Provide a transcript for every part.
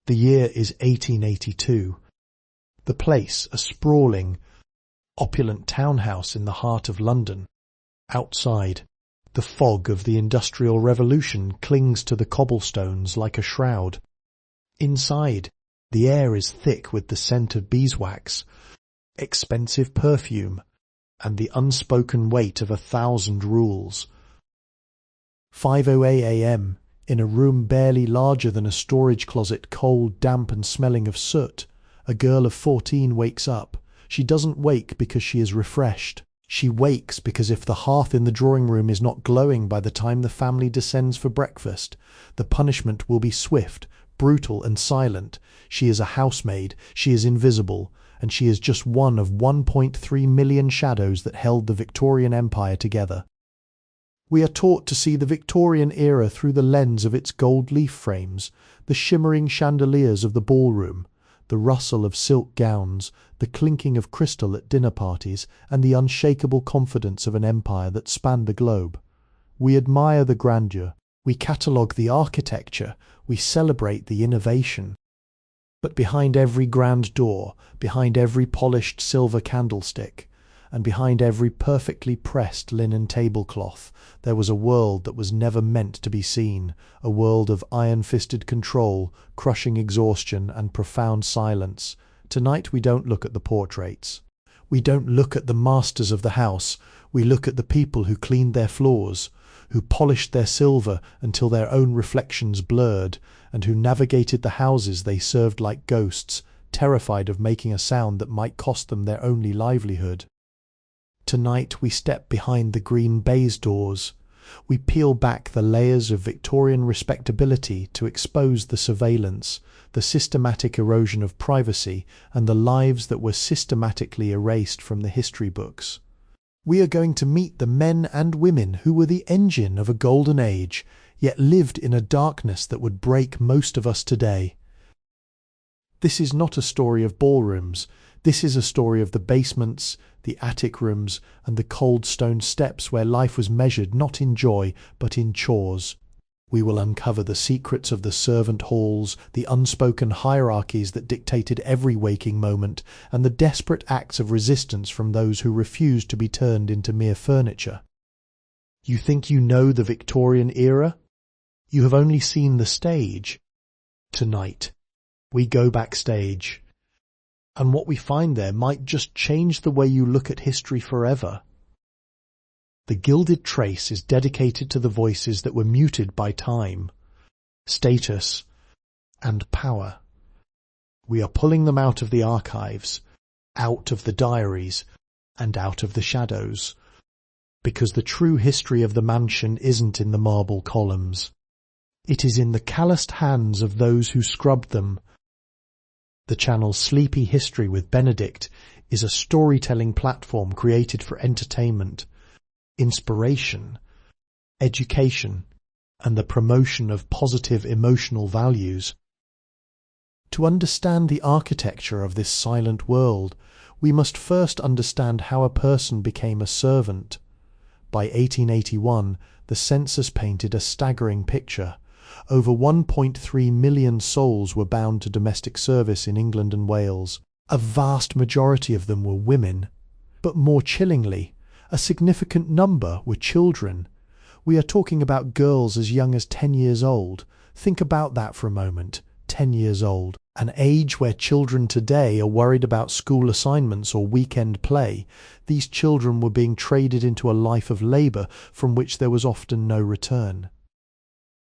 The year is 1882. The place, a sprawling, opulent townhouse in the heart of London. Outside, the fog of the Industrial Revolution clings to the cobblestones like a shroud. Inside, the air is thick with the scent of beeswax, expensive perfume, and the unspoken weight of 1,000 rules. 5:08 a.m., in a room barely larger than a storage closet, cold, damp and smelling of soot, a girl of 14 wakes up. She doesn't wake because she is refreshed. She wakes because if the hearth in the drawing room is not glowing by the time the family descends for breakfast, the punishment will be swift, brutal and silent. She is a housemaid, she is invisible, and she is just one of 1.3 million shadows that held the Victorian Empire together. We are taught to see the Victorian era through the lens of its gold leaf frames, the shimmering chandeliers of the ballroom, the rustle of silk gowns, the clinking of crystal at dinner parties, and the unshakable confidence of an empire that spanned the globe. We admire the grandeur, we catalogue the architecture, we celebrate the innovation. But behind every grand door, behind every polished silver candlestick, and behind every perfectly pressed linen tablecloth, there was a world that was never meant to be seen, a world of iron-fisted control, crushing exhaustion, and profound silence. Tonight we don't look at the portraits. We don't look at the masters of the house. We look at the people who cleaned their floors, who polished their silver until their own reflections blurred, and who navigated the houses they served like ghosts, terrified of making a sound that might cost them their only livelihood. Tonight we step behind the green baize doors. We peel back the layers of Victorian respectability to expose the surveillance, the systematic erosion of privacy, and the lives that were systematically erased from the history books. We are going to meet the men and women who were the engine of a golden age, yet lived in a darkness that would break most of us today. This is not a story of ballrooms. This is a story of the basements, the attic rooms, and the cold stone steps where life was measured not in joy, but in chores. We will uncover the secrets of the servant halls, the unspoken hierarchies that dictated every waking moment, and the desperate acts of resistance from those who refused to be turned into mere furniture. You think you know the Victorian era? You have only seen the stage. Tonight, we go backstage. And what we find there might just change the way you look at history forever. The Gilded Trace is dedicated to the voices that were muted by time, status, and power. We are pulling them out of the archives, out of the diaries, and out of the shadows, because the true history of the mansion isn't in the marble columns. It is in the calloused hands of those who scrubbed them. The channel's Sleepy History with Benedict is a storytelling platform created for entertainment, inspiration, education, and the promotion of positive emotional values. To understand the architecture of this silent world, we must first understand how a person became a servant. By 1881, the census painted a staggering picture. Over 1.3 million souls were bound to domestic service in England and Wales. A vast majority of them were women. But more chillingly, a significant number were children. We are talking about girls as young as 10 years old. Think about that for a moment. 10 years old. An age where children today are worried about school assignments or weekend play. These children were being traded into a life of labour from which there was often no return.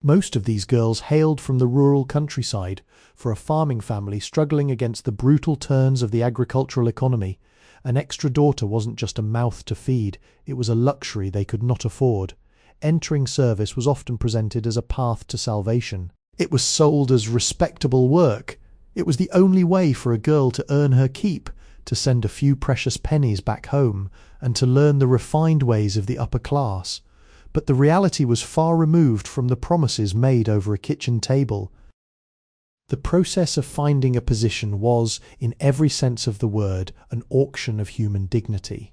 Most of these girls hailed from the rural countryside, for a farming family struggling against the brutal turns of the agricultural economy. An extra daughter wasn't just a mouth to feed, it was a luxury they could not afford. Entering service was often presented as a path to salvation. It was sold as respectable work. It was the only way for a girl to earn her keep, to send a few precious pennies back home, and to learn the refined ways of the upper class. But the reality was far removed from the promises made over a kitchen table. The process of finding a position was, in every sense of the word, an auction of human dignity.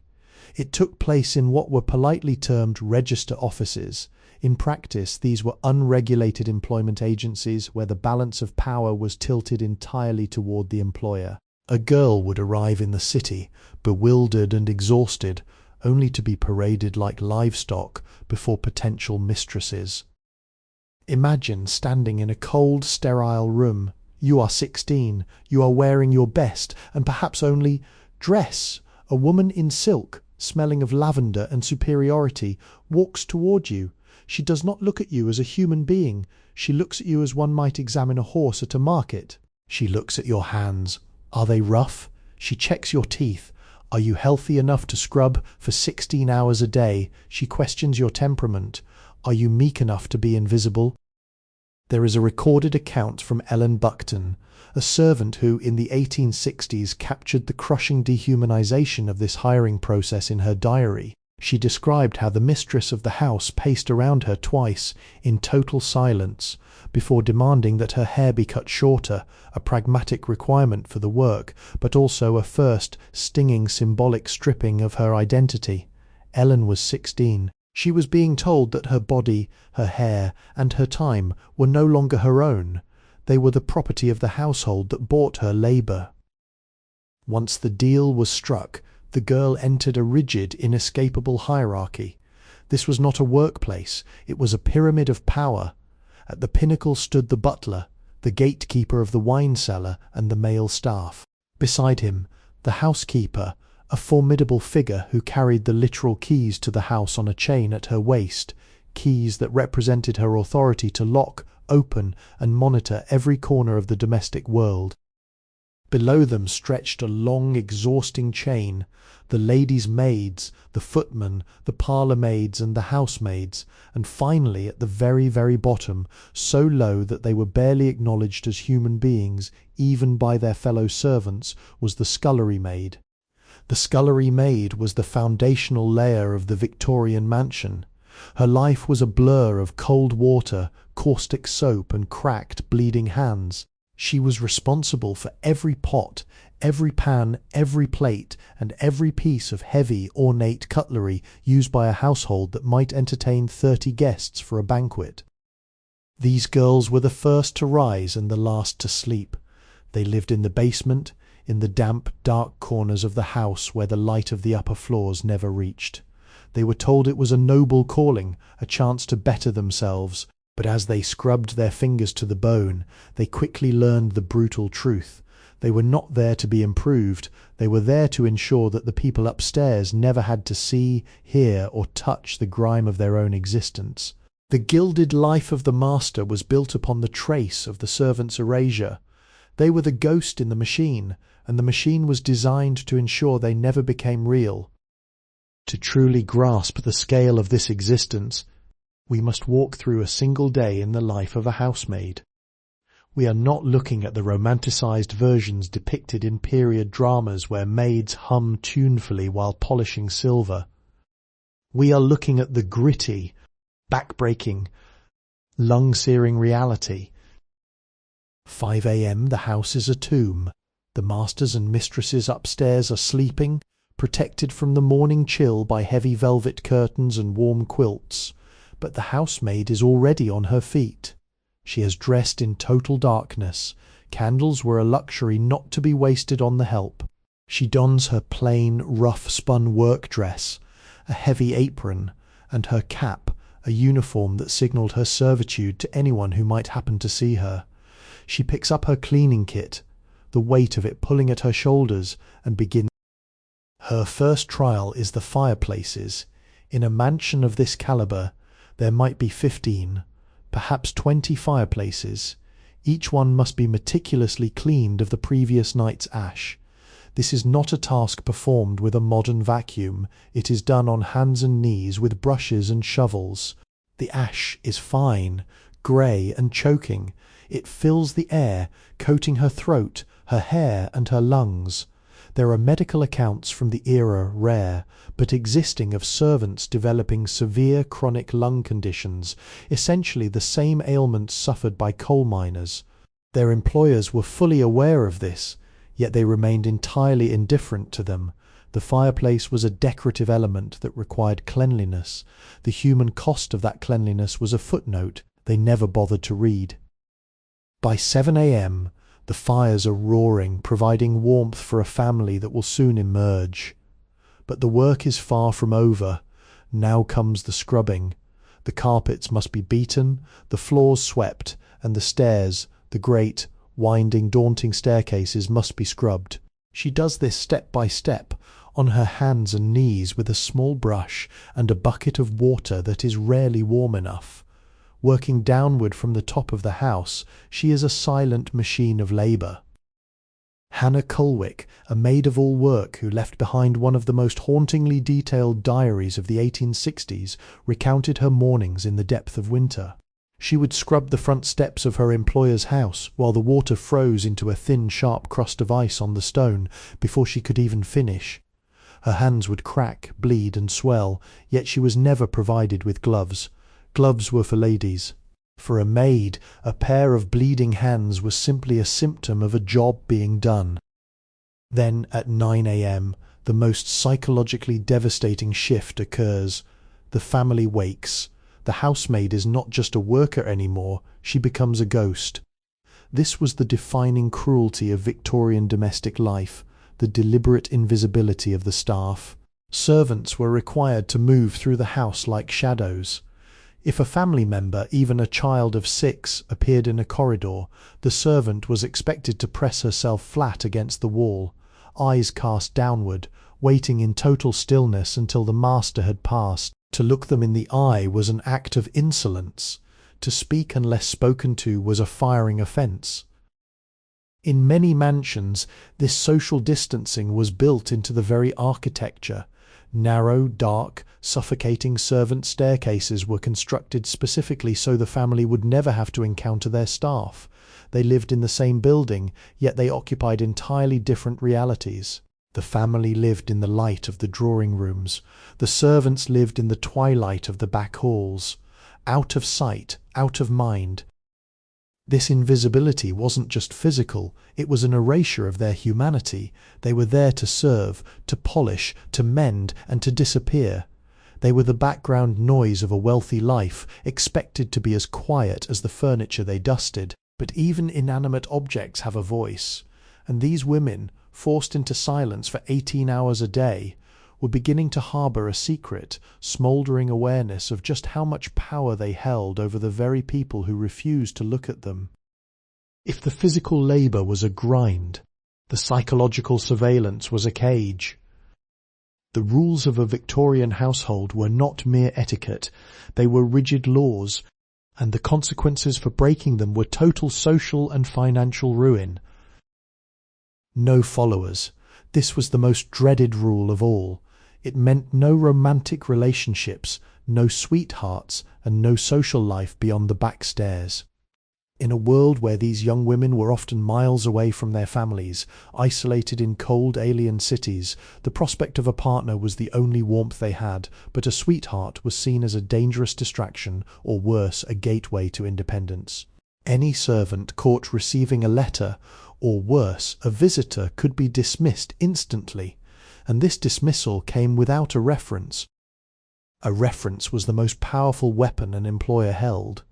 It took place in what were politely termed register offices, In practice, these were unregulated employment agencies where the balance of power was tilted entirely toward the employer. A girl would arrive in the city, bewildered and exhausted, only to be paraded like livestock before potential mistresses. Imagine standing in a cold, sterile room. You are 16, you are wearing your best, and perhaps only, dress. A woman in silk, smelling of lavender and superiority, walks toward you. She does not look at you as a human being. She looks at you as one might examine a horse at a market. She looks at your hands. Are they rough? She checks your teeth. Are you healthy enough to scrub for 16 hours a day? She questions your temperament. Are you meek enough to be invisible? There is a recorded account from Ellen Buckton, a servant who, in the 1860s, captured the crushing dehumanization of this hiring process in her diary. She described how the mistress of the house paced around her twice, in total silence, before demanding that her hair be cut shorter, a pragmatic requirement for the work, but also a first, stinging symbolic stripping of her identity. Ellen was 16. She was being told that her body, her hair, and her time were no longer her own. They were the property of the household that bought her labour. Once the deal was struck, the girl entered a rigid, inescapable hierarchy. This was not a workplace, it was a pyramid of power. At the pinnacle stood the butler, the gatekeeper of the wine cellar and the male staff. Beside him, the housekeeper, a formidable figure who carried the literal keys to the house on a chain at her waist, keys that represented her authority to lock, open, and monitor every corner of the domestic world. Below them stretched a long, exhausting chain, the ladies' maids, the footmen, the parlour maids, and the housemaids, and finally, at the very, very bottom, so low that they were barely acknowledged as human beings, even by their fellow servants, was the scullery maid. The scullery maid was the foundational layer of the Victorian mansion. Her life was a blur of cold water, caustic soap, and cracked, bleeding hands. She was responsible for every pot, every pan, every plate, and every piece of heavy, ornate cutlery used by a household that might entertain 30 guests for a banquet. These girls were the first to rise and the last to sleep. They lived in the basement, in the damp, dark corners of the house where the light of the upper floors never reached. They were told it was a noble calling, a chance to better themselves, but as they scrubbed their fingers to the bone, they quickly learned the brutal truth. They were not there to be improved, they were there to ensure that the people upstairs never had to see, hear, or touch the grime of their own existence. The gilded life of the master was built upon the trace of the servants' erasure. They were the ghost in the machine, and the machine was designed to ensure they never became real. To truly grasp the scale of this existence, we must walk through a single day in the life of a housemaid. We are not looking at the romanticized versions depicted in period dramas where maids hum tunefully while polishing silver. We are looking at the gritty, back-breaking, lung-searing reality. 5 a.m. the house is a tomb. The masters and mistresses upstairs are sleeping, protected from the morning chill by heavy velvet curtains and warm quilts. But the housemaid is already on her feet. She has dressed in total darkness. Candles were a luxury not to be wasted on the help. She dons her plain, rough-spun work dress, a heavy apron, and her cap, a uniform that signalled her servitude to anyone who might happen to see her. She picks up her cleaning kit, the weight of it pulling at her shoulders, and begins. Her first trial is the fireplaces. In a mansion of this calibre, there might be 15, perhaps 20 fireplaces. Each one must be meticulously cleaned of the previous night's ash. This is not a task performed with a modern vacuum. It is done on hands and knees with brushes and shovels. The ash is fine, grey and choking. It fills the air, coating her throat, her hair and her lungs. There are medical accounts from the era, rare, but existing, of servants developing severe chronic lung conditions, essentially the same ailments suffered by coal miners. Their employers were fully aware of this, yet they remained entirely indifferent to them. The fireplace was a decorative element that required cleanliness. The human cost of that cleanliness was a footnote they never bothered to read. By 7 a.m., the fires are roaring, providing warmth for a family that will soon emerge. But the work is far from over. Now comes the scrubbing. The carpets must be beaten, the floors swept, and the stairs, the great, winding, daunting staircases, must be scrubbed. She does this step by step, on her hands and knees, with a small brush and a bucket of water that is rarely warm enough. Working downward from the top of the house, she is a silent machine of labour. Hannah Culwick, a maid-of-all-work who left behind one of the most hauntingly detailed diaries of the 1860s, recounted her mornings in the depth of winter. She would scrub the front steps of her employer's house while the water froze into a thin, sharp crust of ice on the stone before she could even finish. Her hands would crack, bleed, and swell, yet she was never provided with gloves. Gloves were for ladies. For a maid, a pair of bleeding hands was simply a symptom of a job being done. Then, at 9 a.m., the most psychologically devastating shift occurs. The family wakes. The housemaid is not just a worker anymore, she becomes a ghost. This was the defining cruelty of Victorian domestic life, the deliberate invisibility of the staff. Servants were required to move through the house like shadows. If a family member, even a child of 6, appeared in a corridor, the servant was expected to press herself flat against the wall, eyes cast downward, waiting in total stillness until the master had passed. To look them in the eye was an act of insolence. To speak unless spoken to was a firing offence. In many mansions, this social distancing was built into the very architecture. Narrow, dark, suffocating servant staircases were constructed specifically so the family would never have to encounter their staff. They lived in the same building, yet they occupied entirely different realities. The family lived in the light of the drawing rooms. The servants lived in the twilight of the back halls. Out of sight, out of mind. This invisibility wasn't just physical, it was an erasure of their humanity. They were there to serve, to polish, to mend, and to disappear. They were the background noise of a wealthy life, expected to be as quiet as the furniture they dusted. But even inanimate objects have a voice, and these women, forced into silence for 18 hours a day, were beginning to harbour a secret, smouldering awareness of just how much power they held over the very people who refused to look at them. If the physical labour was a grind, the psychological surveillance was a cage. The rules of a Victorian household were not mere etiquette, they were rigid laws, and the consequences for breaking them were total social and financial ruin. No followers. This was the most dreaded rule of all. It meant no romantic relationships, no sweethearts, and no social life beyond the back stairs. In a world where these young women were often miles away from their families, isolated in cold alien cities, the prospect of a partner was the only warmth they had, but a sweetheart was seen as a dangerous distraction, or worse, a gateway to independence. Any servant caught receiving a letter, or worse, a visitor, could be dismissed instantly, and this dismissal came without a reference. A reference was the most powerful weapon an employer held.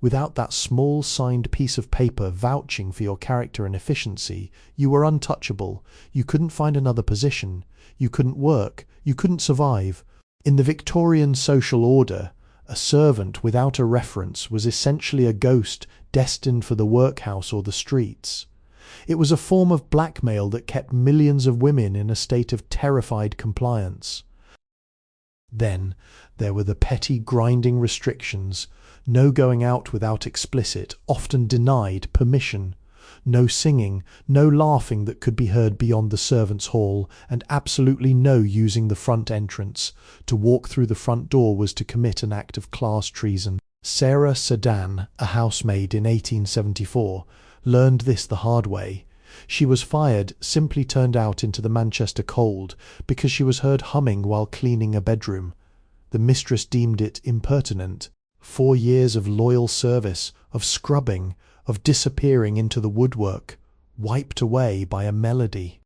Without that small signed piece of paper vouching for your character and efficiency, you were untouchable. You couldn't find another position. You couldn't work. You couldn't survive. In the Victorian social order, a servant without a reference was essentially a ghost destined for the workhouse or the streets. It was a form of blackmail that kept millions of women in a state of terrified compliance. Then there were the petty grinding restrictions. No going out without explicit, often denied, permission. No singing, no laughing that could be heard beyond the servants' hall, and absolutely no using the front entrance. To walk through the front door was to commit an act of class treason. Sarah Sedan, a housemaid in 1874, learned this the hard way. She was fired, simply turned out into the Manchester cold, because she was heard humming while cleaning a bedroom. The mistress deemed it impertinent. 4 years of loyal service, of scrubbing, of disappearing into the woodwork, wiped away by a melody.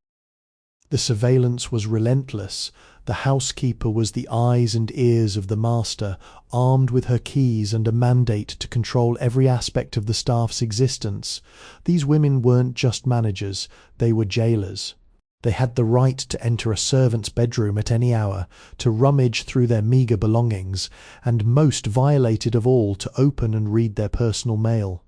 The surveillance was relentless. The housekeeper was the eyes and ears of the master, armed with her keys and a mandate to control every aspect of the staff's existence. These women weren't just managers, they were jailers. They had the right to enter a servant's bedroom at any hour, to rummage through their meagre belongings, and most violated of all, to open and read their personal mail.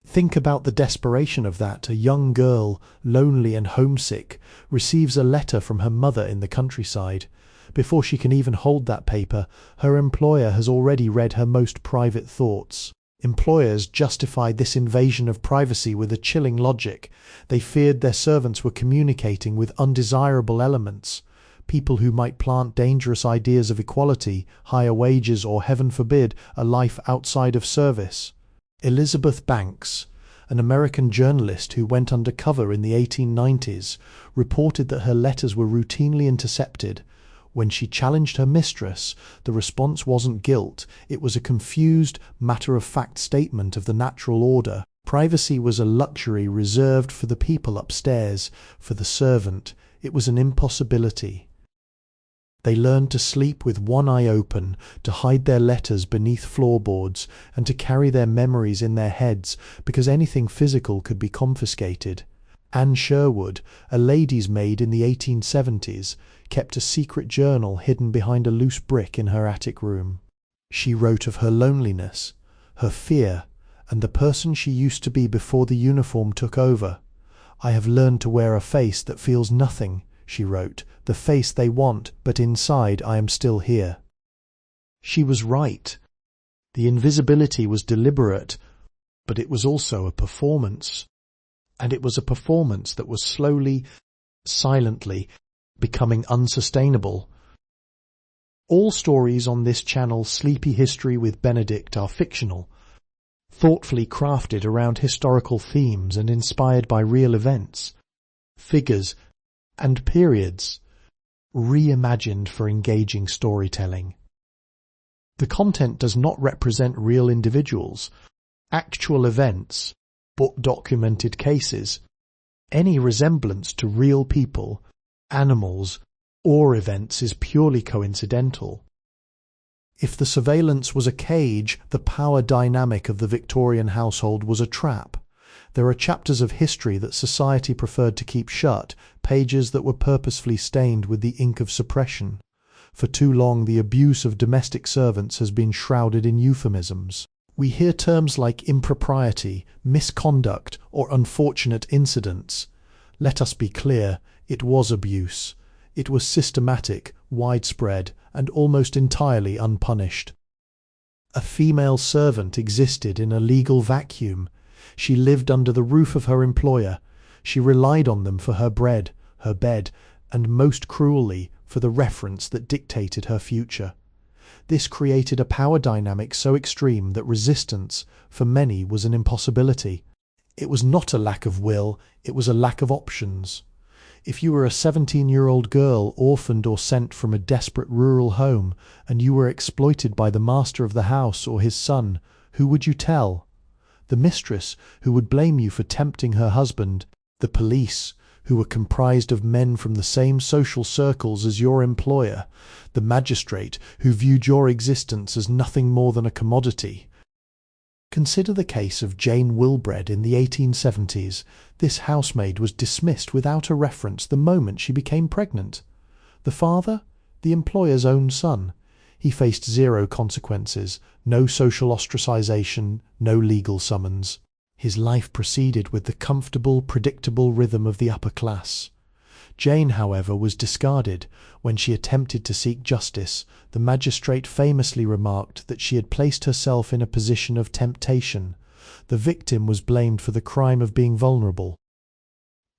Think about the desperation of that. A young girl, lonely and homesick, receives a letter from her mother in the countryside. Before she can even hold that paper, her employer has already read her most private thoughts. Employers justified this invasion of privacy with a chilling logic. They feared their servants were communicating with undesirable elements, people who might plant dangerous ideas of equality, higher wages, or, heaven forbid, a life outside of service. Elizabeth Banks, an American journalist who went undercover in the 1890s, reported that her letters were routinely intercepted. When she challenged her mistress, the response wasn't guilt, it was a confused, matter-of-fact statement of the natural order. Privacy was a luxury reserved for the people upstairs. For the servant, it was an impossibility. They learned to sleep with one eye open, to hide their letters beneath floorboards, and to carry their memories in their heads, because anything physical could be confiscated. Anne Sherwood, a lady's maid in the 1870s, kept a secret journal hidden behind a loose brick in her attic room. She wrote of her loneliness, her fear, and the person she used to be before the uniform took over. "I have learned to wear a face that feels nothing," she wrote, "the face they want, but inside I am still here." She was right. The invisibility was deliberate, but it was also a performance. And it was a performance that was slowly, silently, becoming unsustainable. All stories on this channel, Sleepy History with Benedict, are fictional, thoughtfully crafted around historical themes and inspired by real events, figures, and periods, reimagined for engaging storytelling. The content does not represent real individuals, actual events, but documented cases. Any resemblance to real people, animals, or events is purely coincidental. If the surveillance was a cage, the power dynamic of the Victorian household was a trap. There are chapters of history that society preferred to keep shut, pages that were purposefully stained with the ink of suppression. For too long, the abuse of domestic servants has been shrouded in euphemisms. We hear terms like impropriety, misconduct, or unfortunate incidents. Let us be clear, it was abuse. It was systematic, widespread, and almost entirely unpunished. A female servant existed in a legal vacuum. She lived under the roof of her employer. She relied on them for her bread, her bed, and most cruelly, for the reference that dictated her future. This created a power dynamic so extreme that resistance, for many, was an impossibility. It was not a lack of will, it was a lack of options. If you were a 17-year-old girl orphaned or sent from a desperate rural home, and you were exploited by the master of the house or his son, who would you tell? The mistress, who would blame you for tempting her husband, the police, who were comprised of men from the same social circles as your employer, the magistrate, who viewed your existence as nothing more than a commodity. Consider the case of Jane Wilbred in the 1870s. This housemaid was dismissed without a reference the moment she became pregnant. The father? The employer's own son. He faced zero consequences, no social ostracization, no legal summons. His life proceeded with the comfortable, predictable rhythm of the upper class. Jane, however, was discarded. When she attempted to seek justice, the magistrate famously remarked that she had placed herself in a position of temptation. The victim was blamed for the crime of being vulnerable.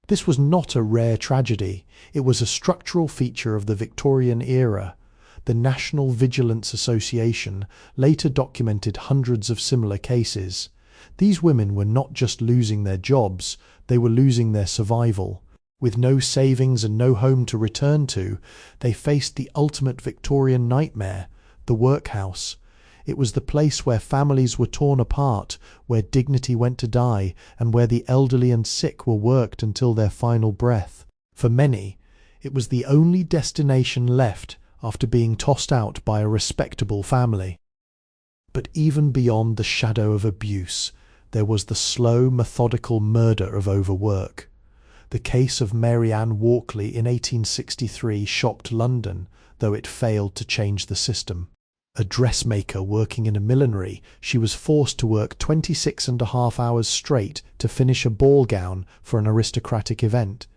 This was not a rare tragedy. It was a structural feature of the Victorian era. The National Vigilance Association later documented hundreds of similar cases. These women were not just losing their jobs, they were losing their survival. With no savings and no home to return to, they faced the ultimate Victorian nightmare, the workhouse. It was the place where families were torn apart, where dignity went to die, and where the elderly and sick were worked until their final breath. For many, it was the only destination left after being tossed out by a respectable family. But even beyond the shadow of abuse, there was the slow, methodical murder of overwork. The case of Mary Ann Walkley in 1863 shocked London, though it failed to change the system. A dressmaker working in a millinery, she was forced to work 26.5 hours straight to finish a ball gown for an aristocratic event.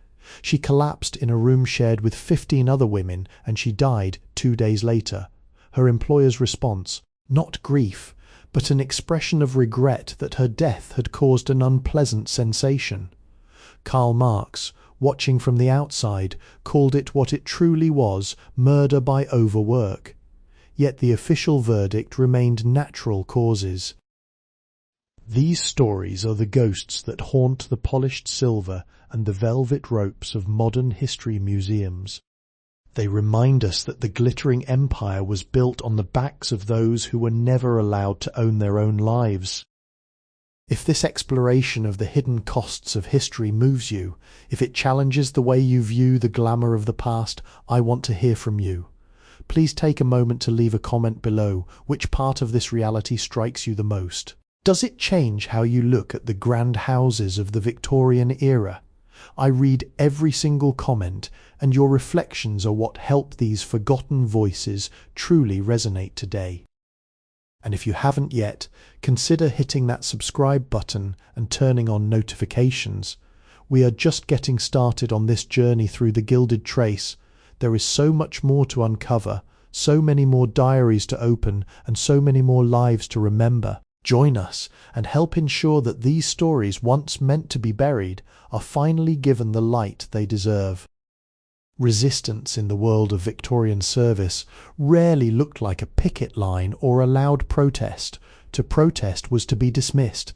She collapsed in a room shared with 15 other women, and she died 2 days later. Her employer's response: not grief, but an expression of regret that her death had caused an unpleasant sensation. Karl Marx, watching from the outside, called it what it truly was: murder by overwork. Yet the official verdict remained natural causes. These stories are the ghosts that haunt the polished silver and the velvet ropes of modern history museums. They remind us that the glittering empire was built on the backs of those who were never allowed to own their own lives. If this exploration of the hidden costs of history moves you, if it challenges the way you view the glamour of the past, I want to hear from you. Please take a moment to leave a comment below. Which part of this reality strikes you the most? Does it change how you look at the grand houses of the Victorian era? I read every single comment, and your reflections are what help these forgotten voices truly resonate today. And if you haven't yet, consider hitting that subscribe button and turning on notifications. We are just getting started on this journey through the Gilded Trace. There is so much more to uncover, so many more diaries to open, and so many more lives to remember. Join us and help ensure that these stories, once meant to be buried, are finally given the light they deserve. Resistance in the world of Victorian service rarely looked like a picket line or a loud protest. To protest was to be dismissed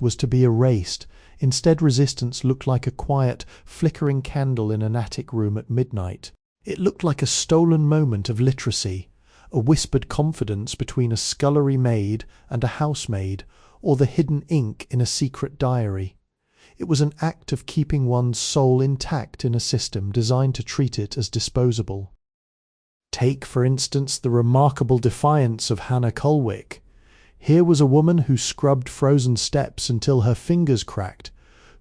was to be erased. Instead, resistance looked like a quiet, flickering candle in an attic room at midnight. It looked like a stolen moment of literacy, a whispered confidence between a scullery maid and a housemaid, or the hidden ink in a secret diary. It was an act of keeping one's soul intact in a system designed to treat it as disposable. Take, for instance, the remarkable defiance of Hannah Colwick. Here was a woman who scrubbed frozen steps until her fingers cracked,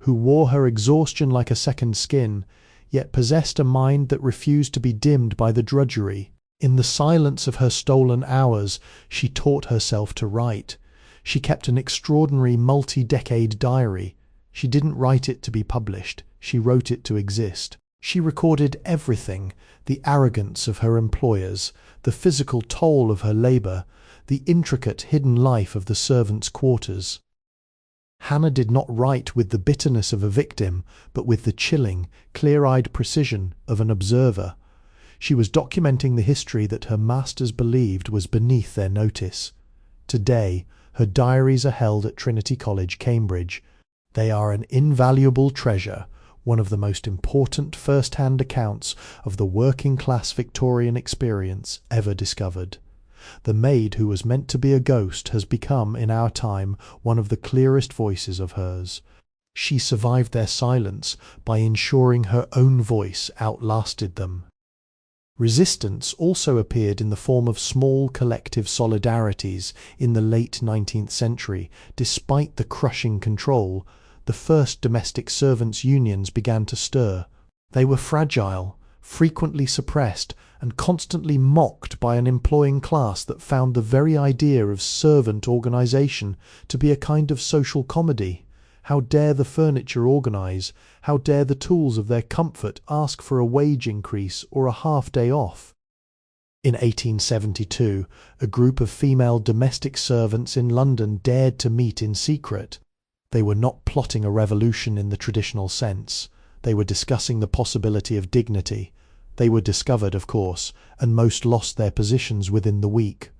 who wore her exhaustion like a second skin, yet possessed a mind that refused to be dimmed by the drudgery. In the silence of her stolen hours, she taught herself to write. She kept an extraordinary multi-decade diary. She didn't write it to be published, she wrote it to exist. She recorded everything: the arrogance of her employers, the physical toll of her labour, the intricate hidden life of the servants' quarters. Hannah did not write with the bitterness of a victim, but with the chilling, clear-eyed precision of an observer. She was documenting the history that her masters believed was beneath their notice. Today, her diaries are held at Trinity College, Cambridge. They are an invaluable treasure, one of the most important first-hand accounts of the working-class Victorian experience ever discovered. The maid who was meant to be a ghost has become, in our time, one of the clearest voices of hers. She survived their silence by ensuring her own voice outlasted them. Resistance also appeared in the form of small collective solidarities in the late 19th century. Despite the crushing control, the first domestic servants' unions began to stir. They were fragile, frequently suppressed, and constantly mocked by an employing class that found the very idea of servant organisation to be a kind of social comedy. How dare the furniture organise? How dare the tools of their comfort ask for a wage increase or a half-day off? In 1872, a group of female domestic servants in London dared to meet in secret. They were not plotting a revolution in the traditional sense. They were discussing the possibility of dignity. They were discovered, of course, and most lost their positions within the week.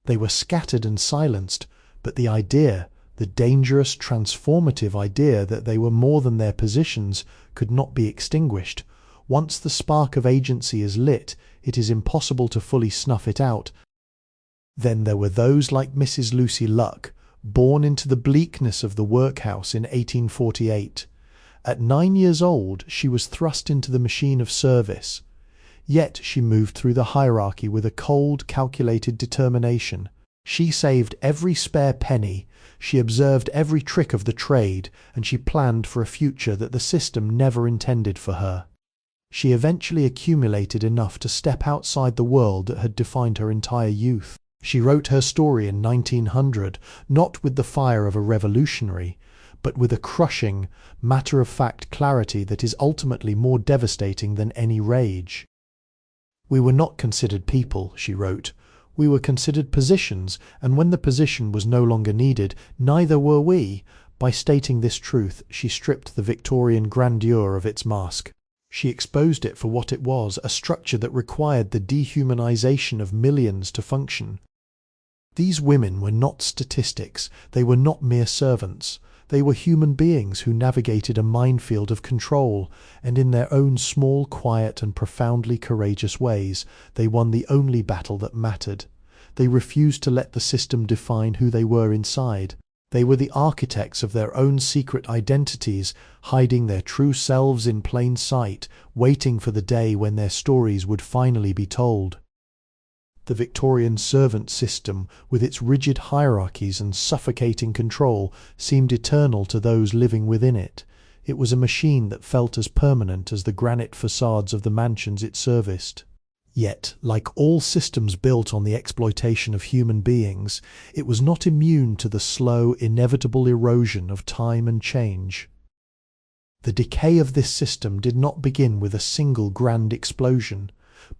They were scattered and silenced, but the idea, the dangerous, transformative idea that they were more than their positions, could not be extinguished. Once the spark of agency is lit, it is impossible to fully snuff it out. Then there were those like Mrs. Lucy Luck, born into the bleakness of the workhouse in 1848. At 9 years old, she was thrust into the machine of service. Yet she moved through the hierarchy with a cold, calculated determination. She saved every spare penny, she observed every trick of the trade, and she planned for a future that the system never intended for her. She eventually accumulated enough to step outside the world that had defined her entire youth. She wrote her story in 1900, not with the fire of a revolutionary, but with a crushing, matter-of-fact clarity that is ultimately more devastating than any rage. "We were not considered people," she wrote. "We were considered positions, and when the position was no longer needed, neither were we." By stating this truth, she stripped the Victorian grandeur of its mask. She exposed it for what it was, a structure that required the dehumanization of millions to function. These women were not statistics, they were not mere servants. They were human beings who navigated a minefield of control, and in their own small, quiet, and profoundly courageous ways, they won the only battle that mattered. They refused to let the system define who they were inside. They were the architects of their own secret identities, hiding their true selves in plain sight, waiting for the day when their stories would finally be told. The Victorian servant system, with its rigid hierarchies and suffocating control, seemed eternal to those living within it. It was a machine that felt as permanent as the granite facades of the mansions it serviced. Yet, like all systems built on the exploitation of human beings, it was not immune to the slow, inevitable erosion of time and change. The decay of this system did not begin with a single grand explosion,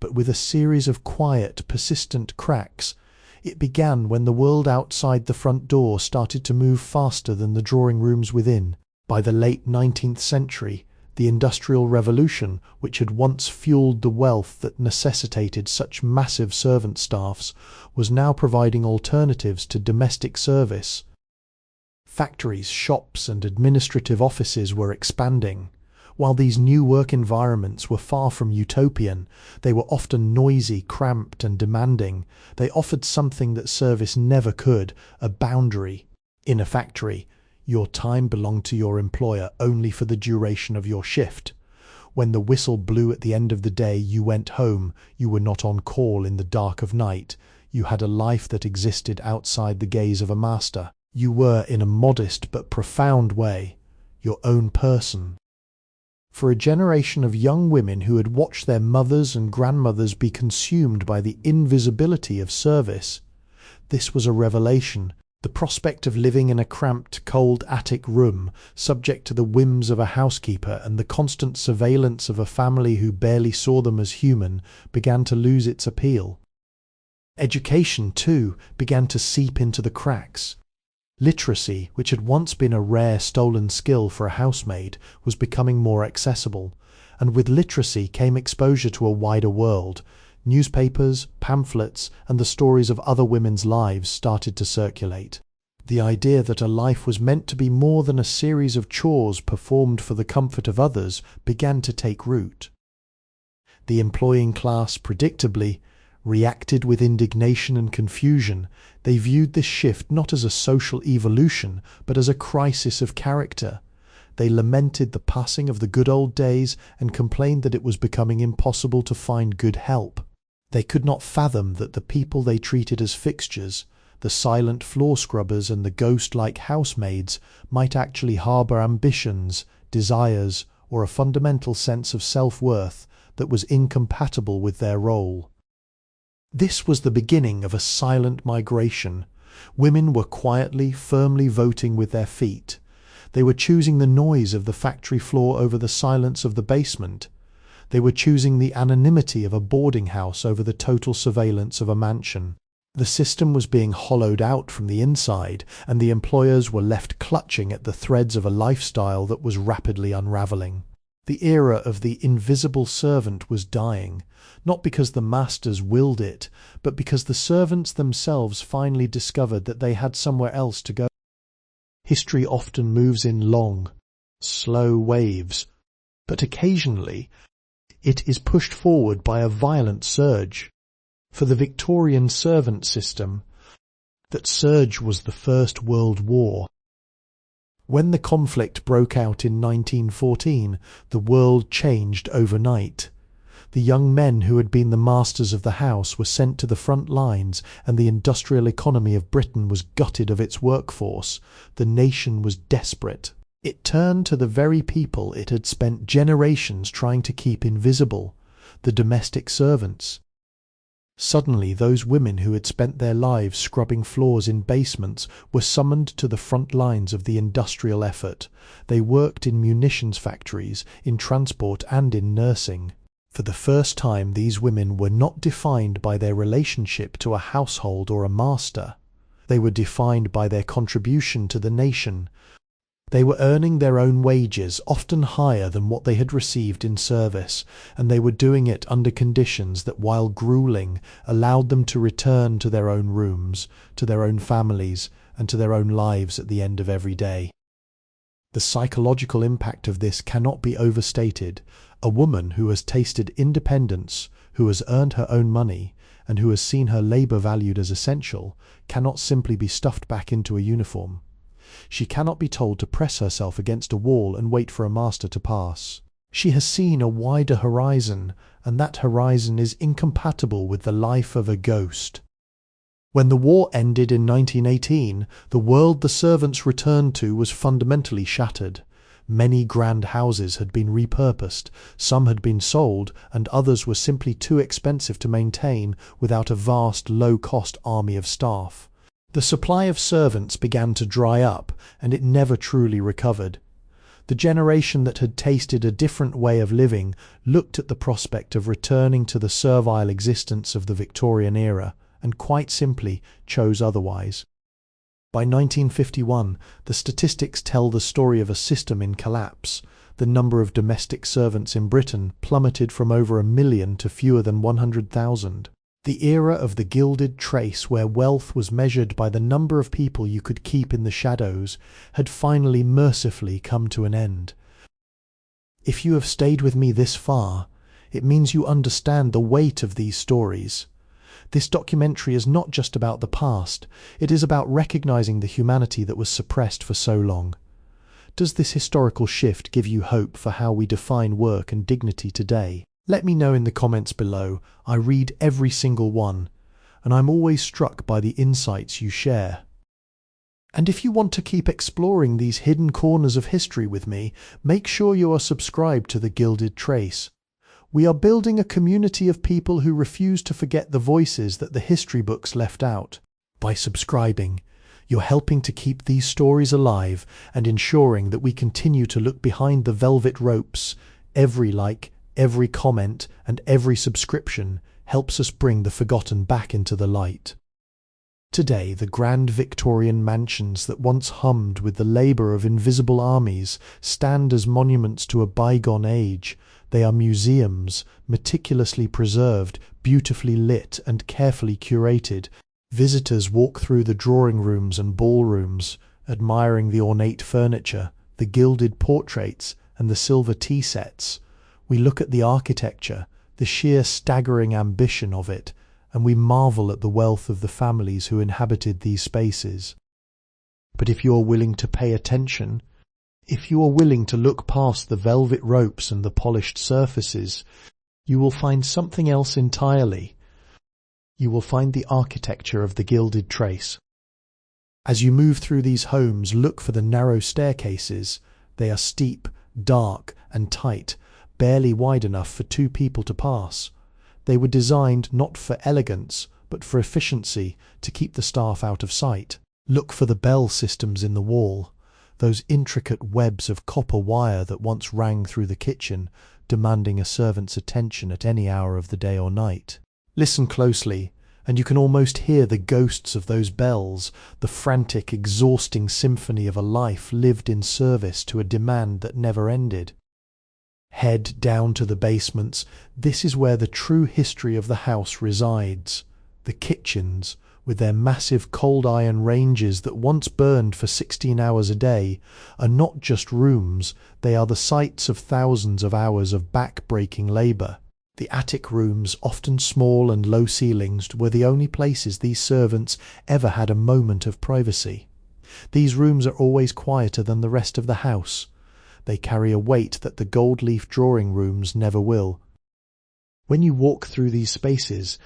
but with a series of quiet, persistent cracks. It began when the world outside the front door started to move faster than the drawing rooms within. By the late 19th century, the Industrial Revolution, which had once fueled the wealth that necessitated such massive servant staffs, was now providing alternatives to domestic service. Factories, shops, and administrative offices were expanding. While these new work environments were far from utopian, they were often noisy, cramped, and demanding. They offered something that service never could, a boundary. In a factory, your time belonged to your employer only for the duration of your shift. When the whistle blew at the end of the day, you went home. You were not on call in the dark of night. You had a life that existed outside the gaze of a master. You were, in a modest but profound way, your own person. For a generation of young women who had watched their mothers and grandmothers be consumed by the invisibility of service, this was a revelation. The prospect of living in a cramped, cold attic room, subject to the whims of a housekeeper and the constant surveillance of a family who barely saw them as human, began to lose its appeal. Education, too, began to seep into the cracks. Literacy, which had once been a rare stolen skill for a housemaid, was becoming more accessible, and with literacy came exposure to a wider world. Newspapers, pamphlets, and the stories of other women's lives started to circulate. The idea that a life was meant to be more than a series of chores performed for the comfort of others began to take root. The employing class, predictably, reacted with indignation and confusion. They viewed this shift not as a social evolution, but as a crisis of character. They lamented the passing of the good old days and complained that it was becoming impossible to find good help. They could not fathom that the people they treated as fixtures, the silent floor scrubbers and the ghost-like housemaids, might actually harbour ambitions, desires, or a fundamental sense of self-worth that was incompatible with their role. This was the beginning of a silent migration. Women were quietly, firmly voting with their feet. They were choosing the noise of the factory floor over the silence of the basement. They were choosing the anonymity of a boarding house over the total surveillance of a mansion. The system was being hollowed out from the inside, and the employers were left clutching at the threads of a lifestyle that was rapidly unravelling. The era of the invisible servant was dying, not because the masters willed it, but because the servants themselves finally discovered that they had somewhere else to go. History often moves in long, slow waves, but occasionally it is pushed forward by a violent surge. For the Victorian servant system, that surge was the First World War. When the conflict broke out in 1914, the world changed overnight. The young men who had been the masters of the house were sent to the front lines, and the industrial economy of Britain was gutted of its workforce. The nation was desperate. It turned to the very people it had spent generations trying to keep invisible, the domestic servants. Suddenly, those women who had spent their lives scrubbing floors in basements were summoned to the front lines of the industrial effort. They worked in munitions factories, in transport, and in nursing. For the first time, these women were not defined by their relationship to a household or a master. They were defined by their contribution to the nation. They were earning their own wages, often higher than what they had received in service, and they were doing it under conditions that, while grueling, allowed them to return to their own rooms, to their own families, and to their own lives at the end of every day. The psychological impact of this cannot be overstated. A woman who has tasted independence, who has earned her own money, and who has seen her labour valued as essential, cannot simply be stuffed back into a uniform. She cannot be told to press herself against a wall and wait for a master to pass. She has seen a wider horizon, and that horizon is incompatible with the life of a ghost. When the war ended in 1918, the world the servants returned to was fundamentally shattered. Many grand houses had been repurposed, some had been sold, and others were simply too expensive to maintain without a vast, low-cost army of staff. The supply of servants began to dry up, and it never truly recovered. The generation that had tasted a different way of living looked at the prospect of returning to the servile existence of the Victorian era, and quite simply chose otherwise. By 1951, the statistics tell the story of a system in collapse. The number of domestic servants in Britain plummeted from over 1 million to fewer than 100,000. The era of the gilded trace, where wealth was measured by the number of people you could keep in the shadows, had finally mercifully come to an end. If you have stayed with me this far, it means you understand the weight of these stories. This documentary is not just about the past, it is about recognizing the humanity that was suppressed for so long. Does this historical shift give you hope for how we define work and dignity today? Let me know in the comments below. I read every single one, and I'm always struck by the insights you share. And if you want to keep exploring these hidden corners of history with me, make sure you are subscribed to The Gilded Trace. We are building a community of people who refuse to forget the voices that the history books left out. By subscribing, you're helping to keep these stories alive and ensuring that we continue to look behind the velvet ropes. Every like, every comment, and every subscription helps us bring the forgotten back into the light. Today, the grand Victorian mansions that once hummed with the labour of invisible armies stand as monuments to a bygone age. They are museums, meticulously preserved, beautifully lit, and carefully curated. Visitors walk through the drawing rooms and ballrooms, admiring the ornate furniture, the gilded portraits, and the silver tea sets. We look at the architecture, the sheer staggering ambition of it, and we marvel at the wealth of the families who inhabited these spaces. But if you are willing to pay attention, if you are willing to look past the velvet ropes and the polished surfaces, you will find something else entirely. You will find the architecture of the Gilded Trace. As you move through these homes, look for the narrow staircases. They are steep, dark, and tight, barely wide enough for 2 people to pass. They were designed not for elegance, but for efficiency, to keep the staff out of sight. Look for the bell systems in the wall, those intricate webs of copper wire that once rang through the kitchen, demanding a servant's attention at any hour of the day or night. Listen closely, and you can almost hear the ghosts of those bells, the frantic, exhausting symphony of a life lived in service to a demand that never ended. Head down to the basements. This is where the true history of the house resides. The kitchens, with their massive cold iron ranges that once burned for 16 hours a day, are not just rooms, they are the sites of thousands of hours of back-breaking labour. The attic rooms, often small and low-ceilinged, were the only places these servants ever had a moment of privacy. These rooms are always quieter than the rest of the house. They carry a weight that the gold-leaf drawing rooms never will. When you walk through these spaces,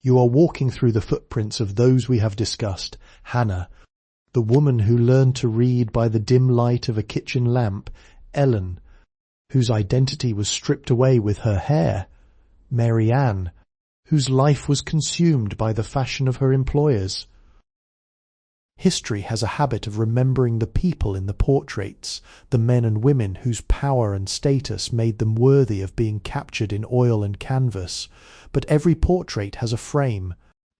you are walking through the footprints of those we have discussed. Hannah, the woman who learned to read by the dim light of a kitchen lamp. Ellen, whose identity was stripped away with her hair. Mary Ann, whose life was consumed by the fashion of her employers. History has a habit of remembering the people in the portraits, the men and women whose power and status made them worthy of being captured in oil and canvas. But every portrait has a frame,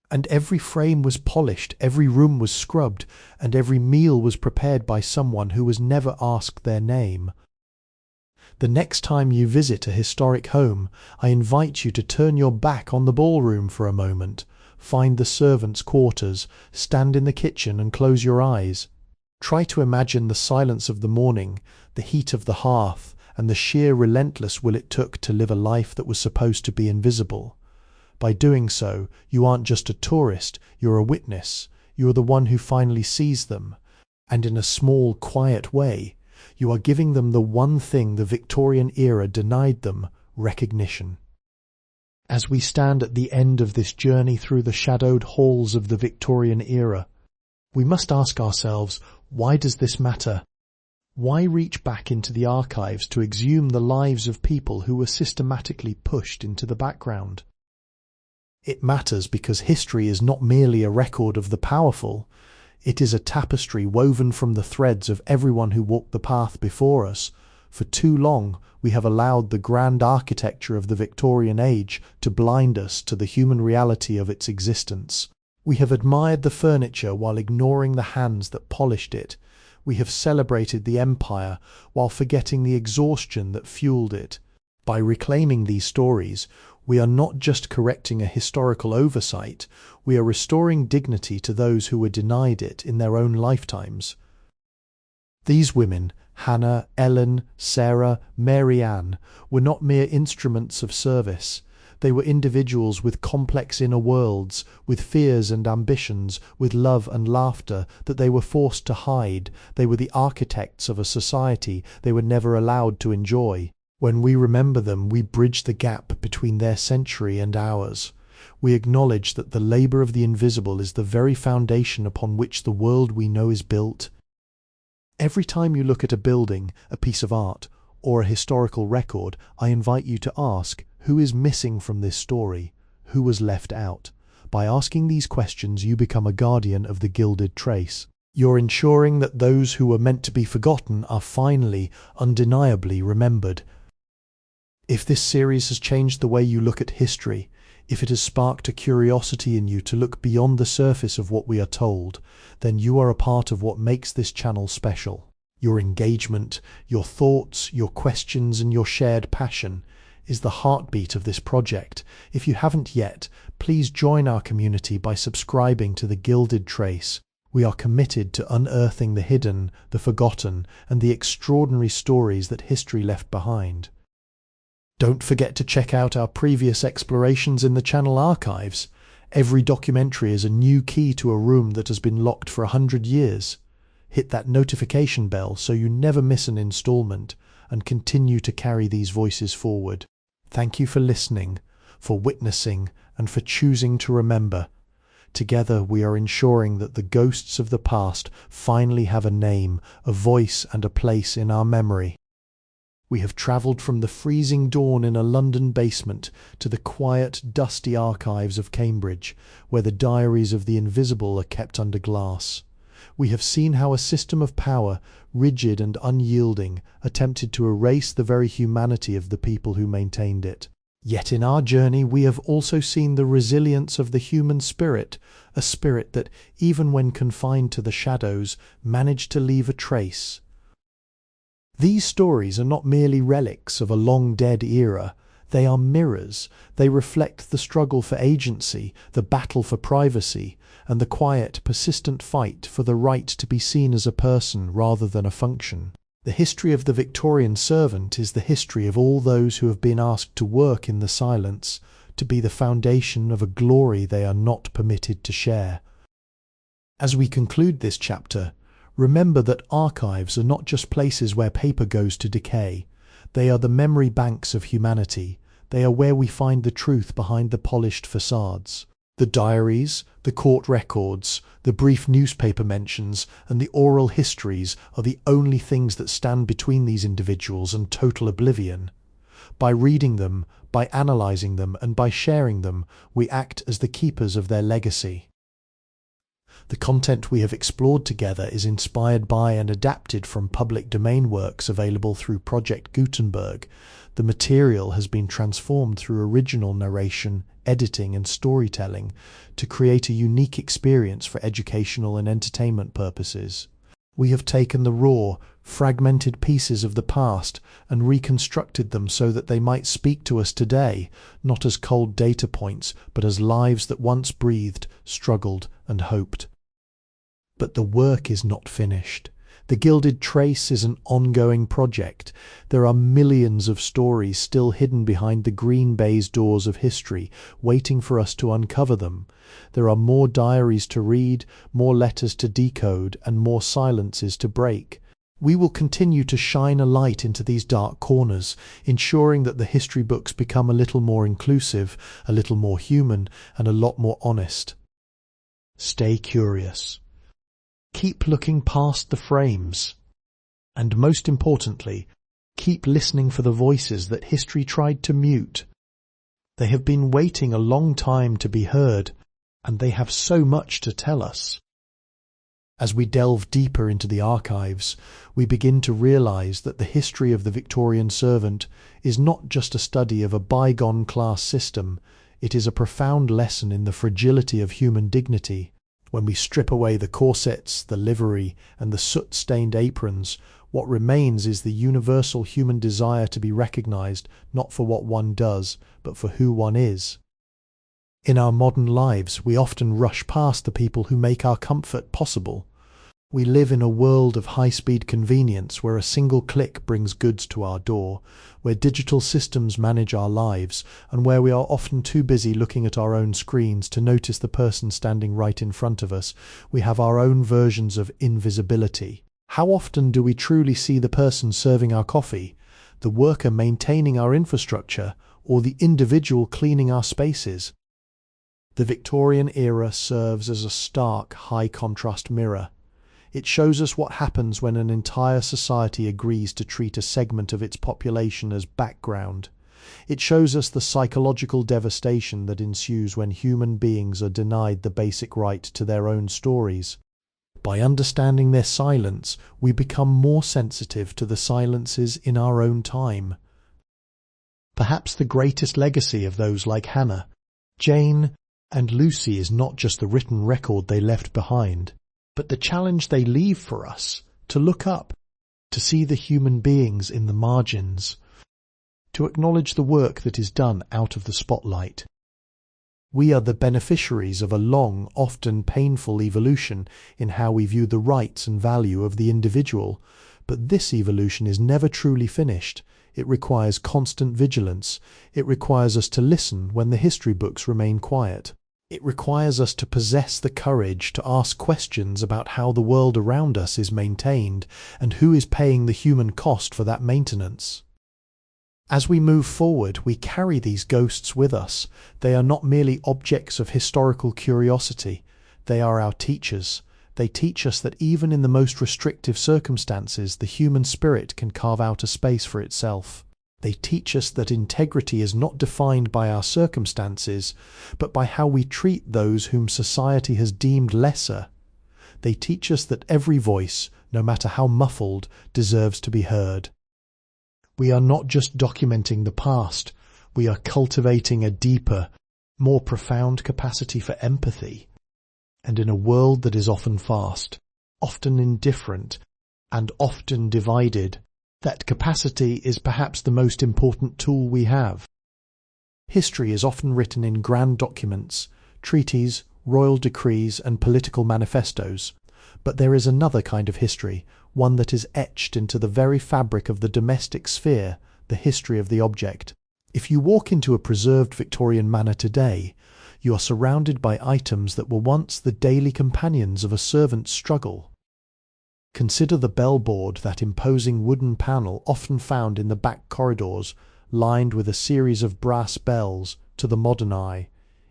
and every frame was polished, every room was scrubbed, and every meal was prepared by someone who was never asked their name. The next time you visit a historic home, I invite you to turn your back on the ballroom for a moment. Find the servants' quarters, stand in the kitchen and close your eyes. Try to imagine the silence of the morning, the heat of the hearth, and the sheer relentless will it took to live a life that was supposed to be invisible. By doing so, you aren't just a tourist, you're a witness. You're the one who finally sees them. And in a small, quiet way, you are giving them the one thing the Victorian era denied them: recognition. As we stand at the end of this journey through the shadowed halls of the Victorian era, we must ask ourselves, why does this matter? Why reach back into the archives to exhume the lives of people who were systematically pushed into the background? It matters because history is not merely a record of the powerful. It is a tapestry woven from the threads of everyone who walked the path before us. For too long, we have allowed the grand architecture of the Victorian age to blind us to the human reality of its existence. We have admired the furniture while ignoring the hands that polished it. We have celebrated the empire while forgetting the exhaustion that fueled it. By reclaiming these stories, we are not just correcting a historical oversight, we are restoring dignity to those who were denied it in their own lifetimes. These women, Hannah, Ellen, Sarah, Mary Ann, were not mere instruments of service. They were individuals with complex inner worlds, with fears and ambitions, with love and laughter that they were forced to hide. They were the architects of a society they were never allowed to enjoy. When we remember them, we bridge the gap between their century and ours. We acknowledge that the labour of the invisible is the very foundation upon which the world we know is built. Every time you look at a building, a piece of art, or a historical record, I invite you to ask, who is missing from this story? Who was left out? By asking these questions, you become a guardian of the gilded trace. You're ensuring that those who were meant to be forgotten are finally, undeniably remembered. If this series has changed the way you look at history, if it has sparked a curiosity in you to look beyond the surface of what we are told, then you are a part of what makes this channel special. Your engagement, your thoughts, your questions, and your shared passion is the heartbeat of this project. If you haven't yet, please join our community by subscribing to The Gilded Trace. We are committed to unearthing the hidden, the forgotten, and the extraordinary stories that history left behind. Don't forget to check out our previous explorations in the channel archives. Every documentary is a new key to a room that has been locked for 100 years. Hit that notification bell so you never miss an installment, and continue to carry these voices forward. Thank you for listening, for witnessing, and for choosing to remember. Together we are ensuring that the ghosts of the past finally have a name, a voice, and a place in our memory. We have travelled from the freezing dawn in a London basement to the quiet, dusty archives of Cambridge, where the diaries of the invisible are kept under glass. We have seen how a system of power, rigid and unyielding, attempted to erase the very humanity of the people who maintained it. Yet in our journey we have also seen the resilience of the human spirit, a spirit that, even when confined to the shadows, managed to leave a trace. These stories are not merely relics of a long-dead era. They are mirrors. They reflect the struggle for agency, the battle for privacy, and the quiet, persistent fight for the right to be seen as a person rather than a function. The history of the Victorian servant is the history of all those who have been asked to work in the silence, to be the foundation of a glory they are not permitted to share. As we conclude this chapter, Remember that archives are not just places where paper goes to decay. They are the memory banks of humanity. They are where we find the truth behind the polished facades. The diaries, the court records, the brief newspaper mentions, and the oral histories are the only things that stand between these individuals and total oblivion. By reading them, by analysing them, and by sharing them, we act as the keepers of their legacy. The content we have explored together is inspired by and adapted from public domain works available through Project Gutenberg. The material has been transformed through original narration, editing, and storytelling to create a unique experience for educational and entertainment purposes. We have taken the raw, fragmented pieces of the past and reconstructed them so that they might speak to us today, not as cold data points, but as lives that once breathed, struggled, and hoped. But the work is not finished. The Gilded Trace is an ongoing project. There are millions of stories still hidden behind the green baize doors of history, waiting for us to uncover them. There are more diaries to read, more letters to decode, and more silences to break. We will continue to shine a light into these dark corners, ensuring that the history books become a little more inclusive, a little more human, and a lot more honest. Stay curious. Keep looking past the frames. And most importantly, keep listening for the voices that history tried to mute. They have been waiting a long time to be heard, and they have so much to tell us. As we delve deeper into the archives, we begin to realise that the history of the Victorian servant is not just a study of a bygone class system, it is a profound lesson in the fragility of human dignity. When we strip away the corsets, the livery, and the soot-stained aprons, what remains is the universal human desire to be recognised not for what one does, but for who one is. In our modern lives, we often rush past the people who make our comfort possible. We live in a world of high-speed convenience where a single click brings goods to our door, where digital systems manage our lives, and where we are often too busy looking at our own screens to notice the person standing right in front of us. We have our own versions of invisibility. How often do we truly see the person serving our coffee, the worker maintaining our infrastructure, or the individual cleaning our spaces? The Victorian era serves as a stark, high-contrast mirror. It shows us what happens when an entire society agrees to treat a segment of its population as background. It shows us the psychological devastation that ensues when human beings are denied the basic right to their own stories. By understanding their silence, we become more sensitive to the silences in our own time. Perhaps the greatest legacy of those like Hannah, Jane, and Lucy is not just the written record they left behind, but the challenge they leave for us to look up, to see the human beings in the margins, to acknowledge the work that is done out of the spotlight. We are the beneficiaries of a long, often painful evolution in how we view the rights and value of the individual, but this evolution is never truly finished. It requires constant vigilance. It requires us to listen when the history books remain quiet. It requires us to possess the courage to ask questions about how the world around us is maintained and who is paying the human cost for that maintenance. As we move forward, we carry these ghosts with us. They are not merely objects of historical curiosity. They are our teachers. They teach us that even in the most restrictive circumstances, the human spirit can carve out a space for itself. They teach us that integrity is not defined by our circumstances, but by how we treat those whom society has deemed lesser. They teach us that every voice, no matter how muffled, deserves to be heard. We are not just documenting the past, we are cultivating a deeper, more profound capacity for empathy. And in a world that is often fast, often indifferent, and often divided, that capacity is perhaps the most important tool we have. History is often written in grand documents, treaties, royal decrees, and political manifestos. But there is another kind of history, one that is etched into the very fabric of the domestic sphere, the history of the object. If you walk into a preserved Victorian manor today, you are surrounded by items that were once the daily companions of a servant's struggle. Consider the bellboard, that imposing wooden panel often found in the back corridors, lined with a series of brass bells. To the modern eye,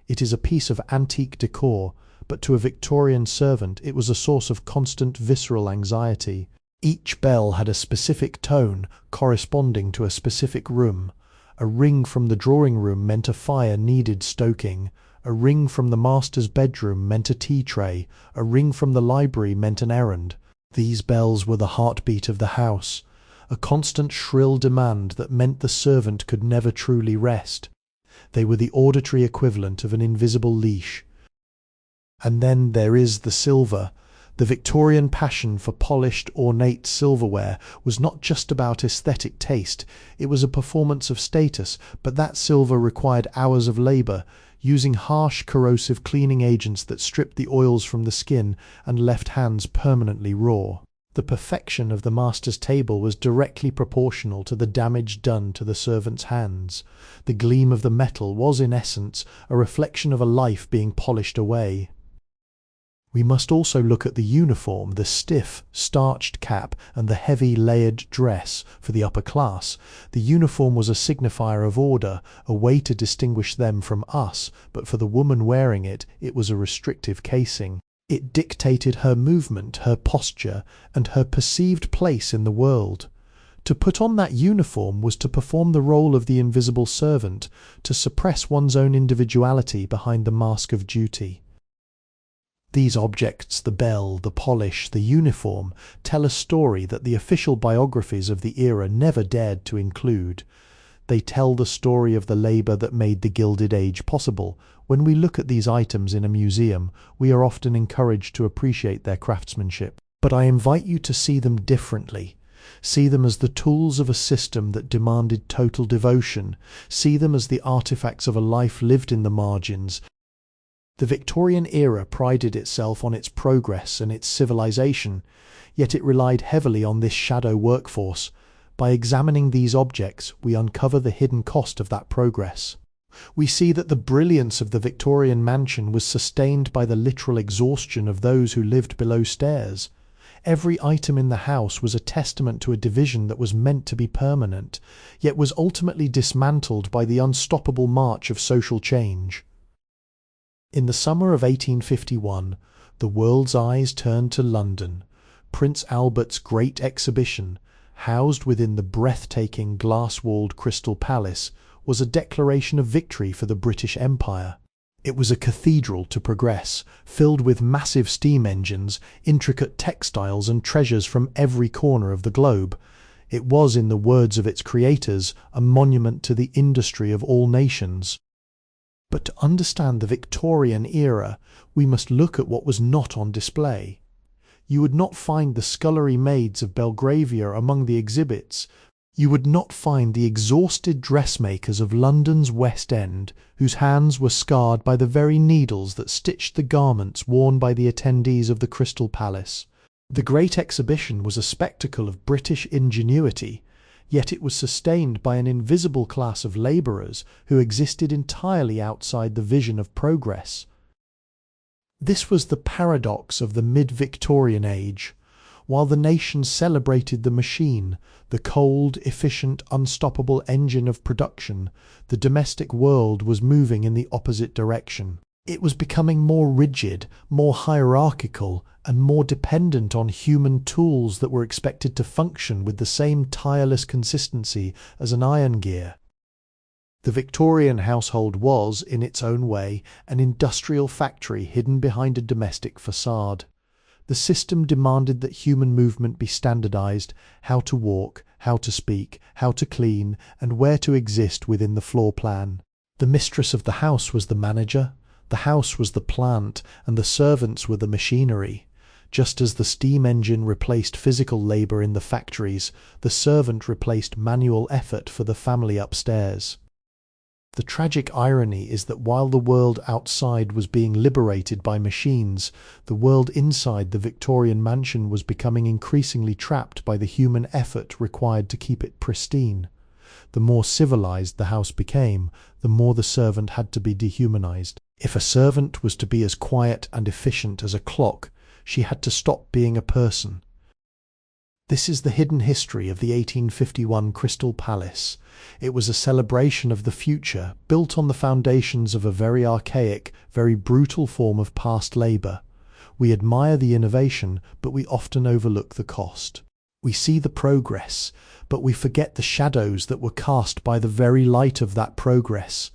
it is a piece of antique decor, but to a Victorian servant it was a source of constant visceral anxiety. Each bell had a specific tone corresponding to a specific room. A ring from the drawing room meant a fire needed stoking. A ring from the master's bedroom meant a tea tray. A ring from the library meant an errand. These bells were the heartbeat of the house, a constant shrill demand that meant the servant could never truly rest. They were the auditory equivalent of an invisible leash. And then there is the silver. The Victorian passion for polished, ornate silverware was not just about aesthetic taste, it was a performance of status, but that silver required hours of labour, using harsh, corrosive cleaning agents that stripped the oils from the skin and left hands permanently raw. The perfection of the master's table was directly proportional to the damage done to the servant's hands. The gleam of the metal was, in essence, a reflection of a life being polished away. We must also look at the uniform, the stiff, starched cap and the heavy, layered dress for the upper class. The uniform was a signifier of order, a way to distinguish them from us, but for the woman wearing it, it was a restrictive casing. It dictated her movement, her posture, and her perceived place in the world. To put on that uniform was to perform the role of the invisible servant, to suppress one's own individuality behind the mask of duty. These objects, the bell, the polish, the uniform, tell a story that the official biographies of the era never dared to include. They tell the story of the labour that made the Gilded Age possible. When we look at these items in a museum, we are often encouraged to appreciate their craftsmanship. But I invite you to see them differently. See them as the tools of a system that demanded total devotion. See them as the artifacts of a life lived in the margins. The Victorian era prided itself on its progress and its civilization, yet it relied heavily on this shadow workforce. By examining these objects, we uncover the hidden cost of that progress. We see that the brilliance of the Victorian mansion was sustained by the literal exhaustion of those who lived below stairs. Every item in the house was a testament to a division that was meant to be permanent, yet was ultimately dismantled by the unstoppable march of social change. In the summer of 1851, the world's eyes turned to London. Prince Albert's Great Exhibition, housed within the breathtaking glass-walled Crystal Palace, was a declaration of victory for the British Empire. It was a cathedral to progress, filled with massive steam engines, intricate textiles and treasures from every corner of the globe. It was, in the words of its creators, a monument to the industry of all nations. But to understand the Victorian era, we must look at what was not on display. You would not find the scullery maids of Belgravia among the exhibits. You would not find the exhausted dressmakers of London's West End, whose hands were scarred by the very needles that stitched the garments worn by the attendees of the Crystal Palace. The Great Exhibition was a spectacle of British ingenuity, yet it was sustained by an invisible class of labourers who existed entirely outside the vision of progress. This was the paradox of the mid-Victorian age. While the nation celebrated the machine, the cold, efficient, unstoppable engine of production, the domestic world was moving in the opposite direction. It was becoming more rigid, more hierarchical, and more dependent on human tools that were expected to function with the same tireless consistency as an iron gear. The Victorian household was, in its own way, an industrial factory hidden behind a domestic facade. The system demanded that human movement be standardized, how to walk, how to speak, how to clean, and where to exist within the floor plan. The mistress of the house was the manager, the house was the plant, and the servants were the machinery. Just as the steam engine replaced physical labour in the factories, the servant replaced manual effort for the family upstairs. The tragic irony is that while the world outside was being liberated by machines, the world inside the Victorian mansion was becoming increasingly trapped by the human effort required to keep it pristine. The more civilized the house became, the more the servant had to be dehumanized. If a servant was to be as quiet and efficient as a clock, she had to stop being a person. This is the hidden history of the 1851 Crystal Palace. It was a celebration of the future, built on the foundations of a very archaic, very brutal form of past labour. We admire the innovation, but we often overlook the cost. We see the progress, but we forget the shadows that were cast by the very light of that progress.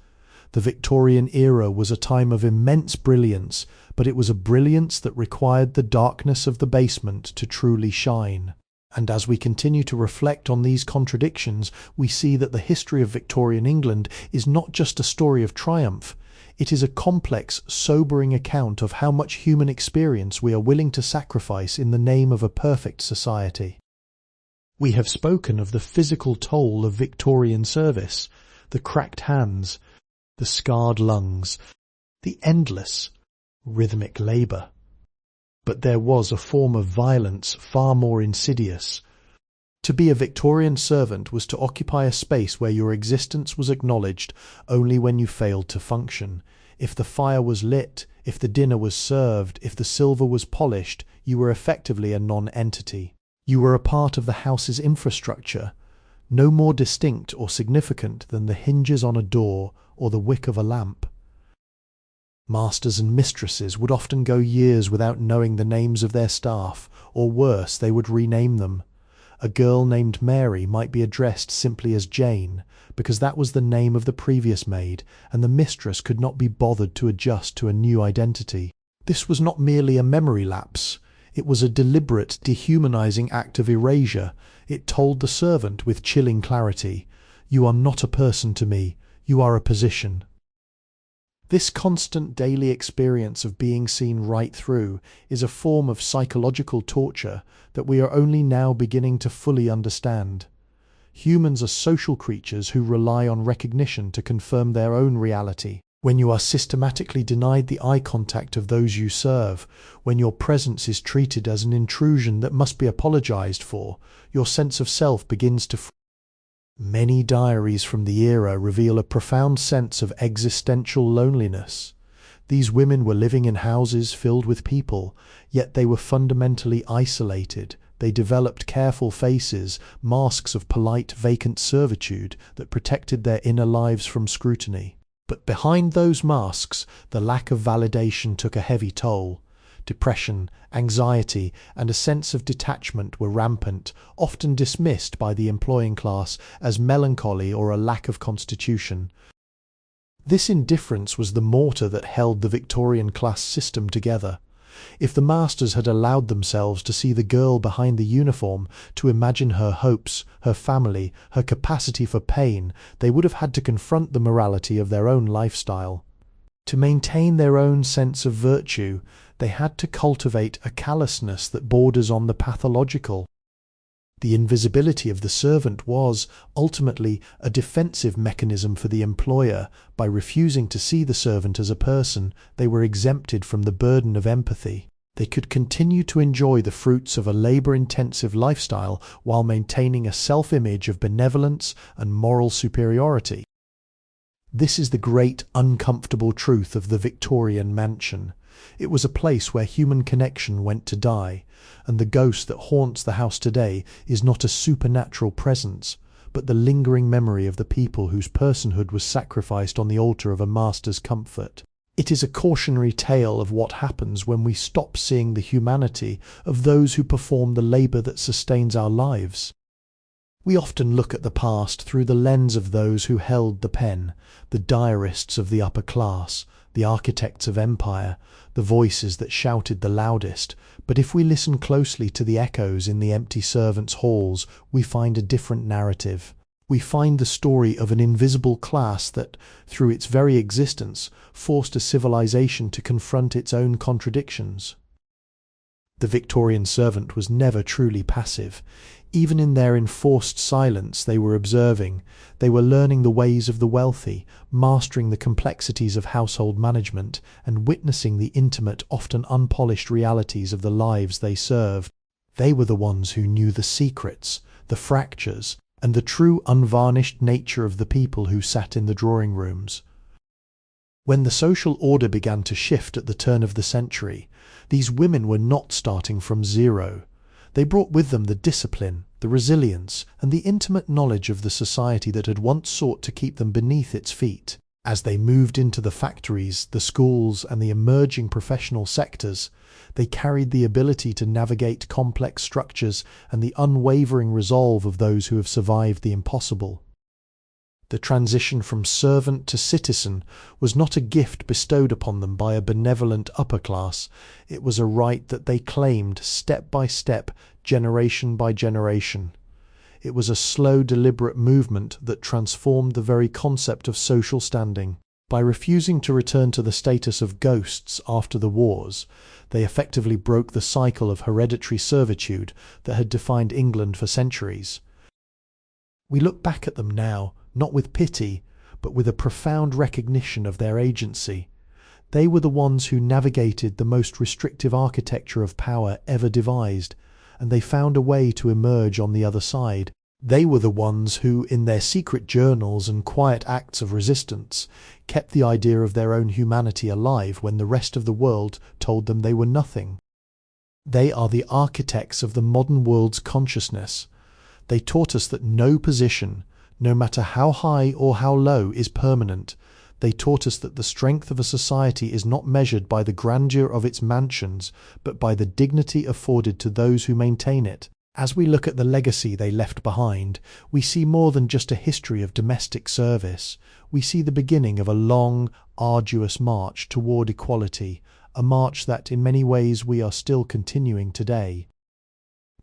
The Victorian era was a time of immense brilliance, but it was a brilliance that required the darkness of the basement to truly shine. And as we continue to reflect on these contradictions, we see that the history of Victorian England is not just a story of triumph. It is a complex, sobering account of how much human experience we are willing to sacrifice in the name of a perfect society. We have spoken of the physical toll of Victorian service, the cracked hands, the scarred lungs, the endless, rhythmic labour. But there was a form of violence far more insidious. To be a Victorian servant was to occupy a space where your existence was acknowledged only when you failed to function. If the fire was lit, if the dinner was served, if the silver was polished, you were effectively a non-entity. You were a part of the house's infrastructure, no more distinct or significant than the hinges on a door or the wick of a lamp. Masters and mistresses would often go years without knowing the names of their staff, or worse, they would rename them. A girl named Mary might be addressed simply as Jane, because that was the name of the previous maid, and the mistress could not be bothered to adjust to a new identity. This was not merely a memory lapse. It was a deliberate, dehumanizing act of erasure. It told the servant with chilling clarity, "You are not a person to me, you are a position." This constant daily experience of being seen right through is a form of psychological torture that we are only now beginning to fully understand. Humans are social creatures who rely on recognition to confirm their own reality. When you are systematically denied the eye contact of those you serve, when your presence is treated as an intrusion that must be apologized for, your sense of self begins to Many diaries from the era reveal a profound sense of existential loneliness. These women were living in houses filled with people, yet they were fundamentally isolated. They developed careful faces, masks of polite, vacant servitude that protected their inner lives from scrutiny. But behind those masks, the lack of validation took a heavy toll. Depression, anxiety, and a sense of detachment were rampant, often dismissed by the employing class as melancholy or a lack of constitution. This indifference was the mortar that held the Victorian class system together. If the masters had allowed themselves to see the girl behind the uniform, to imagine her hopes, her family, her capacity for pain, they would have had to confront the morality of their own lifestyle. To maintain their own sense of virtue, they had to cultivate a callousness that borders on the pathological. The invisibility of the servant was, ultimately, a defensive mechanism for the employer. By refusing to see the servant as a person, they were exempted from the burden of empathy. They could continue to enjoy the fruits of a labour-intensive lifestyle while maintaining a self-image of benevolence and moral superiority. This is the great, uncomfortable truth of the Victorian mansion. It was a place where human connection went to die, and the ghost that haunts the house today is not a supernatural presence, but the lingering memory of the people whose personhood was sacrificed on the altar of a master's comfort. It is a cautionary tale of what happens when we stop seeing the humanity of those who perform the labour that sustains our lives. We often look at the past through the lens of those who held the pen, the diarists of the upper class, the architects of empire, the voices that shouted the loudest. But if we listen closely to the echoes in the empty servants' halls, we find a different narrative. We find the story of an invisible class that, through its very existence, forced a civilization to confront its own contradictions. The Victorian servant was never truly passive. Even in their enforced silence they were observing. They were learning the ways of the wealthy, mastering the complexities of household management, and witnessing the intimate, often unpolished realities of the lives they served. They were the ones who knew the secrets, the fractures, and the true unvarnished nature of the people who sat in the drawing rooms. When the social order began to shift at the turn of the century, these women were not starting from zero. They brought with them the discipline, the resilience, and the intimate knowledge of the society that had once sought to keep them beneath its feet. As they moved into the factories, the schools, and the emerging professional sectors, they carried the ability to navigate complex structures and the unwavering resolve of those who have survived the impossible. The transition from servant to citizen was not a gift bestowed upon them by a benevolent upper class. It was a right that they claimed step by step, generation by generation. It was a slow, deliberate movement that transformed the very concept of social standing. By refusing to return to the status of ghosts after the wars, they effectively broke the cycle of hereditary servitude that had defined England for centuries. We look back at them now, not with pity, but with a profound recognition of their agency. They were the ones who navigated the most restrictive architecture of power ever devised, and they found a way to emerge on the other side. They were the ones who, in their secret journals and quiet acts of resistance, kept the idea of their own humanity alive when the rest of the world told them they were nothing. They are the architects of the modern world's consciousness. They taught us that no position, no matter how high or how low, is permanent. They taught us that the strength of a society is not measured by the grandeur of its mansions, but by the dignity afforded to those who maintain it. As we look at the legacy they left behind, we see more than just a history of domestic service. We see the beginning of a long, arduous march toward equality, a march that in many ways we are still continuing today.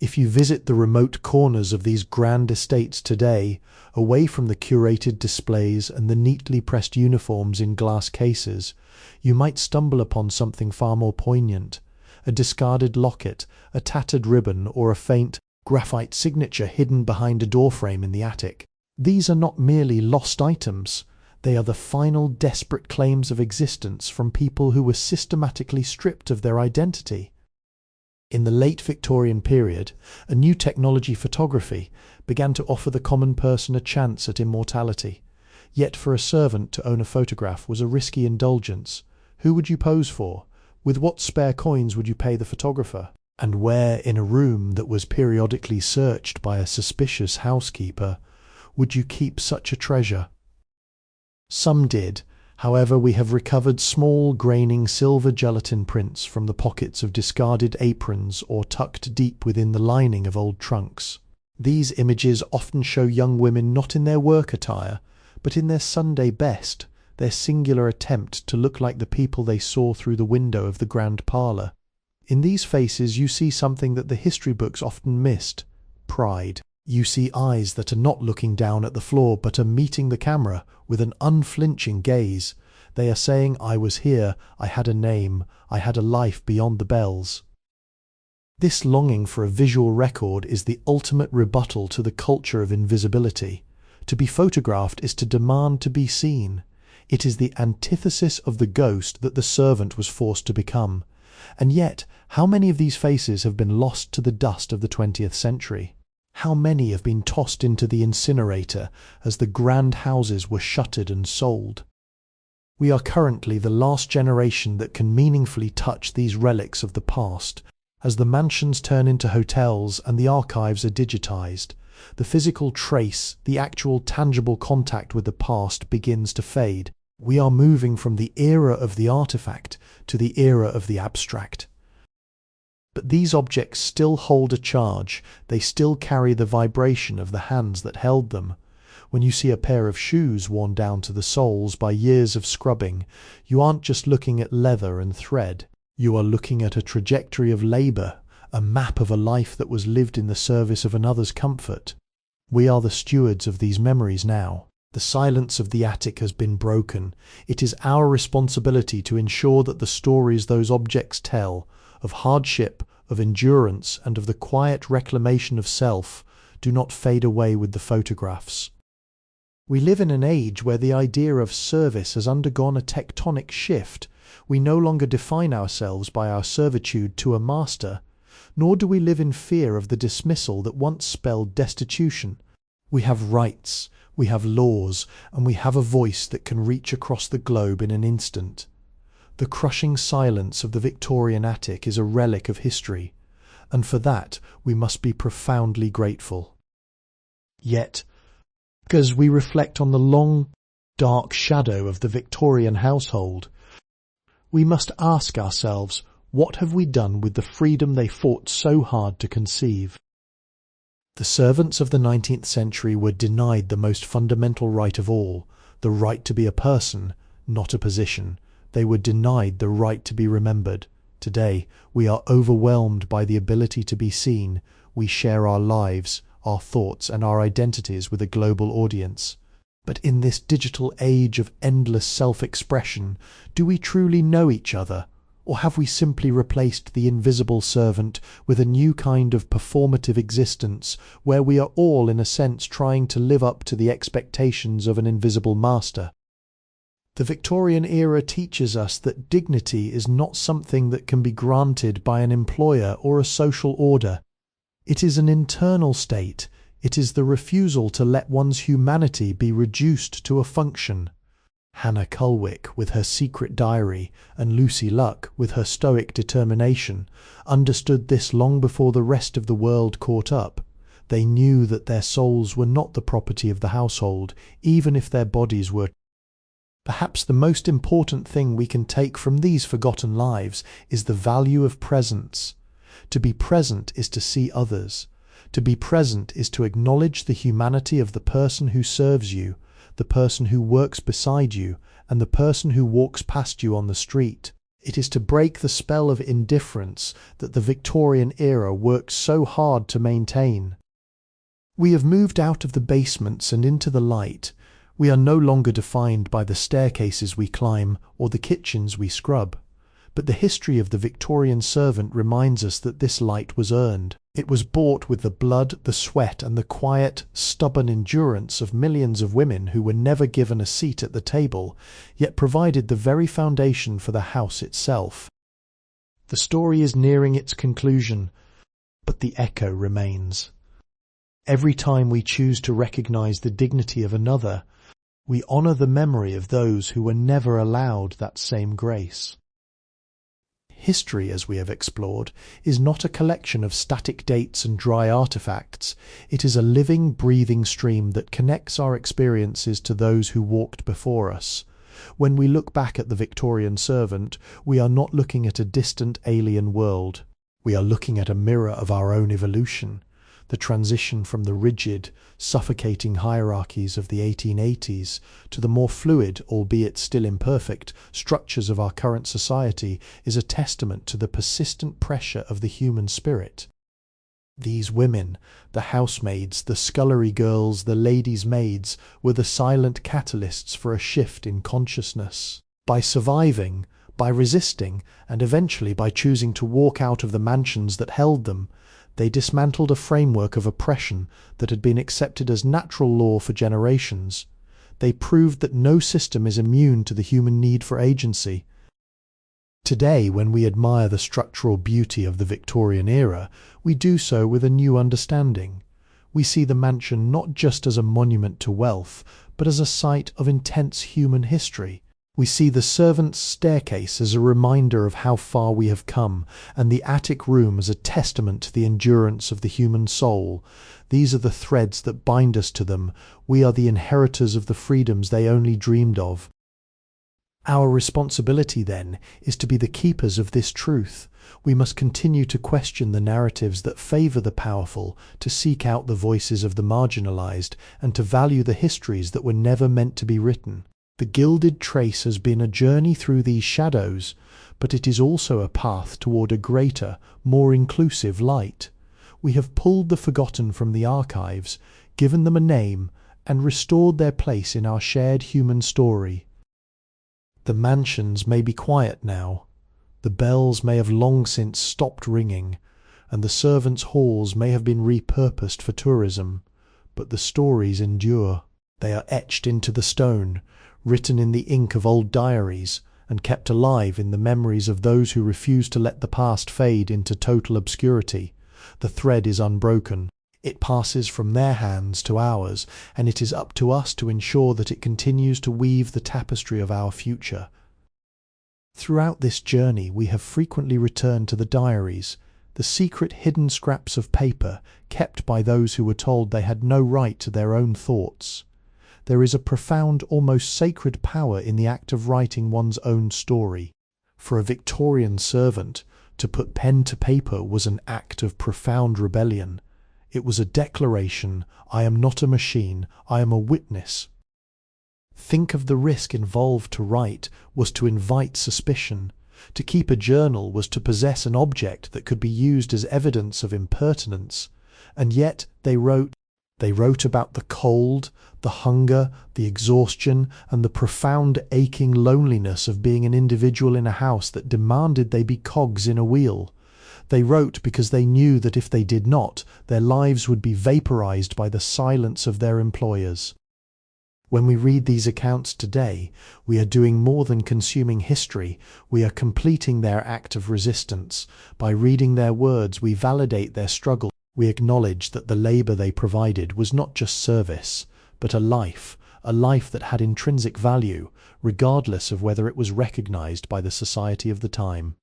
If you visit the remote corners of these grand estates today, away from the curated displays and the neatly pressed uniforms in glass cases, you might stumble upon something far more poignant: a discarded locket, a tattered ribbon, or a faint graphite signature hidden behind a doorframe in the attic. These are not merely lost items. They are the final desperate claims of existence from people who were systematically stripped of their identity. In the late Victorian period, a new technology, photography, began to offer the common person a chance at immortality. Yet for a servant to own a photograph was a risky indulgence. Who would you pose for? With what spare coins would you pay the photographer? And where, in a room that was periodically searched by a suspicious housekeeper, would you keep such a treasure? Some did. However, we have recovered small, graining silver gelatin prints from the pockets of discarded aprons or tucked deep within the lining of old trunks. These images often show young women not in their work attire, but in their Sunday best, their singular attempt to look like the people they saw through the window of the grand parlour. In these faces you see something that the history books often missed: pride. You see eyes that are not looking down at the floor but are meeting the camera with an unflinching gaze. They are saying, "I was here, I had a name, I had a life beyond the bells." This longing for a visual record is the ultimate rebuttal to the culture of invisibility. To be photographed is to demand to be seen. It is the antithesis of the ghost that the servant was forced to become. And yet, how many of these faces have been lost to the dust of the 20th century? How many have been tossed into the incinerator as the grand houses were shuttered and sold? We are currently the last generation that can meaningfully touch these relics of the past. As the mansions turn into hotels and the archives are digitized, the physical trace, the actual tangible contact with the past begins to fade. We are moving from the era of the artifact to the era of the abstract. But these objects still hold a charge. They still carry the vibration of the hands that held them. When you see a pair of shoes worn down to the soles by years of scrubbing, you aren't just looking at leather and thread. You are looking at a trajectory of labour, a map of a life that was lived in the service of another's comfort. We are the stewards of these memories now. The silence of the attic has been broken. It is our responsibility to ensure that the stories those objects tell, of hardship, of endurance, and of the quiet reclamation of self, do not fade away with the photographs. We live in an age where the idea of service has undergone a tectonic shift. We no longer define ourselves by our servitude to a master, nor do we live in fear of the dismissal that once spelled destitution. We have rights, we have laws, and we have a voice that can reach across the globe in an instant. The crushing silence of the Victorian attic is a relic of history. and for that we must be profoundly grateful. Yet, as we reflect on the long, dark shadow of the Victorian household, we must ask ourselves, what have we done with the freedom they fought so hard to conceive? The servants of the 19th century were denied the most fundamental right of all, the right to be a person, not a position. They were denied the right to be remembered. Today, we are overwhelmed by the ability to be seen. We share our lives, our thoughts, and our identities with a global audience. But in this digital age of endless self-expression, do we truly know each other? Or have we simply replaced the invisible servant with a new kind of performative existence, where we are all, in a sense, trying to live up to the expectations of an invisible master? The Victorian era teaches us that dignity is not something that can be granted by an employer or a social order. It is an internal state. It is the refusal to let one's humanity be reduced to a function. Hannah Culwick, with her secret diary, and Lucy Luck, with her stoic determination, understood this long before the rest of the world caught up. They knew that their souls were not the property of the household, even if their bodies were. Perhaps the most important thing we can take from these forgotten lives is the value of presence. To be present is to see others. To be present is to acknowledge the humanity of the person who serves you, the person who works beside you, and the person who walks past you on the street. It is to break the spell of indifference that the Victorian era worked so hard to maintain. We have moved out of the basements and into the light. We are no longer defined by the staircases we climb or the kitchens we scrub. But the history of the Victorian servant reminds us that this light was earned. It was bought with the blood, the sweat, and the quiet, stubborn endurance of millions of women who were never given a seat at the table, yet provided the very foundation for the house itself. The story is nearing its conclusion, but the echo remains. Every time we choose to recognize the dignity of another, we honor the memory of those who were never allowed that same grace. History, as we have explored, is not a collection of static dates and dry artifacts. It is a living, breathing stream that connects our experiences to those who walked before us. When we look back at the Victorian servant, we are not looking at a distant alien world. We are looking at a mirror of our own evolution. The transition from the rigid, suffocating hierarchies of the 1880s to the more fluid, albeit still imperfect, structures of our current society is a testament to the persistent pressure of the human spirit. These women, the housemaids, the scullery girls, the ladies' maids, were the silent catalysts for a shift in consciousness. By surviving, by resisting, and eventually by choosing to walk out of the mansions that held them, they dismantled a framework of oppression that had been accepted as natural law for generations. They proved that no system is immune to the human need for agency. Today, when we admire the structural beauty of the Victorian era, we do so with a new understanding. We see the mansion not just as a monument to wealth, but as a site of intense human history. We see the servants' staircase as a reminder of how far we have come, and the attic room as a testament to the endurance of the human soul. These are the threads that bind us to them. We are the inheritors of the freedoms they only dreamed of. Our responsibility, then, is to be the keepers of this truth. We must continue to question the narratives that favour the powerful, to seek out the voices of the marginalised, and to value the histories that were never meant to be written. The Gilded Trace has been a journey through these shadows, but it is also a path toward a greater, more inclusive light. We have pulled the forgotten from the archives, given them a name, and restored their place in our shared human story. The mansions may be quiet now, the bells may have long since stopped ringing, and the servants' halls may have been repurposed for tourism, but the stories endure. They are etched into the stone, written in the ink of old diaries, and kept alive in the memories of those who refuse to let the past fade into total obscurity. The thread is unbroken. It passes from their hands to ours, and it is up to us to ensure that it continues to weave the tapestry of our future. Throughout this journey we have frequently returned to the diaries. the secret hidden scraps of paper kept by those who were told they had no right to their own thoughts. There is a profound, almost sacred power in the act of writing one's own story. For a Victorian servant, to put pen to paper was an act of profound rebellion. It was a declaration, I am not a machine, I am a witness. Think of the risk involved. To write was to invite suspicion. To keep a journal was to possess an object that could be used as evidence of impertinence. And yet they wrote. They wrote about the cold, the hunger, the exhaustion, and the profound aching loneliness of being an individual in a house that demanded they be cogs in a wheel. They wrote because they knew that if they did not, their lives would be vaporized by the silence of their employers. When we read these accounts today, we are doing more than consuming history, we are completing their act of resistance. By reading their words, we validate their struggle. We acknowledge that the labour they provided was not just service, but a life that had intrinsic value, regardless of whether it was recognised by the society of the time.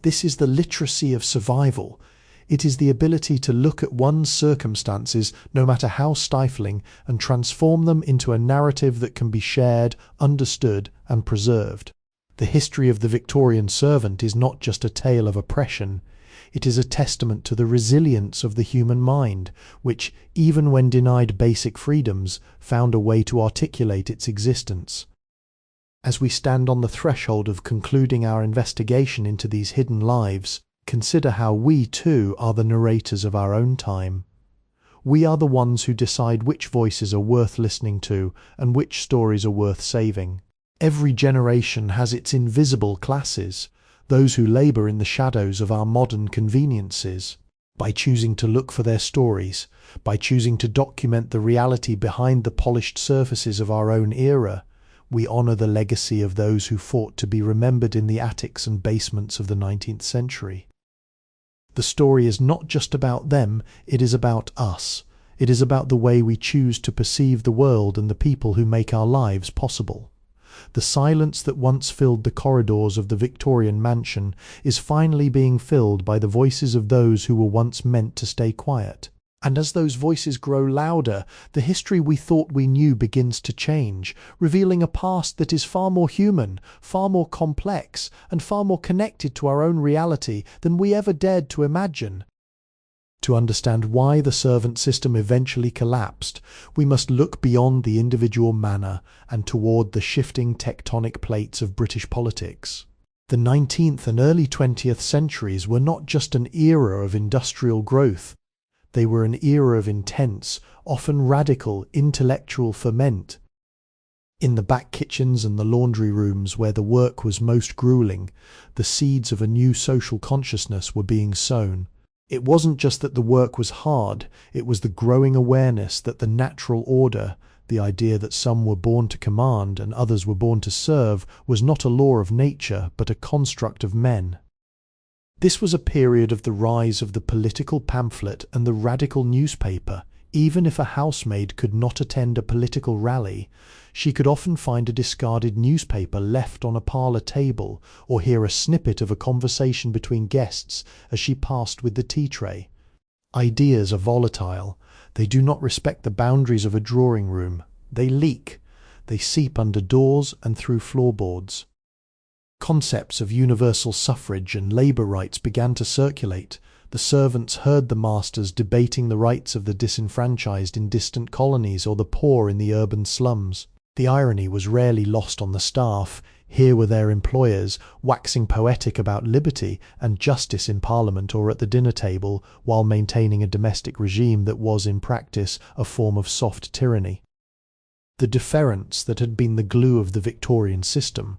This is the literacy of survival. It is the ability to look at one's circumstances, no matter how stifling, and transform them into a narrative that can be shared, understood, and preserved. The history of the Victorian servant is not just a tale of oppression. It is a testament to the resilience of the human mind, which, even when denied basic freedoms, found a way to articulate its existence. As we stand on the threshold of concluding our investigation into these hidden lives, consider how we, too, are the narrators of our own time. We are the ones who decide which voices are worth listening to and which stories are worth saving. Every generation has its invisible classes, those who labour in the shadows of our modern conveniences. By choosing to look for their stories, by choosing to document the reality behind the polished surfaces of our own era, we honour the legacy of those who fought to be remembered in the attics and basements of the 19th century. The story is not just about them, it is about us. It is about the way we choose to perceive the world and the people who make our lives possible. The silence that once filled the corridors of the Victorian mansion is finally being filled by the voices of those who were once meant to stay quiet. And as those voices grow louder, the history we thought we knew begins to change, revealing a past that is far more human, far more complex, and far more connected to our own reality than we ever dared to imagine. To understand why the servant system eventually collapsed, we must look beyond the individual manor and toward the shifting tectonic plates of British politics. The 19th and early 20th centuries were not just an era of industrial growth. They were an era of intense, often radical, intellectual ferment. In the back kitchens and the laundry rooms where the work was most grueling, the seeds of a new social consciousness were being sown. It wasn't just that the work was hard, it was the growing awareness that the natural order, the idea that some were born to command and others were born to serve, was not a law of nature but a construct of men. This was a period of the rise of the political pamphlet and the radical newspaper. Even if a housemaid could not attend a political rally, she could often find a discarded newspaper left on a parlour table or hear a snippet of a conversation between guests as she passed with the tea tray. Ideas are volatile. They do not respect the boundaries of a drawing room. They leak. They seep under doors and through floorboards. Concepts of universal suffrage and labour rights began to circulate. The servants heard the masters debating the rights of the disenfranchised in distant colonies or the poor in the urban slums. The irony was rarely lost on the staff. Here were their employers, waxing poetic about liberty and justice in Parliament or at the dinner table, while maintaining a domestic regime that was, in practice, a form of soft tyranny. The deference that had been the glue of the Victorian system,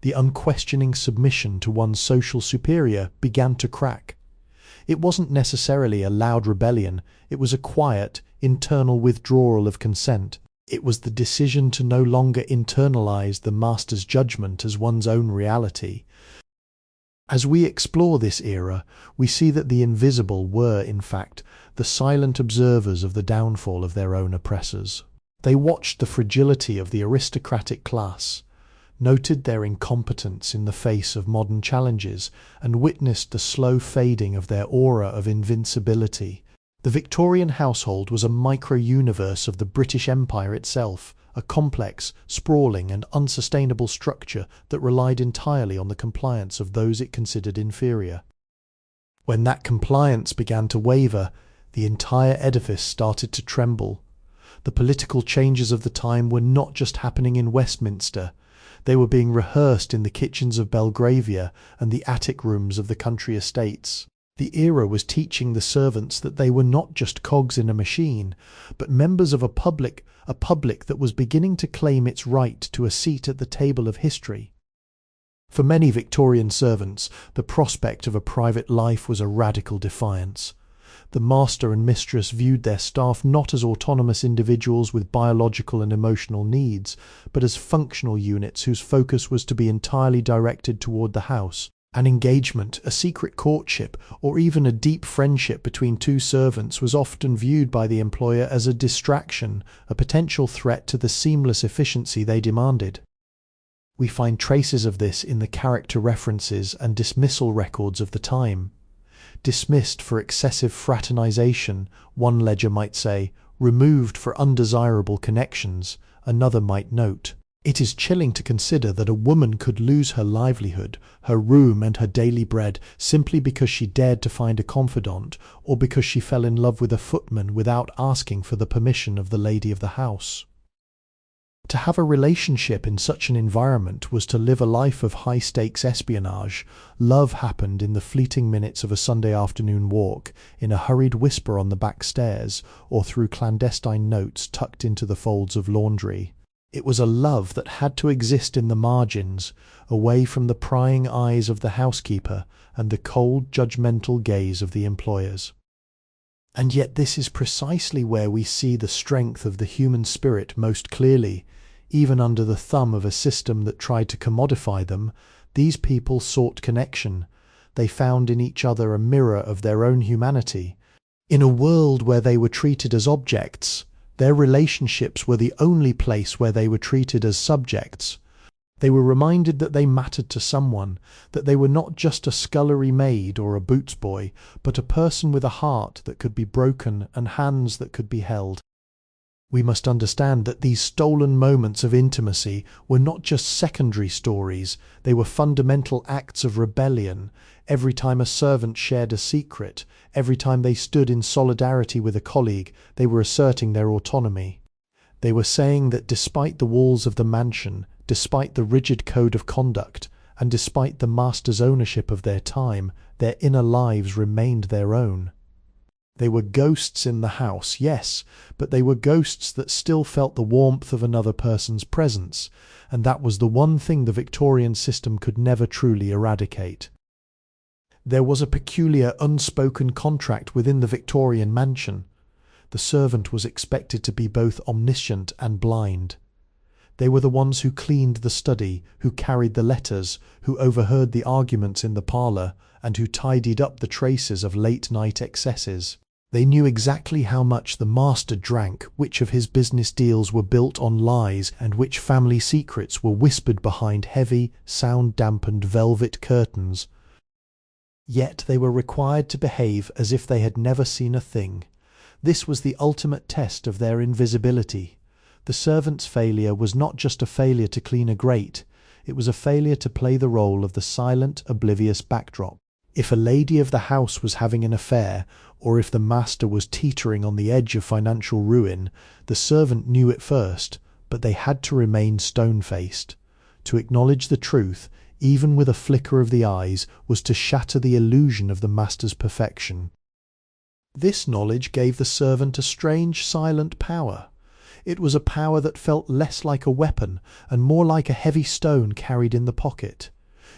the unquestioning submission to one's social superior, began to crack. It wasn't necessarily a loud rebellion, it was a quiet, internal withdrawal of consent. It was the decision to no longer internalize the master's judgment as one's own reality. As we explore this era, we see that the invisible were, in fact, the silent observers of the downfall of their own oppressors. They watched the fragility of the aristocratic class. noted their incompetence in the face of modern challenges, and witnessed the slow fading of their aura of invincibility. The Victorian household was a micro-universe of the British Empire itself, a complex, sprawling and unsustainable structure that relied entirely on the compliance of those it considered inferior. When that compliance began to waver, the entire edifice started to tremble. The political changes of the time were not just happening in Westminster. They were being rehearsed in the kitchens of Belgravia and the attic rooms of the country estates. The era was teaching the servants that they were not just cogs in a machine, but members of a public that was beginning to claim its right to a seat at the table of history. For many Victorian servants, the prospect of a private life was a radical defiance. The master and mistress viewed their staff not as autonomous individuals with biological and emotional needs, but as functional units whose focus was to be entirely directed toward the house. An engagement, a secret courtship, or even a deep friendship between two servants was often viewed by the employer as a distraction, a potential threat to the seamless efficiency they demanded. We find traces of this in the character references and dismissal records of the time. Dismissed for excessive fraternization, one ledger might say, removed for undesirable connections, another might note. It is chilling to consider that a woman could lose her livelihood, her room and her daily bread simply because she dared to find a confidant, or because she fell in love with a footman without asking for the permission of the lady of the house. To have a relationship in such an environment was to live a life of high-stakes espionage. Love happened in the fleeting minutes of a Sunday afternoon walk, in a hurried whisper on the back stairs, or through clandestine notes tucked into the folds of laundry. It was a love that had to exist in the margins, away from the prying eyes of the housekeeper and the cold, judgmental gaze of the employers. And yet this is precisely where we see the strength of the human spirit most clearly. Even under the thumb of a system that tried to commodify them, these people sought connection. They found in each other a mirror of their own humanity. In a world where they were treated as objects, their relationships were the only place where they were treated as subjects. They were reminded that they mattered to someone, that they were not just a scullery maid or a boots boy, but a person with a heart that could be broken and hands that could be held. We must understand that these stolen moments of intimacy were not just secondary stories, they were fundamental acts of rebellion. Every time a servant shared a secret, every time they stood in solidarity with a colleague, they were asserting their autonomy. They were saying that despite the walls of the mansion, despite the rigid code of conduct, and despite the master's ownership of their time, their inner lives remained their own. They were ghosts in the house, yes, but they were ghosts that still felt the warmth of another person's presence, and that was the one thing the Victorian system could never truly eradicate. There was a peculiar unspoken contract within the Victorian mansion. The servant was expected to be both omniscient and blind. They were the ones who cleaned the study, who carried the letters, who overheard the arguments in the parlour, and who tidied up the traces of late-night excesses. They knew exactly how much the master drank, which of his business deals were built on lies, and which family secrets were whispered behind heavy, sound-dampened velvet curtains. Yet they were required to behave as if they had never seen a thing. This was the ultimate test of their invisibility. The servant's failure was not just a failure to clean a grate, it was a failure to play the role of the silent, oblivious backdrop. If a lady of the house was having an affair, or if the master was teetering on the edge of financial ruin, the servant knew it first, but they had to remain stone-faced. To acknowledge the truth, even with a flicker of the eyes, was to shatter the illusion of the master's perfection. This knowledge gave the servant a strange, silent power. It was a power that felt less like a weapon and more like a heavy stone carried in the pocket.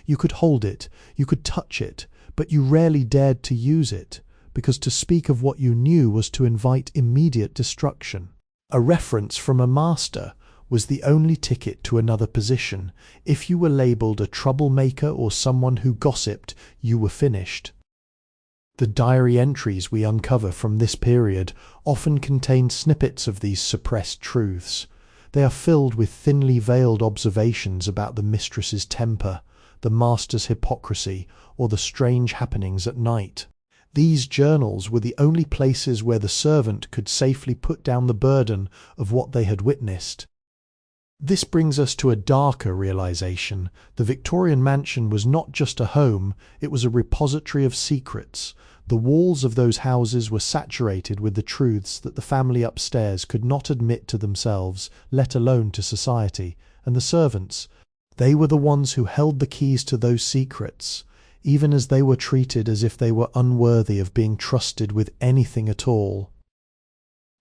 You could hold it, you could touch it, but you rarely dared to use it, because to speak of what you knew was to invite immediate destruction. A reference from a master was the only ticket to another position. If you were labelled a troublemaker or someone who gossiped, you were finished. The diary entries we uncover from this period often contain snippets of these suppressed truths. They are filled with thinly veiled observations about the mistress's temper, the master's hypocrisy, or the strange happenings at night. These journals were the only places where the servant could safely put down the burden of what they had witnessed. This brings us to a darker realization. The Victorian mansion was not just a home, it was a repository of secrets. The walls of those houses were saturated with the truths that the family upstairs could not admit to themselves, let alone to society. And the servants, they were the ones who held the keys to those secrets, even as they were treated as if they were unworthy of being trusted with anything at all.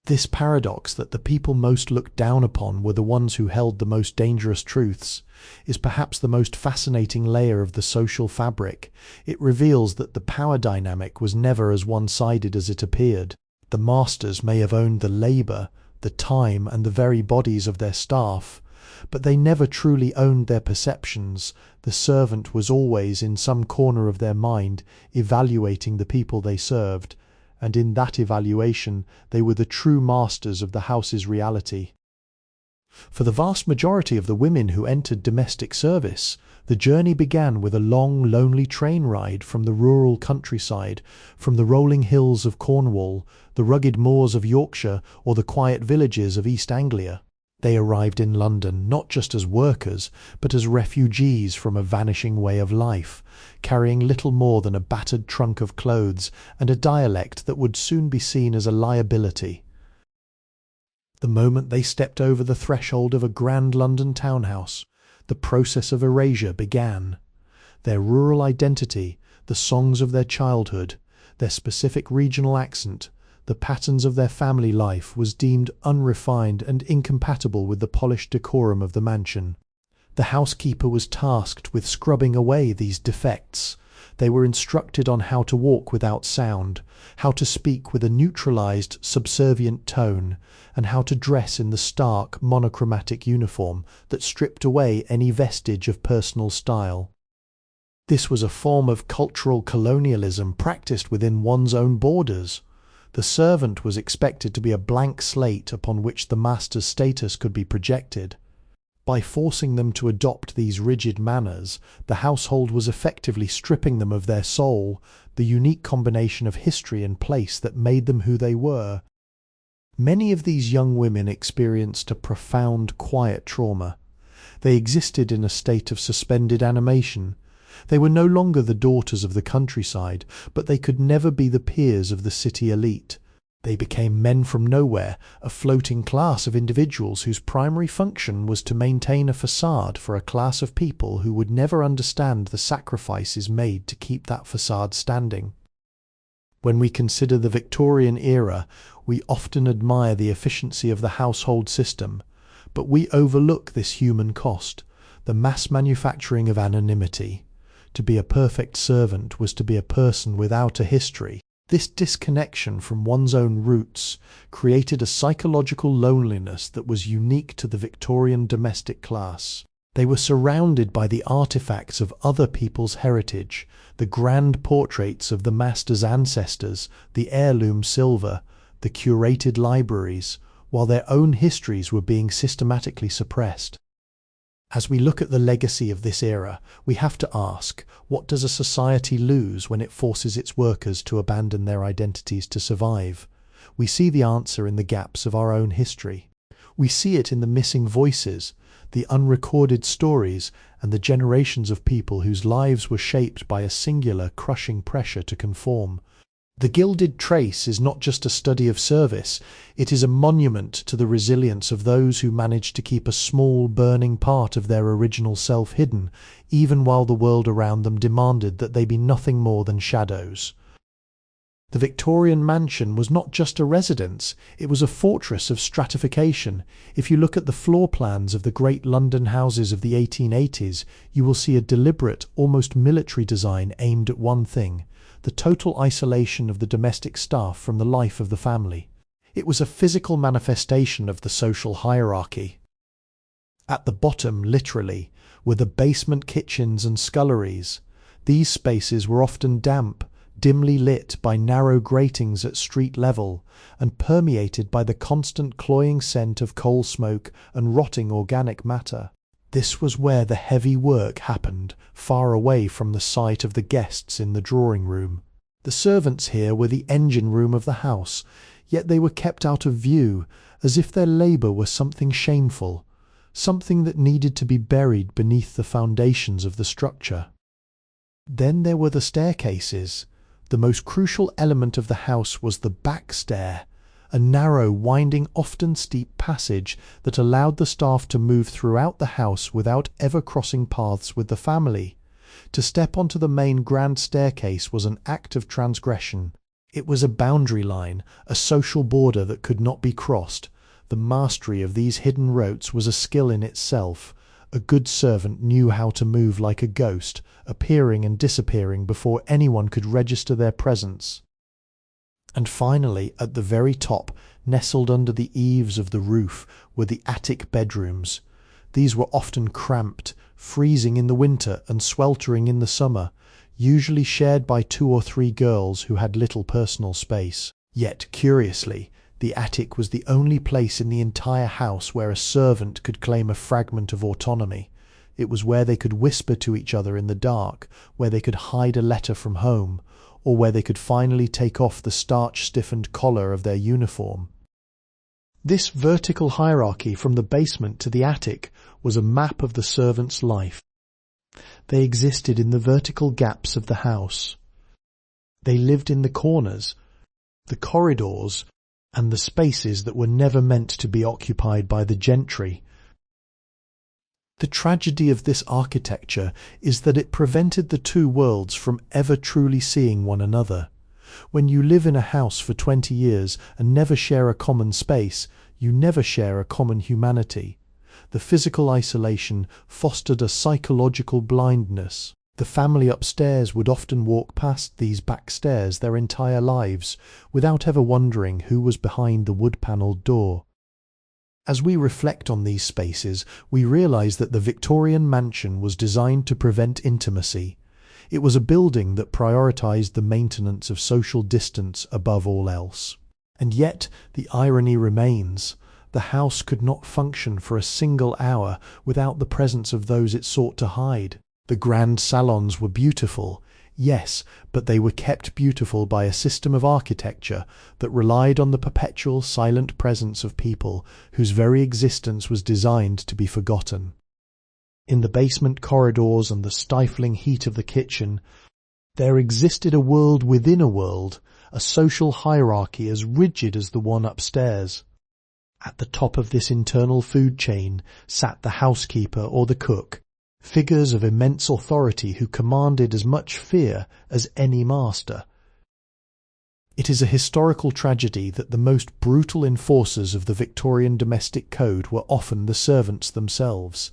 This paradox that the people most looked down upon were the ones who held the most dangerous truths is perhaps the most fascinating layer of the social fabric. It reveals that the power dynamic was never as one-sided as it appeared. The masters may have owned the labour, the time, and the very bodies of their staff, but they never truly owned their perceptions. The servant was always in some corner of their mind evaluating the people they served, and in that evaluation they were the true masters of the house's reality. For the vast majority of the women who entered domestic service, the journey began with a long, lonely train ride from the rural countryside, from the rolling hills of Cornwall, the rugged moors of Yorkshire, or the quiet villages of East Anglia. They arrived in London not just as workers, but as refugees from a vanishing way of life, carrying little more than a battered trunk of clothes and a dialect that would soon be seen as a liability. The moment they stepped over the threshold of a grand London townhouse, the process of erasure began. Their rural identity, the songs of their childhood, their specific regional accent, the patterns of their family life was deemed unrefined and incompatible with the polished decorum of the mansion. The housekeeper was tasked with scrubbing away these defects. They were instructed on how to walk without sound, how to speak with a neutralized, subservient tone, and how to dress in the stark, monochromatic uniform that stripped away any vestige of personal style. This was a form of cultural colonialism practiced within one's own borders. The servant was expected to be a blank slate upon which the master's status could be projected. By forcing them to adopt these rigid manners, the household was effectively stripping them of their soul, the unique combination of history and place that made them who they were. Many of these young women experienced a profound, quiet trauma. They existed in a state of suspended animation. They were no longer the daughters of the countryside, but they could never be the peers of the city elite. They became men from nowhere, a floating class of individuals whose primary function was to maintain a facade for a class of people who would never understand the sacrifices made to keep that facade standing. When we consider the Victorian era, we often admire the efficiency of the household system, but we overlook this human cost, the mass manufacturing of anonymity. To be a perfect servant was to be a person without a history. This disconnection from one's own roots created a psychological loneliness that was unique to the Victorian domestic class. They were surrounded by the artifacts of other people's heritage, the grand portraits of the master's ancestors, the heirloom silver, the curated libraries, while their own histories were being systematically suppressed. As we look at the legacy of this era, we have to ask, what does a society lose when it forces its workers to abandon their identities to survive? We see the answer in the gaps of our own history. We see it in the missing voices, the unrecorded stories, and the generations of people whose lives were shaped by a singular, crushing pressure to conform. The Gilded Trace is not just a study of service, it is a monument to the resilience of those who managed to keep a small, burning part of their original self hidden, even while the world around them demanded that they be nothing more than shadows. The Victorian mansion was not just a residence, it was a fortress of stratification. If you look at the floor plans of the great London houses of the 1880s, you will see a deliberate, almost military design aimed at one thing: the total isolation of the domestic staff from the life of the family. It was a physical manifestation of the social hierarchy. At the bottom, literally, were the basement kitchens and sculleries. These spaces were often damp, dimly lit by narrow gratings at street level, and permeated by the constant cloying scent of coal smoke and rotting organic matter. This was where the heavy work happened, far away from the sight of the guests in the drawing room. The servants here were the engine room of the house, yet they were kept out of view, as if their labour were something shameful, something that needed to be buried beneath the foundations of the structure. Then there were the staircases. The most crucial element of the house was the back stair, a narrow, winding, often steep passage that allowed the staff to move throughout the house without ever crossing paths with the family. To step onto the main grand staircase was an act of transgression. It was a boundary line, a social border that could not be crossed. The mastery of these hidden routes was a skill in itself. A good servant knew how to move like a ghost, appearing and disappearing before anyone could register their presence. And finally, at the very top, nestled under the eaves of the roof, were the attic bedrooms. These were often cramped, freezing in the winter and sweltering in the summer, usually shared by 2 or 3 girls who had little personal space. Yet, curiously, the attic was the only place in the entire house where a servant could claim a fragment of autonomy. It was where they could whisper to each other in the dark, where they could hide a letter from home, or where they could finally take off the starch-stiffened collar of their uniform. This vertical hierarchy from the basement to the attic was a map of the servant's life. They existed in the vertical gaps of the house. They lived in the corners, the corridors, and the spaces that were never meant to be occupied by the gentry. The tragedy of this architecture is that it prevented the two worlds from ever truly seeing one another. When you live in a house for 20 years and never share a common space, you never share a common humanity. The physical isolation fostered a psychological blindness. The family upstairs would often walk past these back stairs their entire lives, without ever wondering who was behind the wood-panelled door. As we reflect on these spaces, we realise that the Victorian mansion was designed to prevent intimacy. It was a building that prioritised the maintenance of social distance above all else. And yet, the irony remains. The house could not function for a single hour without the presence of those it sought to hide. The grand salons were beautiful, yes, but they were kept beautiful by a system of architecture that relied on the perpetual silent presence of people whose very existence was designed to be forgotten. In the basement corridors and the stifling heat of the kitchen, there existed a world within a world, a social hierarchy as rigid as the one upstairs. At the top of this internal food chain sat the housekeeper or the cook, figures of immense authority who commanded as much fear as any master. It is a historical tragedy that the most brutal enforcers of the Victorian domestic code were often the servants themselves.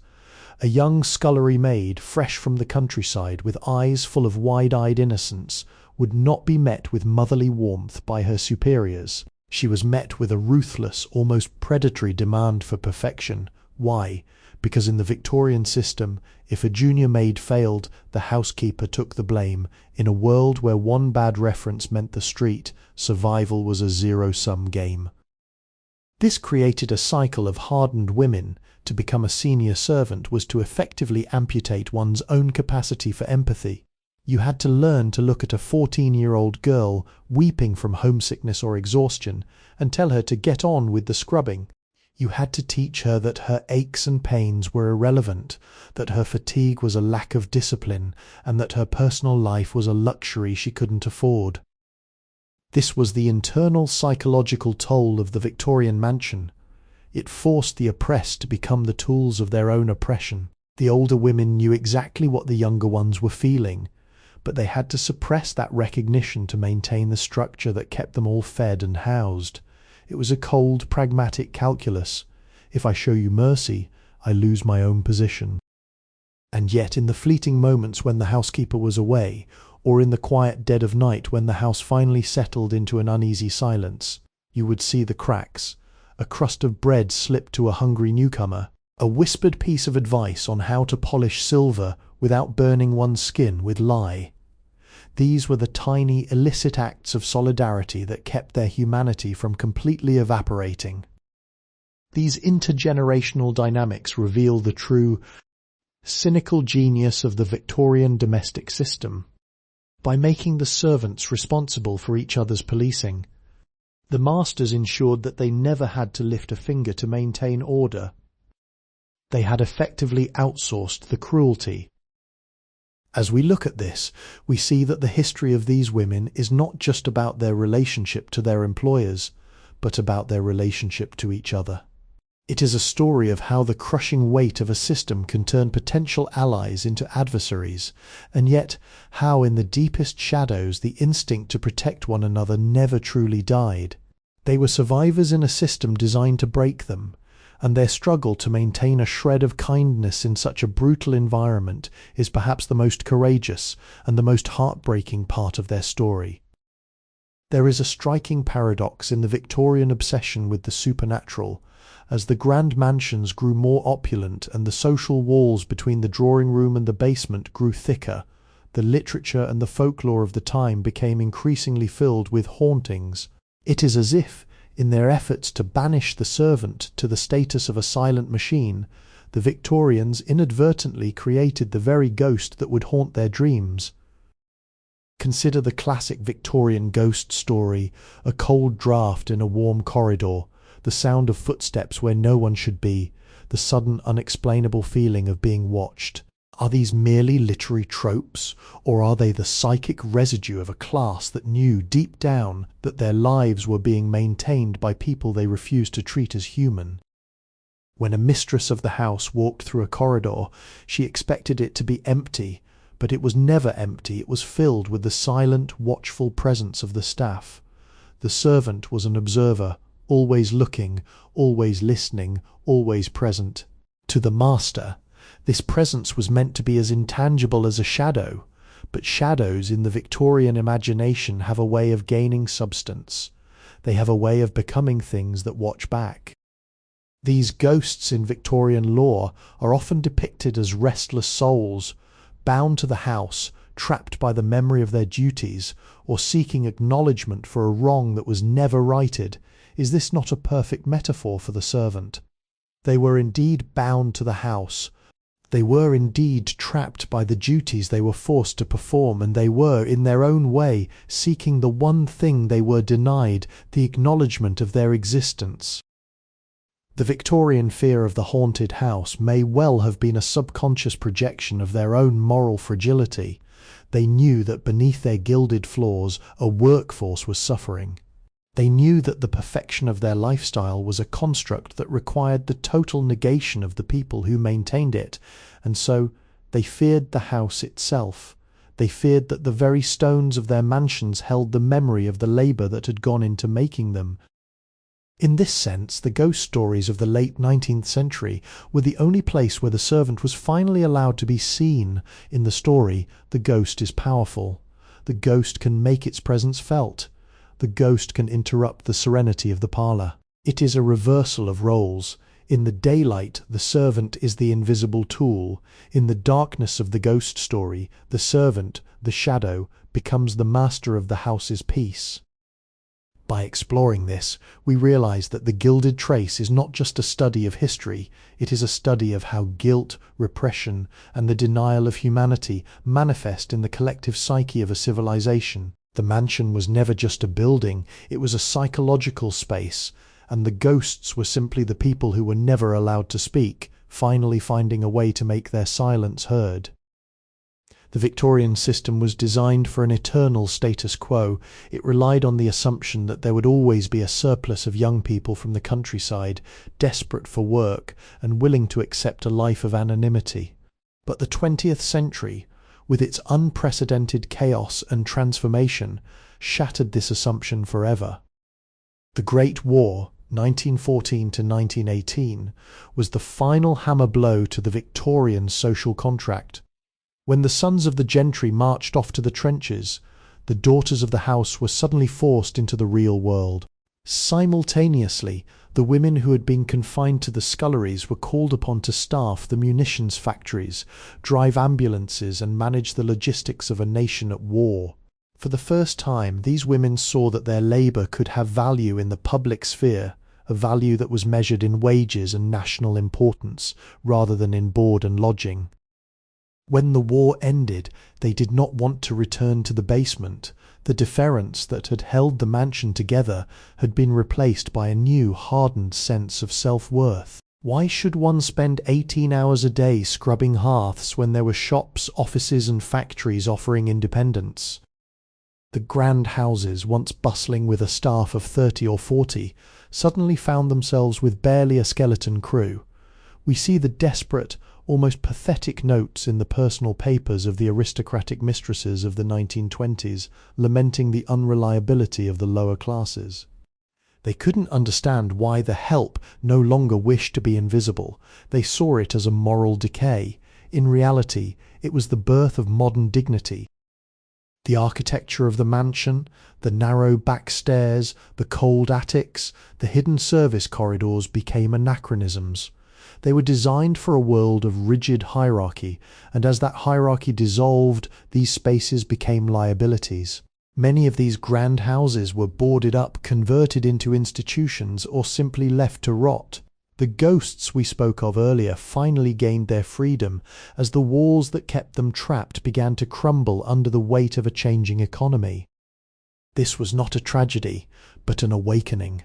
A young scullery maid, fresh from the countryside, with eyes full of wide-eyed innocence, would not be met with motherly warmth by her superiors. She was met with a ruthless, almost predatory demand for perfection. Why? Because in the Victorian system, if a junior maid failed, the housekeeper took the blame. In a world where one bad reference meant the street, survival was a zero-sum game. This created a cycle of hardened women. To become a senior servant was to effectively amputate one's own capacity for empathy. You had to learn to look at a 14-year-old girl weeping from homesickness or exhaustion and tell her to get on with the scrubbing. You had to teach her that her aches and pains were irrelevant, that her fatigue was a lack of discipline, and that her personal life was a luxury she couldn't afford. This was the internal psychological toll of the Victorian mansion. It forced the oppressed to become the tools of their own oppression. The older women knew exactly what the younger ones were feeling, but they had to suppress that recognition to maintain the structure that kept them all fed and housed. It was a cold, pragmatic calculus. If I show you mercy, I lose my own position. And yet, in the fleeting moments when the housekeeper was away, or in the quiet dead of night when the house finally settled into an uneasy silence, you would see the cracks. A crust of bread slipped to a hungry newcomer, a whispered piece of advice on how to polish silver without burning one's skin with lye. These were the tiny, illicit acts of solidarity that kept their humanity from completely evaporating. These intergenerational dynamics reveal the true, cynical genius of the Victorian domestic system. By making the servants responsible for each other's policing, the masters ensured that they never had to lift a finger to maintain order. They had effectively outsourced the cruelty. As we look at this, we see that the history of these women is not just about their relationship to their employers, but about their relationship to each other. It is a story of how the crushing weight of a system can turn potential allies into adversaries, and yet how in the deepest shadows the instinct to protect one another never truly died. They were survivors in a system designed to break them, and their struggle to maintain a shred of kindness in such a brutal environment is perhaps the most courageous and the most heartbreaking part of their story. There is a striking paradox in the Victorian obsession with the supernatural. As the grand mansions grew more opulent and the social walls between the drawing room and the basement grew thicker, the literature and the folklore of the time became increasingly filled with hauntings. It is as if, in their efforts to banish the servant to the status of a silent machine, the Victorians inadvertently created the very ghost that would haunt their dreams. Consider the classic Victorian ghost story, a cold draught in a warm corridor, the sound of footsteps where no one should be, the sudden unexplainable feeling of being watched. Are these merely literary tropes, or are they the psychic residue of a class that knew deep down that their lives were being maintained by people they refused to treat as human? When a mistress of the house walked through a corridor, she expected it to be empty, but it was never empty. It was filled with the silent, watchful presence of the staff. The servant was an observer, always looking, always listening, always present. To the master, this presence was meant to be as intangible as a shadow, but shadows in the Victorian imagination have a way of gaining substance. They have a way of becoming things that watch back. These ghosts in Victorian lore are often depicted as restless souls, bound to the house, trapped by the memory of their duties, or seeking acknowledgement for a wrong that was never righted. Is this not a perfect metaphor for the servant? They were indeed bound to the house. They were indeed trapped by the duties they were forced to perform, and they were, in their own way, seeking the one thing they were denied, the acknowledgement of their existence. The Victorian fear of the haunted house may well have been a subconscious projection of their own moral fragility. They knew that beneath their gilded floors a workforce was suffering. They knew that the perfection of their lifestyle was a construct that required the total negation of the people who maintained it, and so they feared the house itself. They feared that the very stones of their mansions held the memory of the labour that had gone into making them. In this sense, the ghost stories of the late 19th century were the only place where the servant was finally allowed to be seen. In the story, the ghost is powerful. The ghost can make its presence felt. The ghost can interrupt the serenity of the parlour. It is a reversal of roles. In the daylight, the servant is the invisible tool. In the darkness of the ghost story, the servant, the shadow, becomes the master of the house's peace. By exploring this, we realize that the Gilded Trace is not just a study of history, it is a study of how guilt, repression, and the denial of humanity manifest in the collective psyche of a civilization. The mansion was never just a building, it was a psychological space, and the ghosts were simply the people who were never allowed to speak, finally finding a way to make their silence heard. The Victorian system was designed for an eternal status quo. It relied on the assumption that there would always be a surplus of young people from the countryside, desperate for work and willing to accept a life of anonymity. But the 20th century, with its unprecedented chaos and transformation, shattered this assumption forever. The Great War, 1914 to 1918, was the final hammer blow to the Victorian social contract. When the sons of the gentry marched off to the trenches, the daughters of the house were suddenly forced into the real world. Simultaneously, the women who had been confined to the sculleries were called upon to staff the munitions factories, drive ambulances, and manage the logistics of a nation at war. For the first time, these women saw that their labour could have value in the public sphere, a value that was measured in wages and national importance, rather than in board and lodging. When the war ended, they did not want to return to the basement. The deference that had held the mansion together had been replaced by a new, hardened sense of self-worth. Why should one spend 18 hours a day scrubbing hearths when there were shops, offices and factories offering independence? The grand houses, once bustling with a staff of 30 or 40, suddenly found themselves with barely a skeleton crew. We see the desperate, almost pathetic notes in the personal papers of the aristocratic mistresses of the 1920s, lamenting the unreliability of the lower classes. They couldn't understand why the help no longer wished to be invisible. They saw it as a moral decay. In reality, it was the birth of modern dignity. The architecture of the mansion, the narrow back stairs, the cold attics, the hidden service corridors became anachronisms. They were designed for a world of rigid hierarchy, and as that hierarchy dissolved, these spaces became liabilities. Many of these grand houses were boarded up, converted into institutions, or simply left to rot. The ghosts we spoke of earlier finally gained their freedom as the walls that kept them trapped began to crumble under the weight of a changing economy. This was not a tragedy, but an awakening.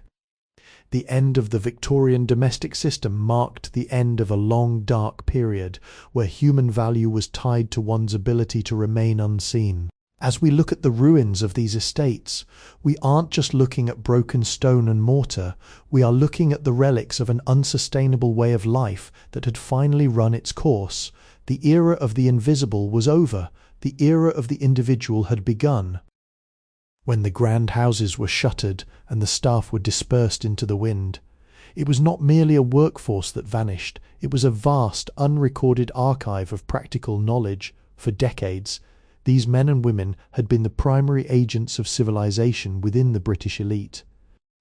The end of the Victorian domestic system marked the end of a long, dark period where human value was tied to one's ability to remain unseen. As we look at the ruins of these estates, we aren't just looking at broken stone and mortar, we are looking at the relics of an unsustainable way of life that had finally run its course. The era of the invisible was over, the era of the individual had begun. When the grand houses were shuttered and the staff were dispersed into the wind, it was not merely a workforce that vanished, it was a vast, unrecorded archive of practical knowledge. For decades, these men and women had been the primary agents of civilization within the British elite.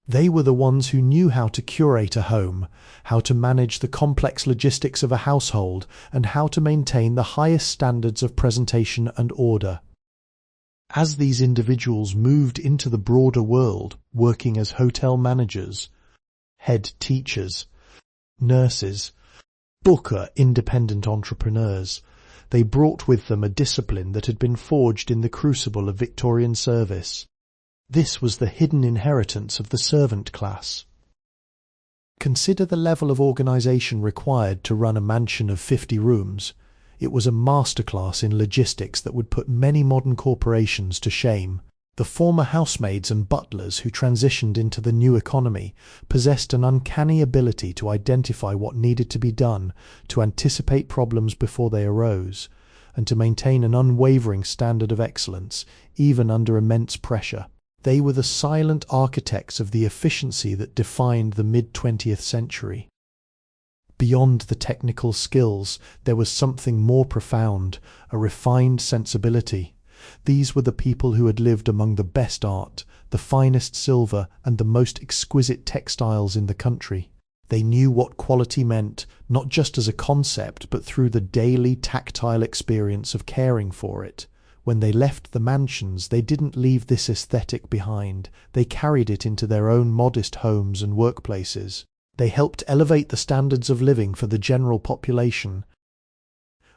They were the ones who knew how to curate a home, how to manage the complex logistics of a household, and how to maintain the highest standards of presentation and order. As these individuals moved into the broader world, working as hotel managers, head teachers, nurses, booker independent entrepreneurs, they brought with them a discipline that had been forged in the crucible of Victorian service. This was the hidden inheritance of the servant class. Consider the level of organisation required to run a mansion of 50 rooms. It was a masterclass in logistics that would put many modern corporations to shame. The former housemaids and butlers who transitioned into the new economy possessed an uncanny ability to identify what needed to be done, to anticipate problems before they arose, and to maintain an unwavering standard of excellence, even under immense pressure. They were the silent architects of the efficiency that defined the mid-20th century. Beyond the technical skills, there was something more profound, a refined sensibility. These were the people who had lived among the best art, the finest silver, and the most exquisite textiles in the country. They knew what quality meant, not just as a concept, but through the daily tactile experience of caring for it. When they left the mansions, they didn't leave this aesthetic behind. They carried it into their own modest homes and workplaces. They helped elevate the standards of living for the general population.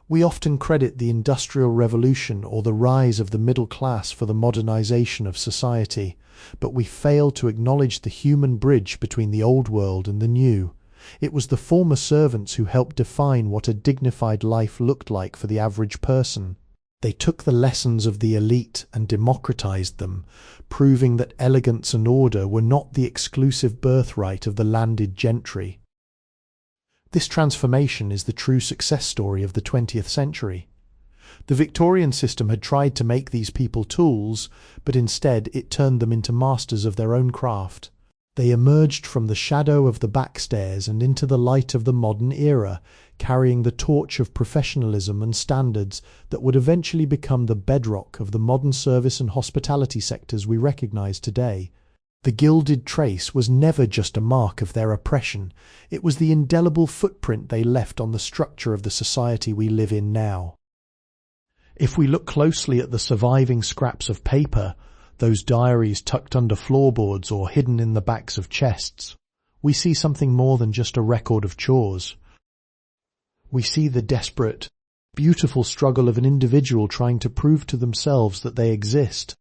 We often credit the Industrial Revolution or the rise of the middle class for the modernization of society, but we fail to acknowledge the human bridge between the old world and the new. It was the former servants who helped define what a dignified life looked like for the average person. They took the lessons of the elite and democratized them, proving that elegance and order were not the exclusive birthright of the landed gentry. This transformation is the true success story of the 20th century. The Victorian system had tried to make these people tools, but instead it turned them into masters of their own craft. They emerged from the shadow of the backstairs and into the light of the modern era, carrying the torch of professionalism and standards that would eventually become the bedrock of the modern service and hospitality sectors we recognise today. The gilded trace was never just a mark of their oppression, it was the indelible footprint they left on the structure of the society we live in now. If we look closely at the surviving scraps of paper, those diaries tucked under floorboards or hidden in the backs of chests, we see something more than just a record of chores. We see the desperate, beautiful struggle of an individual trying to prove to themselves that they exist.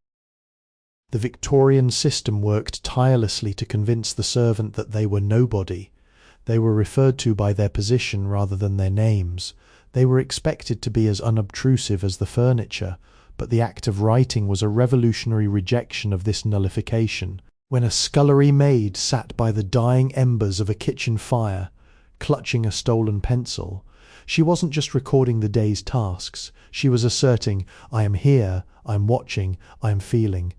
The Victorian system worked tirelessly to convince the servant that they were nobody. They were referred to by their position rather than their names. They were expected to be as unobtrusive as the furniture, but the act of writing was a revolutionary rejection of this nullification. When a scullery maid sat by the dying embers of a kitchen fire, clutching a stolen pencil, she wasn't just recording the day's tasks. She was asserting, "I am here, I am watching, I am feeling."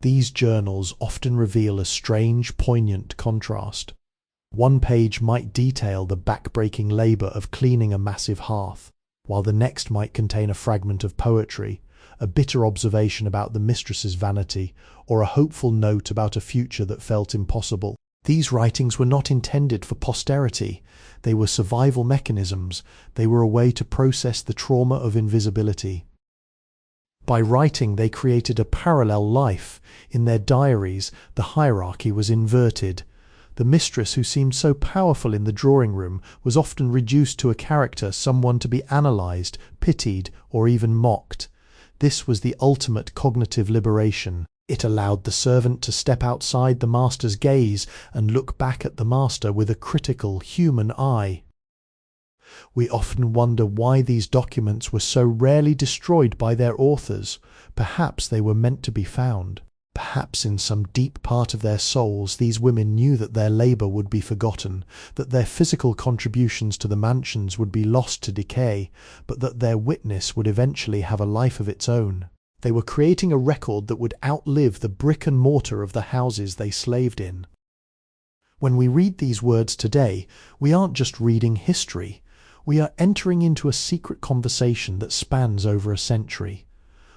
These journals often reveal a strange, poignant contrast. One page might detail the back-breaking labour of cleaning a massive hearth, while the next might contain a fragment of poetry, a bitter observation about the mistress's vanity, or a hopeful note about a future that felt impossible. These writings were not intended for posterity. They were survival mechanisms. They were a way to process the trauma of invisibility. By writing, they created a parallel life. In their diaries, the hierarchy was inverted. The mistress, who seemed so powerful in the drawing room, was often reduced to a character, someone to be analysed, pitied, or even mocked. This was the ultimate cognitive liberation. It allowed the servant to step outside the master's gaze and look back at the master with a critical, human eye. We often wonder why these documents were so rarely destroyed by their authors. Perhaps they were meant to be found. Perhaps in some deep part of their souls these women knew that their labour would be forgotten, that their physical contributions to the mansions would be lost to decay, but that their witness would eventually have a life of its own. They were creating a record that would outlive the brick and mortar of the houses they slaved in. When we read these words today, we aren't just reading history. We are entering into a secret conversation that spans over a century.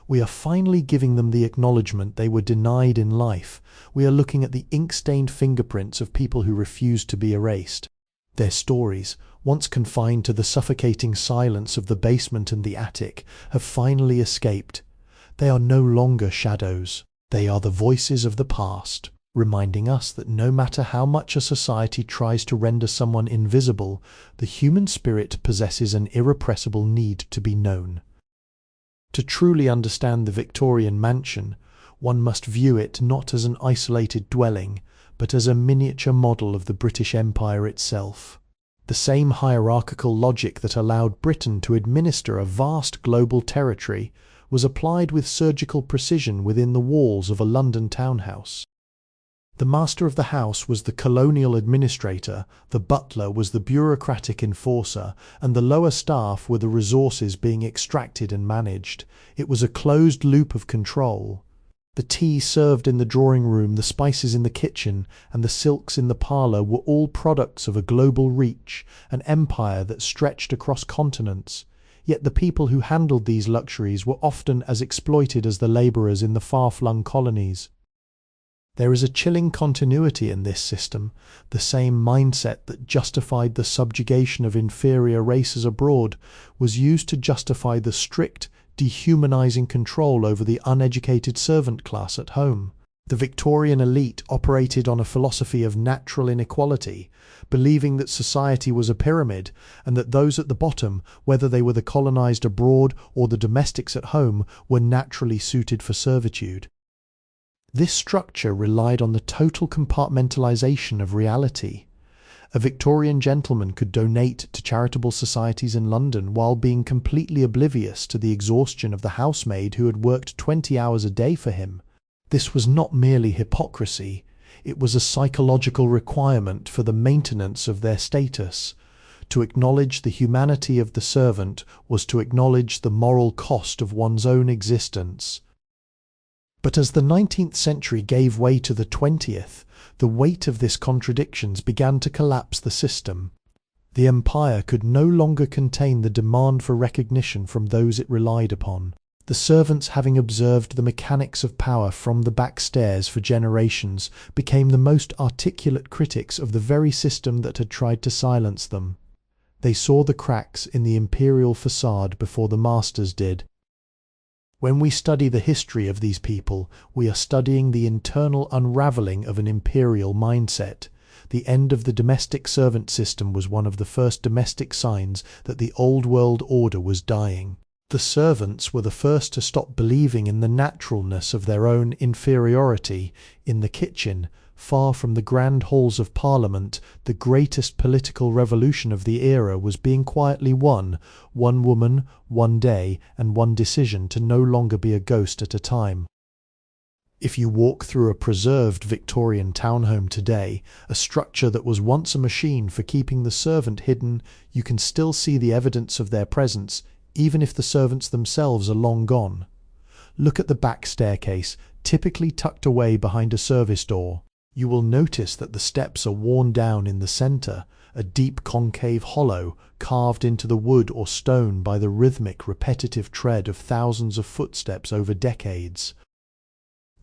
We are finally giving them the acknowledgement they were denied in life. We are looking at the ink-stained fingerprints of people who refused to be erased. Their stories, once confined to the suffocating silence of the basement and the attic, have finally escaped. They are no longer shadows. They are the voices of the past, reminding us that no matter how much a society tries to render someone invisible, the human spirit possesses an irrepressible need to be known. To truly understand the Victorian mansion, one must view it not as an isolated dwelling, but as a miniature model of the British Empire itself. The same hierarchical logic that allowed Britain to administer a vast global territory was applied with surgical precision within the walls of a London townhouse. The master of the house was the colonial administrator, the butler was the bureaucratic enforcer, and the lower staff were the resources being extracted and managed. It was a closed loop of control. The tea served in the drawing room, the spices in the kitchen, and the silks in the parlour were all products of a global reach, an empire that stretched across continents. Yet the people who handled these luxuries were often as exploited as the labourers in the far-flung colonies. There is a chilling continuity in this system. The same mindset that justified the subjugation of inferior races abroad was used to justify the strict, dehumanizing control over the uneducated servant class at home. The Victorian elite operated on a philosophy of natural inequality, believing that society was a pyramid and that those at the bottom, whether they were the colonized abroad or the domestics at home, were naturally suited for servitude. This structure relied on the total compartmentalization of reality. A Victorian gentleman could donate to charitable societies in London while being completely oblivious to the exhaustion of the housemaid who had worked 20 hours a day for him. This was not merely hypocrisy, it was a psychological requirement for the maintenance of their status. To acknowledge the humanity of the servant was to acknowledge the moral cost of one's own existence. But as the 19th century gave way to the 20th, the weight of these contradictions began to collapse the system. The empire could no longer contain the demand for recognition from those it relied upon. The servants, having observed the mechanics of power from the back stairs for generations, became the most articulate critics of the very system that had tried to silence them. They saw the cracks in the imperial facade before the masters did. When we study the history of these people, we are studying the internal unravelling of an imperial mindset. The end of the domestic servant system was one of the first domestic signs that the old world order was dying. The servants were the first to stop believing in the naturalness of their own inferiority. In the kitchen, far from the grand halls of Parliament, the greatest political revolution of the era was being quietly won, one woman, one day, and one decision to no longer be a ghost at a time. If you walk through a preserved Victorian townhome today, a structure that was once a machine for keeping the servant hidden, you can still see the evidence of their presence, even if the servants themselves are long gone. Look at the back staircase, typically tucked away behind a service door. You will notice that the steps are worn down in the centre, a deep concave hollow carved into the wood or stone by the rhythmic, repetitive tread of thousands of footsteps over decades.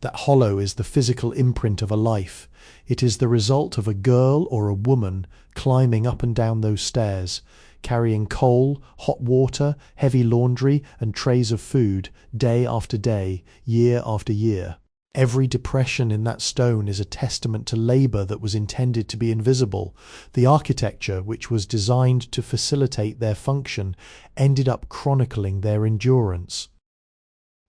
That hollow is the physical imprint of a life. It is the result of a girl or a woman climbing up and down those stairs, carrying coal, hot water, heavy laundry, and trays of food, day after day, year after year. Every depression in that stone is a testament to labour that was intended to be invisible. The architecture, which was designed to facilitate their function, ended up chronicling their endurance.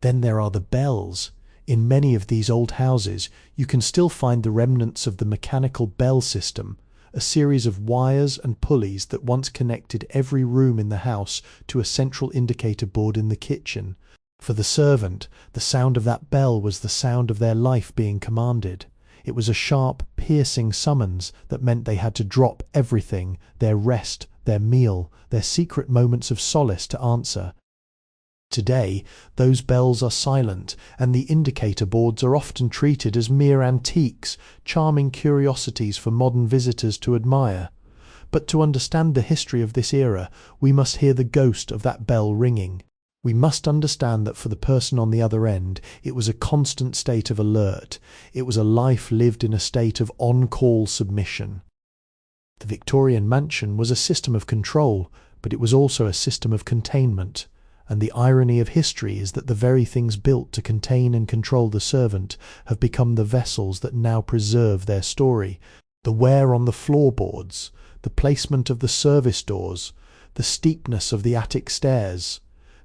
Then there are the bells. In many of these old houses, you can still find the remnants of the mechanical bell system, a series of wires and pulleys that once connected every room in the house to a central indicator board in the kitchen. For the servant, the sound of that bell was the sound of their life being commanded. It was a sharp, piercing summons that meant they had to drop everything, their rest, their meal, their secret moments of solace to answer. Today, those bells are silent, and the indicator boards are often treated as mere antiques, charming curiosities for modern visitors to admire. But to understand the history of this era, we must hear the ghost of that bell ringing. We must understand that for the person on the other end, it was a constant state of alert. It was a life lived in a state of on-call submission. The Victorian mansion was a system of control, but it was also a system of containment. And the irony of history is that the very things built to contain and control the servant have become the vessels that now preserve their story. The wear on the floorboards, the placement of the service doors, the steepness of the attic stairs.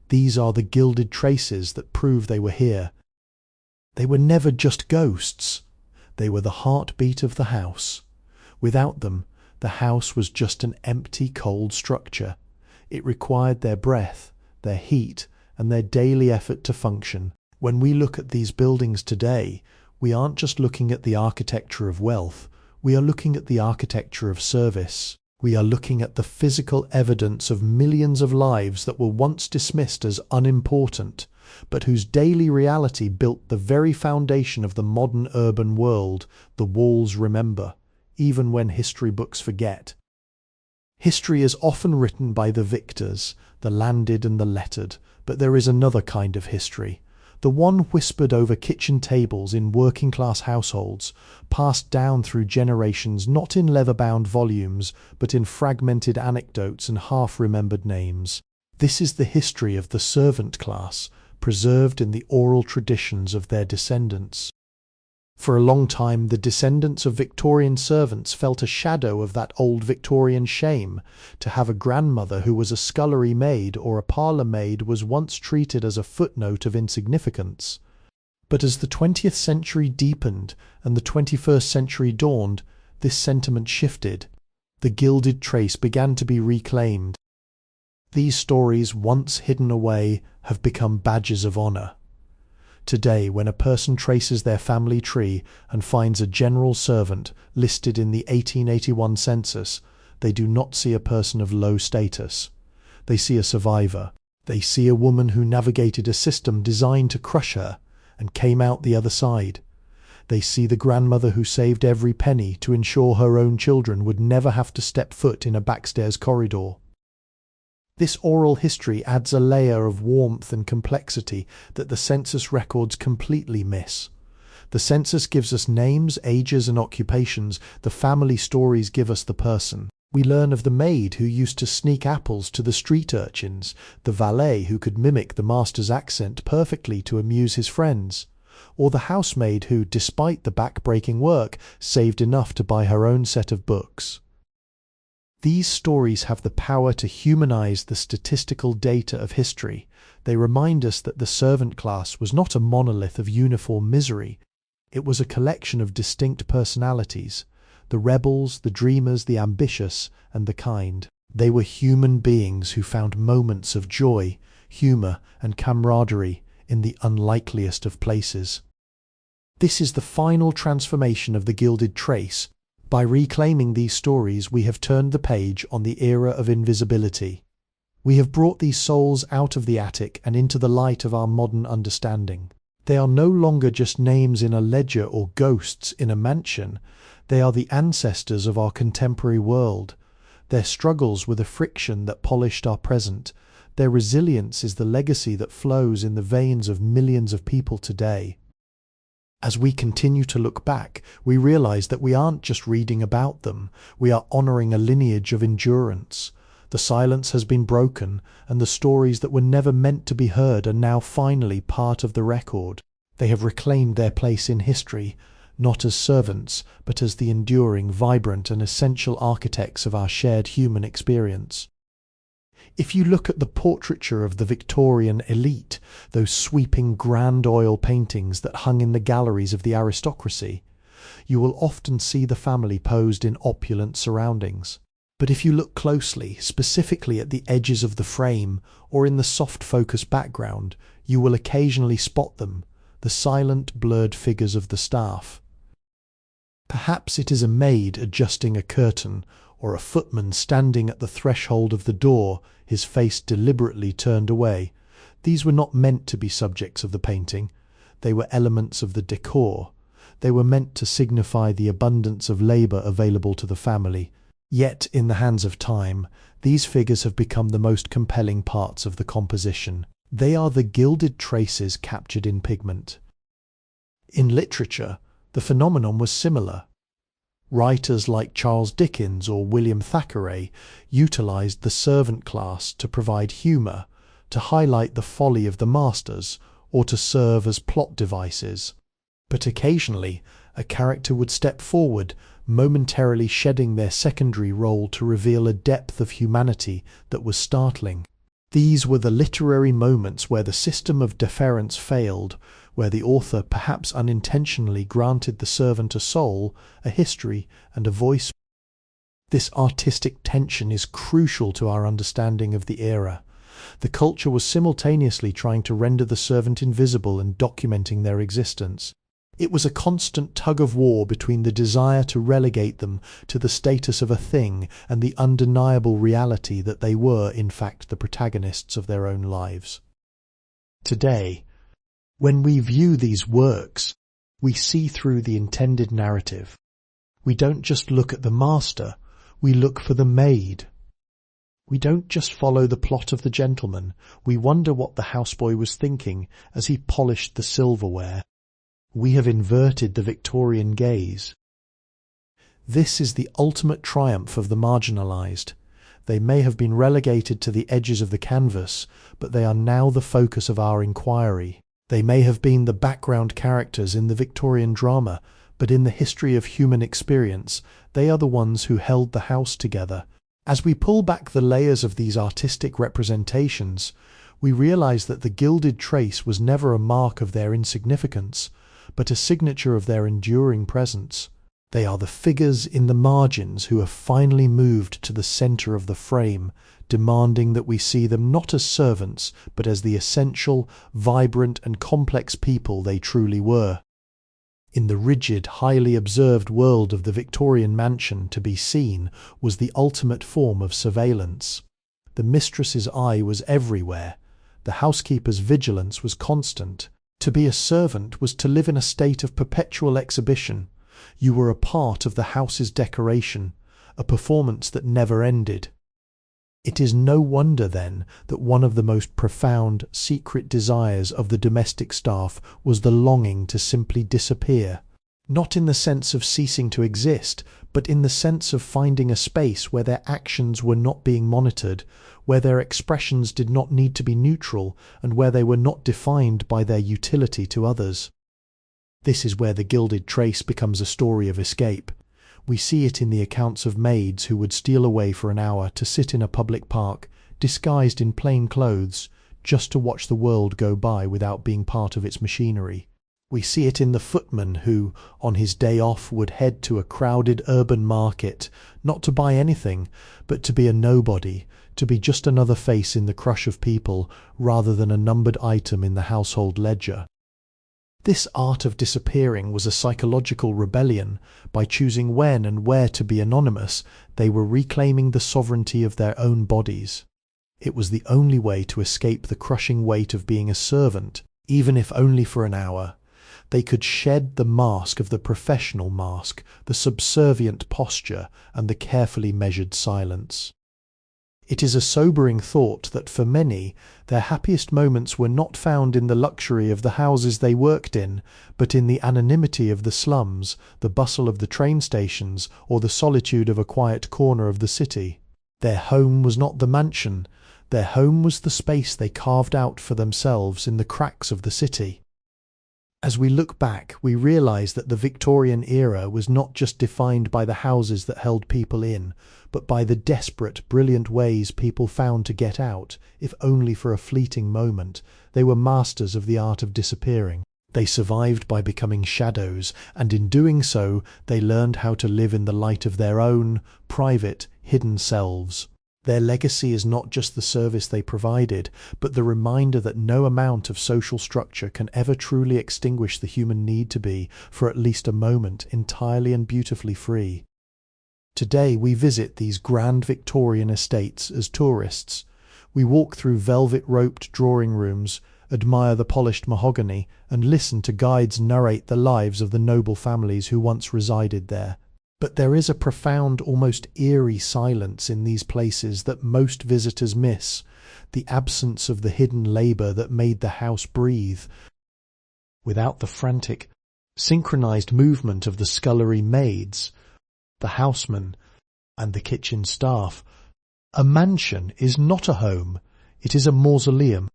These are the gilded traces that prove they were here. They were never just ghosts. They were the heartbeat of the house. Without them, the house was just an empty, cold structure. It required their breath, their heat, and their daily effort to function. When we look at these buildings today, we aren't just looking at the architecture of wealth, we are looking at the architecture of service. We are looking at the physical evidence of millions of lives that were once dismissed as unimportant, but whose daily reality built the very foundation of the modern urban world. The walls remember, even when history books forget. History is often written by the victors, the landed and the lettered, but there is another kind of history, the one whispered over kitchen tables in working-class households, passed down through generations not in leather-bound volumes, but in fragmented anecdotes and half-remembered names. This is the history of the servant class, preserved in the oral traditions of their descendants. For a long time, the descendants of Victorian servants felt a shadow of that old Victorian shame. To have a grandmother who was a scullery maid or a parlour maid was once treated as a footnote of insignificance. But as the 20th century deepened and the 21st century dawned, this sentiment shifted. The gilded trace began to be reclaimed. These stories, once hidden away, have become badges of honour. Today, when a person traces their family tree and finds a general servant listed in the 1881 census, they do not see a person of low status. They see a survivor. They see a woman who navigated a system designed to crush her and came out the other side. They see the grandmother who saved every penny to ensure her own children would never have to step foot in a backstairs corridor. This oral history adds a layer of warmth and complexity that the census records completely miss. The census gives us names, ages, and occupations. The family stories give us the person. We learn of the maid who used to sneak apples to the street urchins, the valet who could mimic the master's accent perfectly to amuse his friends, or the housemaid who, despite the back-breaking work, saved enough to buy her own set of books. These stories have the power to humanize the statistical data of history. They remind us that the servant class was not a monolith of uniform misery. It was a collection of distinct personalities, the rebels, the dreamers, the ambitious, and the kind. They were human beings who found moments of joy, humour, and camaraderie in the unlikeliest of places. This is the final transformation of the Gilded Trace. By reclaiming these stories, we have turned the page on the era of invisibility. We have brought these souls out of the attic and into the light of our modern understanding. They are no longer just names in a ledger or ghosts in a mansion. They are the ancestors of our contemporary world. Their struggles were the friction that polished our present. Their resilience is the legacy that flows in the veins of millions of people today. As we continue to look back, we realize that we aren't just reading about them, we are honoring a lineage of endurance. The silence has been broken, and the stories that were never meant to be heard are now finally part of the record. They have reclaimed their place in history, not as servants, but as the enduring, vibrant, and essential architects of our shared human experience. If you look at the portraiture of the Victorian elite, those sweeping grand oil paintings that hung in the galleries of the aristocracy, you will often see the family posed in opulent surroundings. But if you look closely, specifically at the edges of the frame or in the soft focus background, you will occasionally spot them, the silent, blurred figures of the staff. Perhaps it is a maid adjusting a curtain, or a footman standing at the threshold of the door, his face deliberately turned away. These were not meant to be subjects of the painting. They were elements of the decor. They were meant to signify the abundance of labour available to the family. Yet, in the hands of time, these figures have become the most compelling parts of the composition. They are the gilded traces captured in pigment. In literature, the phenomenon was similar. Writers like Charles Dickens or William Thackeray utilised the servant class to provide humour, to highlight the folly of the masters, or to serve as plot devices. But occasionally, a character would step forward, momentarily shedding their secondary role to reveal a depth of humanity that was startling. These were the literary moments where the system of deference failed, where the author perhaps unintentionally granted the servant a soul, a history, and a voice. This artistic tension is crucial to our understanding of the era. The culture was simultaneously trying to render the servant invisible and documenting their existence. It was a constant tug-of-war between the desire to relegate them to the status of a thing and the undeniable reality that they were, in fact, the protagonists of their own lives. Today, when we view these works, we see through the intended narrative. We don't just look at the master, we look for the maid. We don't just follow the plot of the gentleman, we wonder what the houseboy was thinking as he polished the silverware. We have inverted the Victorian gaze. This is the ultimate triumph of the marginalised. They may have been relegated to the edges of the canvas, but they are now the focus of our inquiry. They may have been the background characters in the Victorian drama, but in the history of human experience, they are the ones who held the house together. As we pull back the layers of these artistic representations, we realise that the Gilded Trace was never a mark of their insignificance, but a signature of their enduring presence. They are the figures in the margins who have finally moved to the centre of the frame, demanding that we see them not as servants, but as the essential, vibrant and complex people they truly were. In the rigid, highly observed world of the Victorian mansion, to be seen was the ultimate form of surveillance. The mistress's eye was everywhere. The housekeeper's vigilance was constant. To be a servant was to live in a state of perpetual exhibition. You were a part of the house's decoration, a performance that never ended. It is no wonder, then, that one of the most profound, secret desires of the domestic staff was the longing to simply disappear. Not in the sense of ceasing to exist, but in the sense of finding a space where their actions were not being monitored, where their expressions did not need to be neutral, and where they were not defined by their utility to others. This is where the gilded trace becomes a story of escape. We see it in the accounts of maids who would steal away for an hour to sit in a public park, disguised in plain clothes, just to watch the world go by without being part of its machinery. We see it in the footman who, on his day off, would head to a crowded urban market, not to buy anything, but to be a nobody, to be just another face in the crush of people, rather than a numbered item in the household ledger. This art of disappearing was a psychological rebellion. By choosing when and where to be anonymous, they were reclaiming the sovereignty of their own bodies. It was the only way to escape the crushing weight of being a servant, even if only for an hour. They could shed the mask of the professional mask, the subservient posture, and the carefully measured silence. It is a sobering thought that for many, their happiest moments were not found in the luxury of the houses they worked in, but in the anonymity of the slums, the bustle of the train stations, or the solitude of a quiet corner of the city. Their home was not the mansion. Their home was the space they carved out for themselves in the cracks of the city. As we look back, we realise that the Victorian era was not just defined by the houses that held people in, but by the desperate, brilliant ways people found to get out, if only for a fleeting moment. They were masters of the art of disappearing. They survived by becoming shadows, and in doing so, they learned how to live in the light of their own, private, hidden selves. Their legacy is not just the service they provided, but the reminder that no amount of social structure can ever truly extinguish the human need to be, for at least a moment, entirely and beautifully free. Today we visit these grand Victorian estates as tourists. We walk through velvet-roped drawing rooms, admire the polished mahogany, and listen to guides narrate the lives of the noble families who once resided there. But there is a profound, almost eerie silence in these places that most visitors miss, the absence of the hidden labour that made the house breathe. Without the frantic, synchronized movement of the scullery maids, the housemen, and the kitchen staff, a mansion is not a home, it is a mausoleum.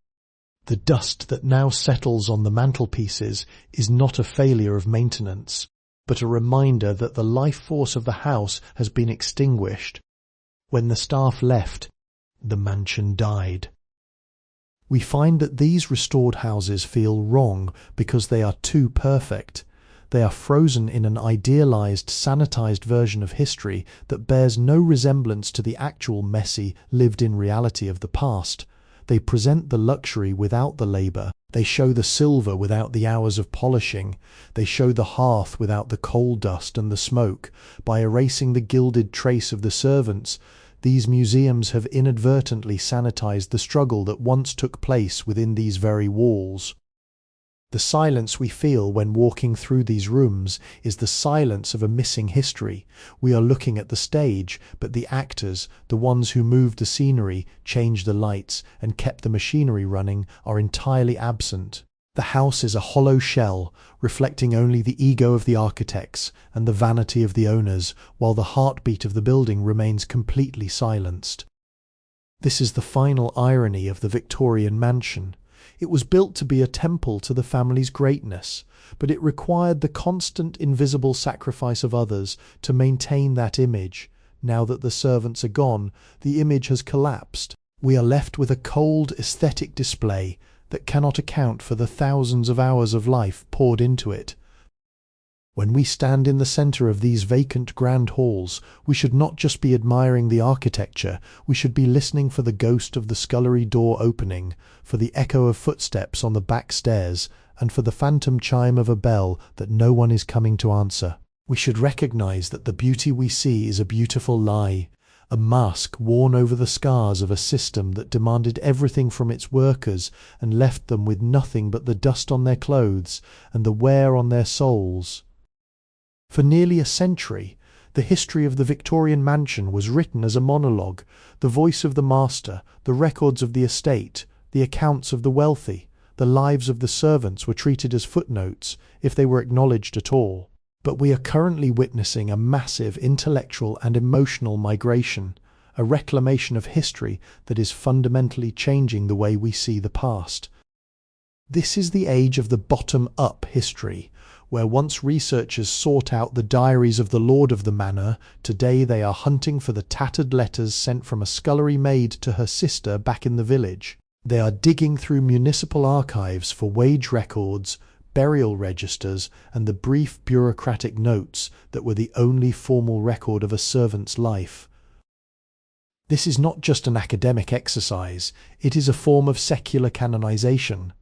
The dust that now settles on the mantelpieces is not a failure of maintenance, but a reminder that the life force of the house has been extinguished. When the staff left, the mansion died. We find that these restored houses feel wrong because they are too perfect. They are frozen in an idealized, sanitized version of history that bears no resemblance to the actual messy, lived-in reality of the past. They present the luxury without the labour. They show the silver without the hours of polishing. They show the hearth without the coal dust and the smoke. By erasing the gilded trace of the servants, these museums have inadvertently sanitized the struggle that once took place within these very walls. The silence we feel when walking through these rooms is the silence of a missing history. We are looking at the stage, but the actors, the ones who moved the scenery, changed the lights, and kept the machinery running, are entirely absent. The house is a hollow shell, reflecting only the ego of the architects and the vanity of the owners, while the heartbeat of the building remains completely silenced. This is the final irony of the Victorian mansion. It was built to be a temple to the family's greatness, but it required the constant invisible sacrifice of others to maintain that image. Now that the servants are gone, the image has collapsed. We are left with a cold, aesthetic display that cannot account for the thousands of hours of life poured into it. When we stand in the centre of these vacant grand halls, we should not just be admiring the architecture, we should be listening for the ghost of the scullery door opening, for the echo of footsteps on the back stairs, and for the phantom chime of a bell that no one is coming to answer. We should recognise that the beauty we see is a beautiful lie, a mask worn over the scars of a system that demanded everything from its workers and left them with nothing but the dust on their clothes and the wear on their souls. For nearly a century, the history of the Victorian mansion was written as a monologue, the voice of the master, the records of the estate, the accounts of the wealthy, the lives of the servants were treated as footnotes, if they were acknowledged at all. But we are currently witnessing a massive intellectual and emotional migration, a reclamation of history that is fundamentally changing the way we see the past. This is the age of the bottom-up history, where once researchers sought out the diaries of the lord of the manor, today they are hunting for the tattered letters sent from a scullery maid to her sister back in the village. They are digging through municipal archives for wage records, burial registers, and the brief bureaucratic notes that were the only formal record of a servant's life. This is not just an academic exercise, it is a form of secular canonization.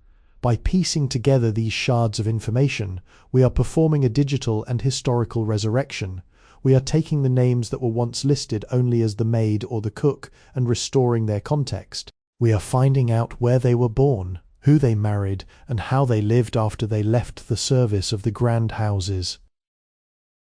By piecing together these shards of information, we are performing a digital and historical resurrection. We are taking the names that were once listed only as the maid or the cook and restoring their context. We are finding out where they were born, who they married, and how they lived after they left the service of the grand houses.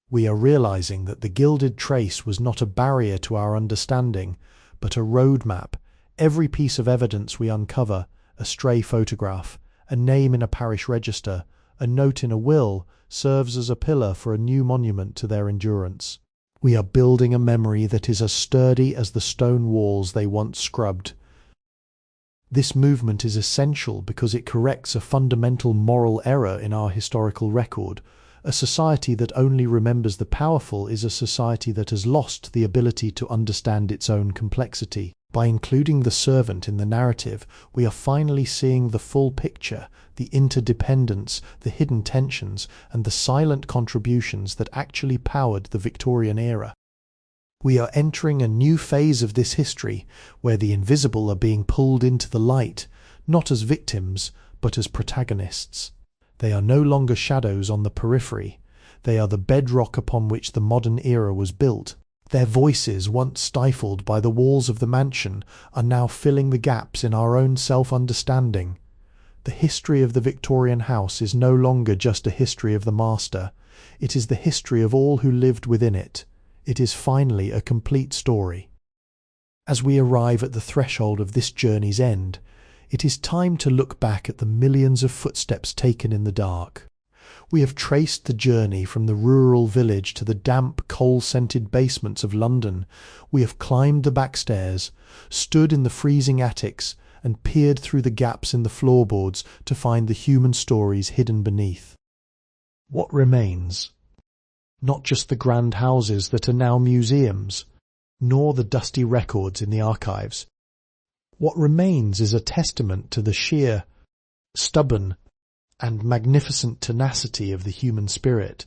We are realizing that the gilded trace was not a barrier to our understanding, but a roadmap. Every piece of evidence we uncover, a stray photograph, a name in a parish register, a note in a will, serves as a pillar for a new monument to their endurance. We are building a memory that is as sturdy as the stone walls they once scrubbed. This movement is essential because it corrects a fundamental moral error in our historical record. A society that only remembers the powerful is a society that has lost the ability to understand its own complexity. By including the servant in the narrative, we are finally seeing the full picture, the interdependence, the hidden tensions, and the silent contributions that actually powered the Victorian era. We are entering a new phase of this history, where the invisible are being pulled into the light, not as victims, but as protagonists. They are no longer shadows on the periphery. They are the bedrock upon which the modern era was built. Their voices, once stifled by the walls of the mansion, are now filling the gaps in our own self-understanding. The history of the Victorian house is no longer just a history of the master. It is the history of all who lived within it. It is finally a complete story. As we arrive at the threshold of this journey's end, it is time to look back at the millions of footsteps taken in the dark. We have traced the journey from the rural village to the damp, coal-scented basements of London. We have climbed the back stairs, stood in the freezing attics, and peered through the gaps in the floorboards to find the human stories hidden beneath. What remains? Not just the grand houses that are now museums, nor the dusty records in the archives. What remains is a testament to the sheer, stubborn, and magnificent tenacity of the human spirit.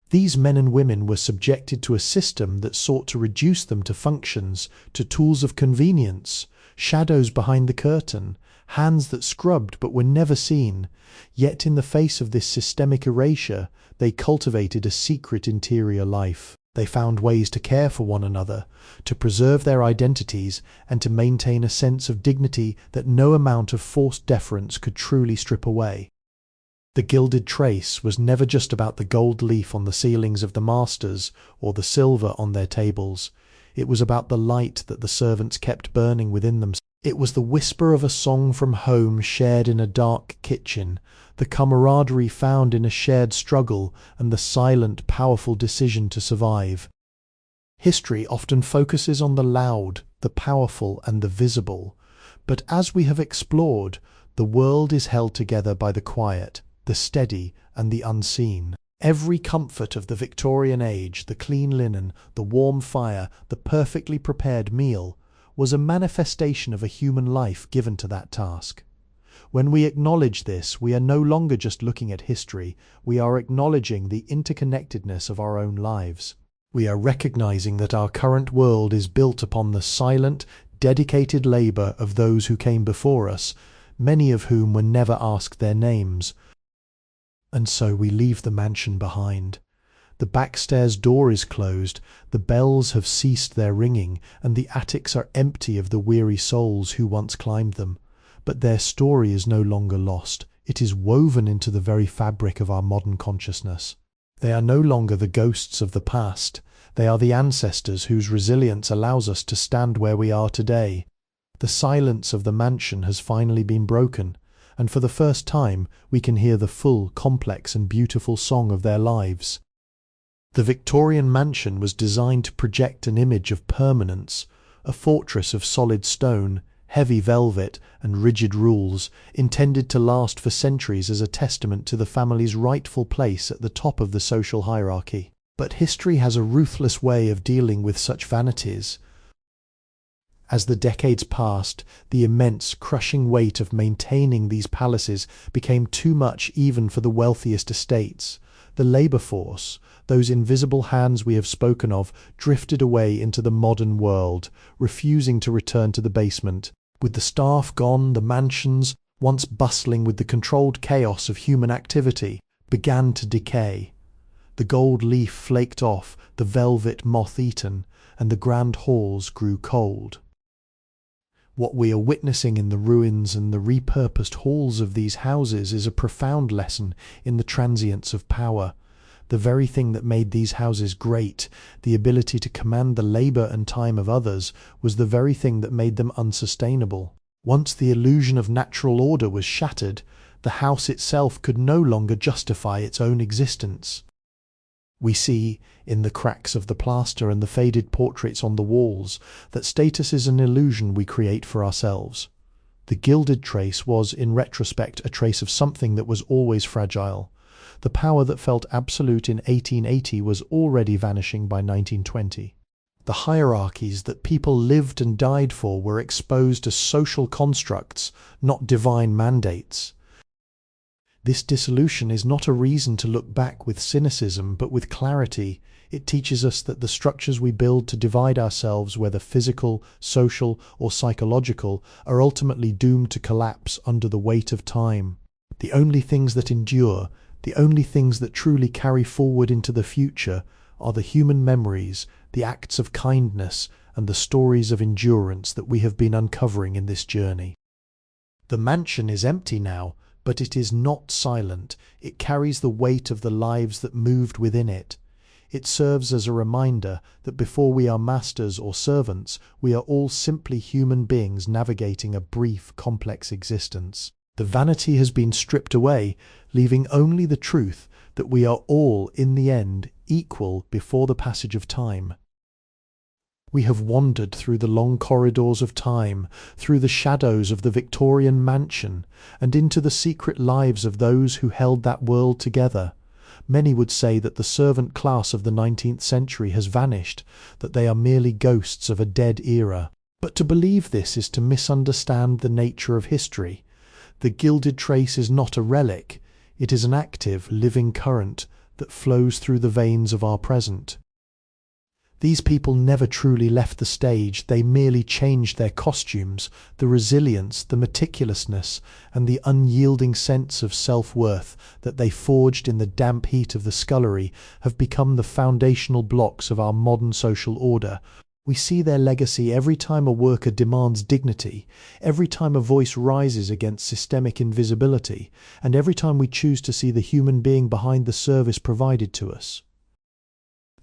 These men and women were subjected to a system that sought to reduce them to functions, to tools of convenience, shadows behind the curtain, hands that scrubbed but were never seen. Yet in the face of this systemic erasure, they cultivated a secret interior life. They found ways to care for one another, to preserve their identities, and to maintain a sense of dignity that no amount of forced deference could truly strip away. The gilded trace was never just about the gold leaf on the ceilings of the masters or the silver on their tables. It was about the light that the servants kept burning within them. It was the whisper of a song from home shared in a dark kitchen, the camaraderie found in a shared struggle, and the silent, powerful decision to survive. History often focuses on the loud, the powerful, and the visible. But as we have explored, the world is held together by the quiet, the steady, and the unseen. Every comfort of the Victorian age, the clean linen, the warm fire, the perfectly prepared meal, was a manifestation of a human life given to that task. When we acknowledge this, we are no longer just looking at history, we are acknowledging the interconnectedness of our own lives. We are recognizing that our current world is built upon the silent, dedicated labor of those who came before us, many of whom were never asked their names. And so we leave the mansion behind. The backstairs door is closed, the bells have ceased their ringing, and the attics are empty of the weary souls who once climbed them. But their story is no longer lost. It is woven into the very fabric of our modern consciousness. They are no longer the ghosts of the past. They are the ancestors whose resilience allows us to stand where we are today. The silence of the mansion has finally been broken. and for the first time we can hear the full, complex and beautiful song of their lives. The Victorian mansion was designed to project an image of permanence, a fortress of solid stone, heavy velvet and rigid rules, intended to last for centuries as a testament to the family's rightful place at the top of the social hierarchy. But history has a ruthless way of dealing with such vanities. As the decades passed, the immense, crushing weight of maintaining these palaces became too much even for the wealthiest estates. The labour force, those invisible hands we have spoken of, drifted away into the modern world, refusing to return to the basement. With the staff gone, the mansions, once bustling with the controlled chaos of human activity, began to decay. The gold leaf flaked off, the velvet moth-eaten, and the grand halls grew cold. What we are witnessing in the ruins and the repurposed halls of these houses is a profound lesson in the transience of power. The very thing that made these houses great, the ability to command the labour and time of others, was the very thing that made them unsustainable. Once the illusion of natural order was shattered, the house itself could no longer justify its own existence. We see, in the cracks of the plaster and the faded portraits on the walls, that status is an illusion we create for ourselves. The gilded trace was, in retrospect, a trace of something that was always fragile. The power that felt absolute in 1880 was already vanishing by 1920. The hierarchies that people lived and died for were exposed as social constructs, not divine mandates. This dissolution is not a reason to look back with cynicism, but with clarity. It teaches us that the structures we build to divide ourselves, whether physical, social, or psychological, are ultimately doomed to collapse under the weight of time. The only things that endure, the only things that truly carry forward into the future, are the human memories, the acts of kindness, and the stories of endurance that we have been uncovering in this journey. The mansion is empty now, but it is not silent. It carries the weight of the lives that moved within it. It serves as a reminder that before we are masters or servants, we are all simply human beings navigating a brief, complex existence. The vanity has been stripped away, leaving only the truth that we are all, in the end, equal before the passage of time. We have wandered through the long corridors of time, through the shadows of the Victorian mansion, and into the secret lives of those who held that world together. Many would say that the servant class of the 19th century has vanished, that they are merely ghosts of a dead era. But to believe this is to misunderstand the nature of history. The gilded trace is not a relic, it is an active, living current that flows through the veins of our present. These people never truly left the stage, they merely changed their costumes. The resilience, the meticulousness, and the unyielding sense of self-worth that they forged in the damp heat of the scullery have become the foundational blocks of our modern social order. We see their legacy every time a worker demands dignity, every time a voice rises against systemic invisibility, and every time we choose to see the human being behind the service provided to us.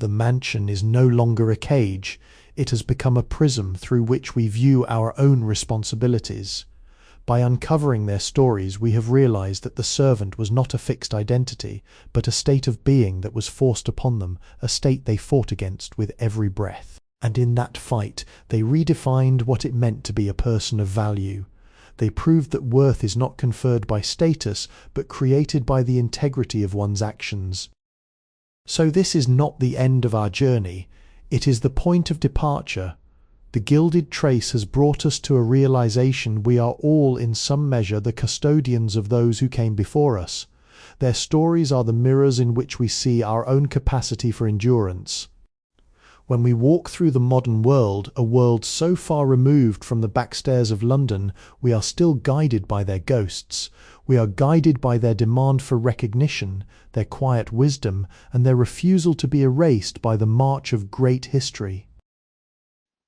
The mansion is no longer a cage, it has become a prism through which we view our own responsibilities. By uncovering their stories, we have realized that the servant was not a fixed identity, but a state of being that was forced upon them, a state they fought against with every breath. And in that fight, they redefined what it meant to be a person of value. They proved that worth is not conferred by status, but created by the integrity of one's actions. So this is not the end of our journey, it is the point of departure. The gilded trace has brought us to a realization we are all in some measure the custodians of those who came before us. Their stories are the mirrors in which we see our own capacity for endurance. When we walk through the modern world, a world so far removed from the backstairs of London, we are still guided by their ghosts. We are guided by their demand for recognition, their quiet wisdom, and their refusal to be erased by the march of great history.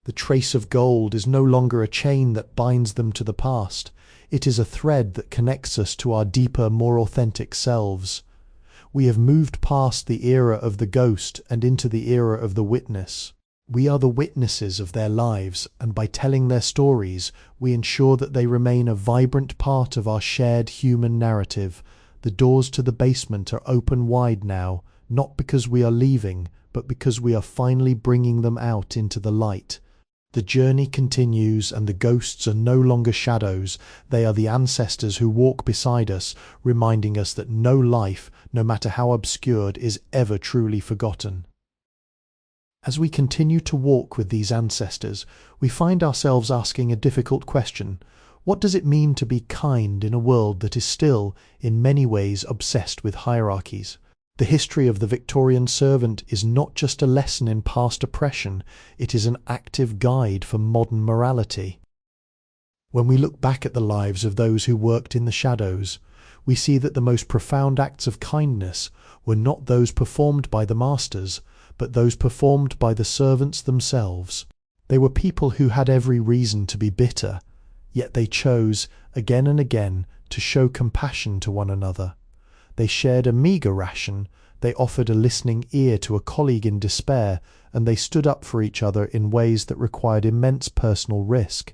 The trace of gold is no longer a chain that binds them to the past. It is a thread that connects us to our deeper, more authentic selves. We have moved past the era of the ghost and into the era of the witness. We are the witnesses of their lives, and by telling their stories, we ensure that they remain a vibrant part of our shared human narrative. The doors to the basement are open wide now, not because we are leaving, but because we are finally bringing them out into the light. The journey continues, and the ghosts are no longer shadows. They are the ancestors who walk beside us, reminding us that no life, no matter how obscured, is ever truly forgotten. As we continue to walk with these ancestors, we find ourselves asking a difficult question. What does it mean to be kind in a world that is still, in many ways, obsessed with hierarchies? The history of the Victorian servant is not just a lesson in past oppression, it is an active guide for modern morality. When we look back at the lives of those who worked in the shadows, we see that the most profound acts of kindness were not those performed by the masters, but those performed by the servants themselves. They were people who had every reason to be bitter, yet they chose, again and again, to show compassion to one another. They shared a meagre ration, they offered a listening ear to a colleague in despair, and they stood up for each other in ways that required immense personal risk.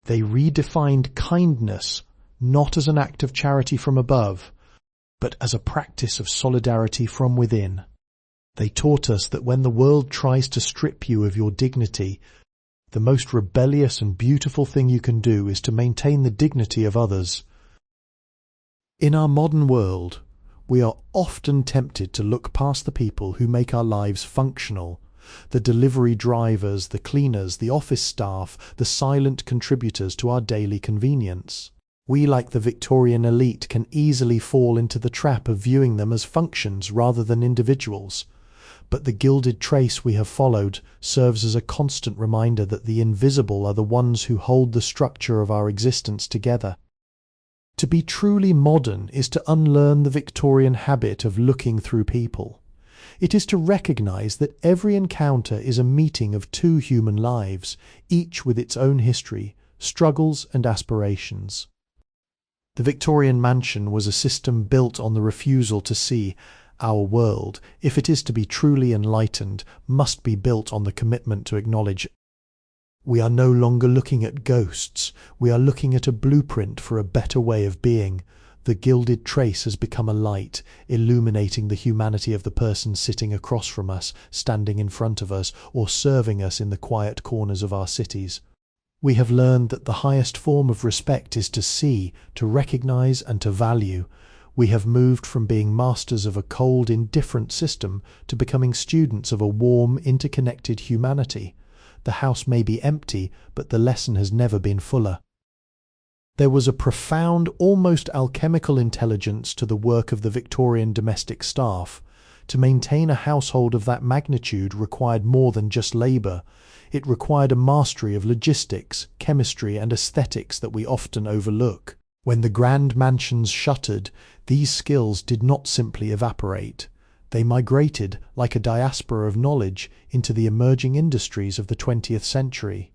They redefined kindness, not as an act of charity from above, but as a practice of solidarity from within. They taught us that when the world tries to strip you of your dignity, the most rebellious and beautiful thing you can do is to maintain the dignity of others. In our modern world, we are often tempted to look past the people who make our lives functional, the delivery drivers, the cleaners, the office staff, the silent contributors to our daily convenience. We, like the Victorian elite, can easily fall into the trap of viewing them as functions rather than individuals. But the gilded trace we have followed serves as a constant reminder that the invisible are the ones who hold the structure of our existence together. To be truly modern is to unlearn the Victorian habit of looking through people. It is to recognise that every encounter is a meeting of two human lives, each with its own history, struggles and aspirations. The Victorian mansion was a system built on the refusal to see. Our world, if it is to be truly enlightened, must be built on the commitment to acknowledge. We are no longer looking at ghosts, we are looking at a blueprint for a better way of being. The gilded trace has become a light, illuminating the humanity of the person sitting across from us, standing in front of us, or serving us in the quiet corners of our cities. We have learned that the highest form of respect is to see, to recognise and to value. We have moved from being masters of a cold, indifferent system to becoming students of a warm, interconnected humanity. The house may be empty, but the lesson has never been fuller. There was a profound, almost alchemical intelligence to the work of the Victorian domestic staff. To maintain a household of that magnitude required more than just labour. It required a mastery of logistics, chemistry and aesthetics that we often overlook. When the grand mansions shuttered, these skills did not simply evaporate. They migrated, like a diaspora of knowledge, into the emerging industries of the 20th century.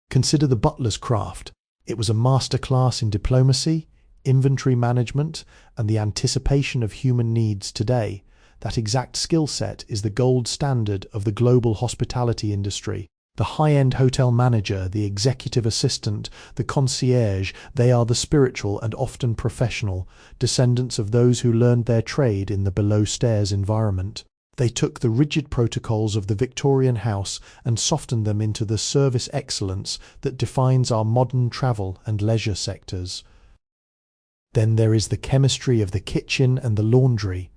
Consider the butler's craft. It was a masterclass in diplomacy, inventory management, and the anticipation of human needs today. That exact skill set is the gold standard of the global hospitality industry. The high-end hotel manager, the executive assistant, the concierge, they are the spiritual and often professional, descendants of those who learned their trade in the below-stairs environment. They took the rigid protocols of the Victorian house and softened them into the service excellence that defines our modern travel and leisure sectors. Then there is the chemistry of the kitchen and the laundry.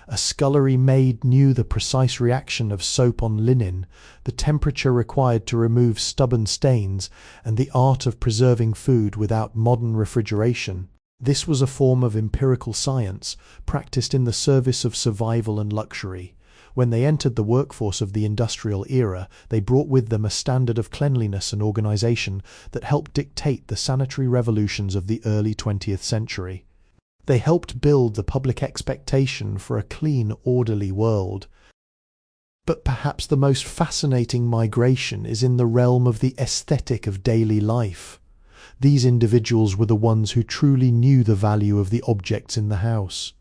A scullery maid knew the precise reaction of soap on linen, the temperature required to remove stubborn stains, and the art of preserving food without modern refrigeration. This was a form of empirical science, practiced in the service of survival and luxury. When they entered the workforce of the industrial era, they brought with them a standard of cleanliness and organisation that helped dictate the sanitary revolutions of the early 20th century. They helped build the public expectation for a clean, orderly world. But perhaps the most fascinating migration is in the realm of the aesthetic of daily life. These individuals were the ones who truly knew the value of the objects in the house.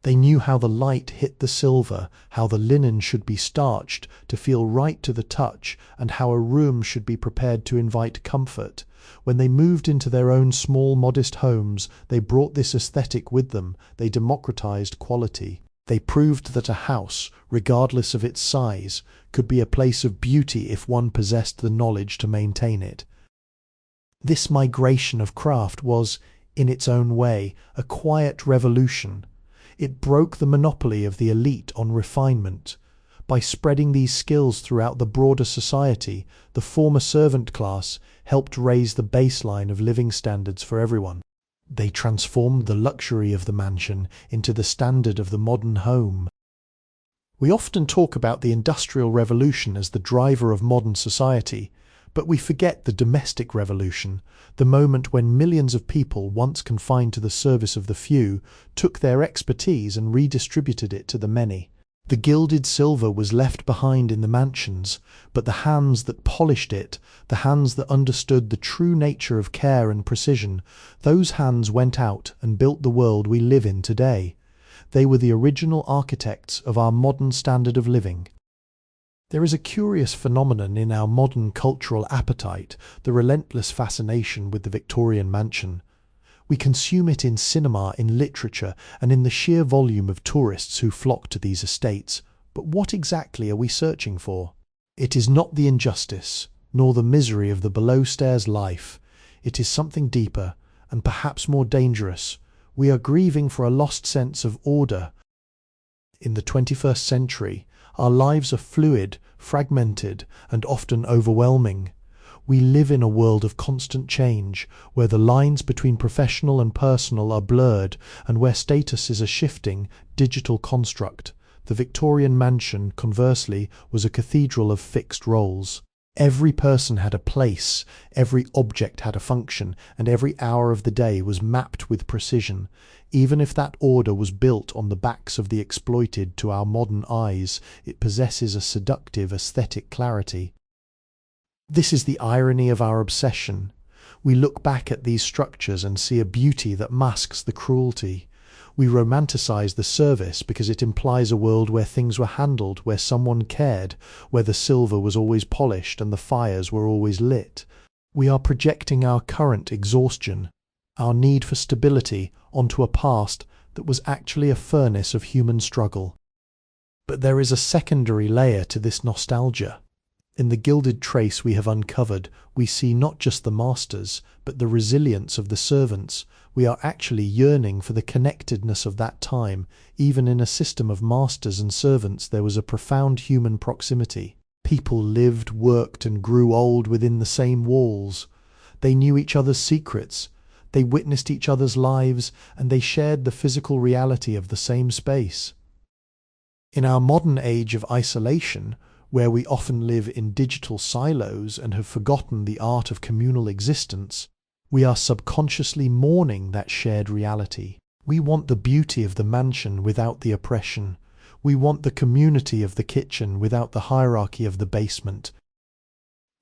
They knew how the light hit the silver, how the linen should be starched to feel right to the touch, and how a room should be prepared to invite comfort. When they moved into their own small, modest homes, they brought this aesthetic with them. They democratized quality. They proved that a house, regardless of its size, could be a place of beauty if one possessed the knowledge to maintain it. This migration of craft was, in its own way, a quiet revolution. It broke the monopoly of the elite on refinement. By spreading these skills throughout the broader society, the former servant class helped raise the baseline of living standards for everyone. They transformed the luxury of the mansion into the standard of the modern home. We often talk about the Industrial Revolution as the driver of modern society, but we forget the domestic revolution, the moment when millions of people, once confined to the service of the few, took their expertise and redistributed it to the many. The gilded silver was left behind in the mansions, but the hands that polished it, the hands that understood the true nature of care and precision, those hands went out and built the world we live in today. They were the original architects of our modern standard of living. There is a curious phenomenon in our modern cultural appetite, the relentless fascination with the Victorian mansion. We consume it in cinema, in literature, and in the sheer volume of tourists who flock to these estates. But what exactly are we searching for? It is not the injustice, nor the misery of the below-stairs life. It is something deeper, and perhaps more dangerous. We are grieving for a lost sense of order. In the 21st century, our lives are fluid, fragmented, and often overwhelming. We live in a world of constant change, where the lines between professional and personal are blurred, and where status is a shifting, digital construct. The Victorian mansion, conversely, was a cathedral of fixed roles. Every person had a place, every object had a function, and every hour of the day was mapped with precision. Even if that order was built on the backs of the exploited, to our modern eyes, it possesses a seductive aesthetic clarity. This is the irony of our obsession. We look back at these structures and see a beauty that masks the cruelty. We romanticize the service because it implies a world where things were handled, where someone cared, where the silver was always polished and the fires were always lit. We are projecting our current exhaustion, our need for stability, onto a past that was actually a furnace of human struggle. But there is a secondary layer to this nostalgia. In the gilded trace we have uncovered, we see not just the masters, but the resilience of the servants. We are actually yearning for the connectedness of that time. Even in a system of masters and servants, there was a profound human proximity. People lived, worked, and grew old within the same walls. They knew each other's secrets. They witnessed each other's lives, and they shared the physical reality of the same space. In our modern age of isolation, where we often live in digital silos and have forgotten the art of communal existence, we are subconsciously mourning that shared reality. We want the beauty of the mansion without the oppression. We want the community of the kitchen without the hierarchy of the basement.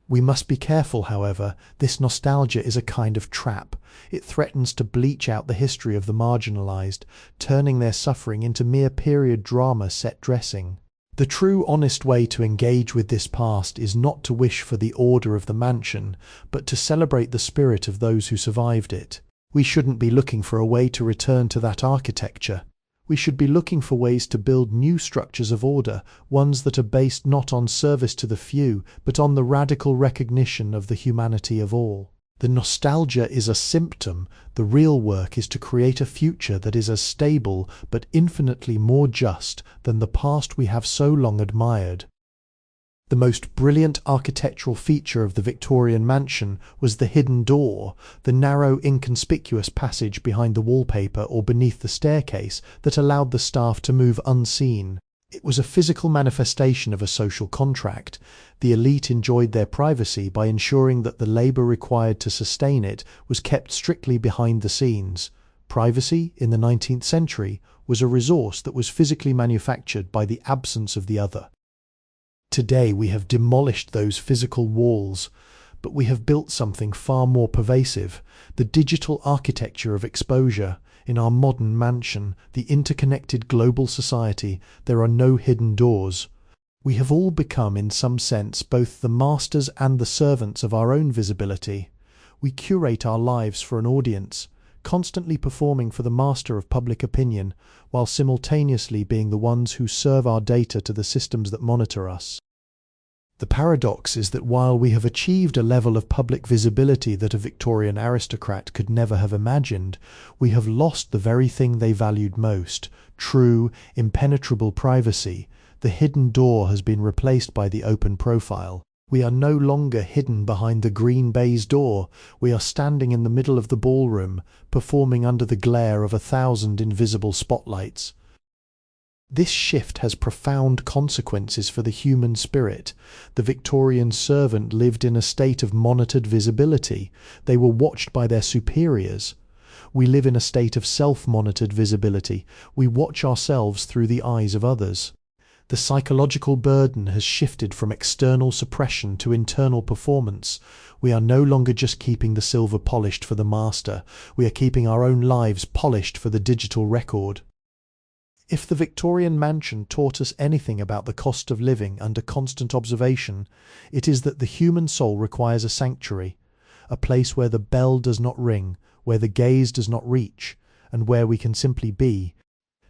We must be careful, however. This nostalgia is a kind of trap. It threatens to bleach out the history of the marginalized, turning their suffering into mere period drama set dressing. The true honest way to engage with this past is not to wish for the order of the mansion, but to celebrate the spirit of those who survived it. We shouldn't be looking for a way to return to that architecture. We should be looking for ways to build new structures of order, ones that are based not on service to the few, but on the radical recognition of the humanity of all. The nostalgia is a symptom. The real work is to create a future that is as stable but infinitely more just than the past we have so long admired. The most brilliant architectural feature of the Victorian mansion was the hidden door, the narrow, inconspicuous passage behind the wallpaper or beneath the staircase that allowed the staff to move unseen. It was a physical manifestation of a social contract. The elite enjoyed their privacy by ensuring that the labour required to sustain it was kept strictly behind the scenes. Privacy, in the 19th century, was a resource that was physically manufactured by the absence of the other. Today we have demolished those physical walls, But we have built something far more pervasive, the digital architecture of exposure. In our modern mansion, the interconnected global society, there are no hidden doors. We have all become, in some sense, both the masters and the servants of our own visibility. We curate our lives for an audience, constantly performing for the master of public opinion, while simultaneously being the ones who serve our data to the systems that monitor us. The paradox is that while we have achieved a level of public visibility that a Victorian aristocrat could never have imagined, we have lost the very thing they valued most: true, impenetrable privacy. The hidden door has been replaced by the open profile. We are no longer hidden behind the green baize door. We are standing in the middle of the ballroom, performing under the glare of 1,000 invisible spotlights. This shift has profound consequences for the human spirit. The Victorian servant lived in a state of monitored visibility. They were watched by their superiors. We live in a state of self-monitored visibility. We watch ourselves through the eyes of others. The psychological burden has shifted from external suppression to internal performance. We are no longer just keeping the silver polished for the master. We are keeping our own lives polished for the digital record. If the Victorian mansion taught us anything about the cost of living under constant observation, it is that the human soul requires a sanctuary, a place where the bell does not ring, where the gaze does not reach, and where we can simply be.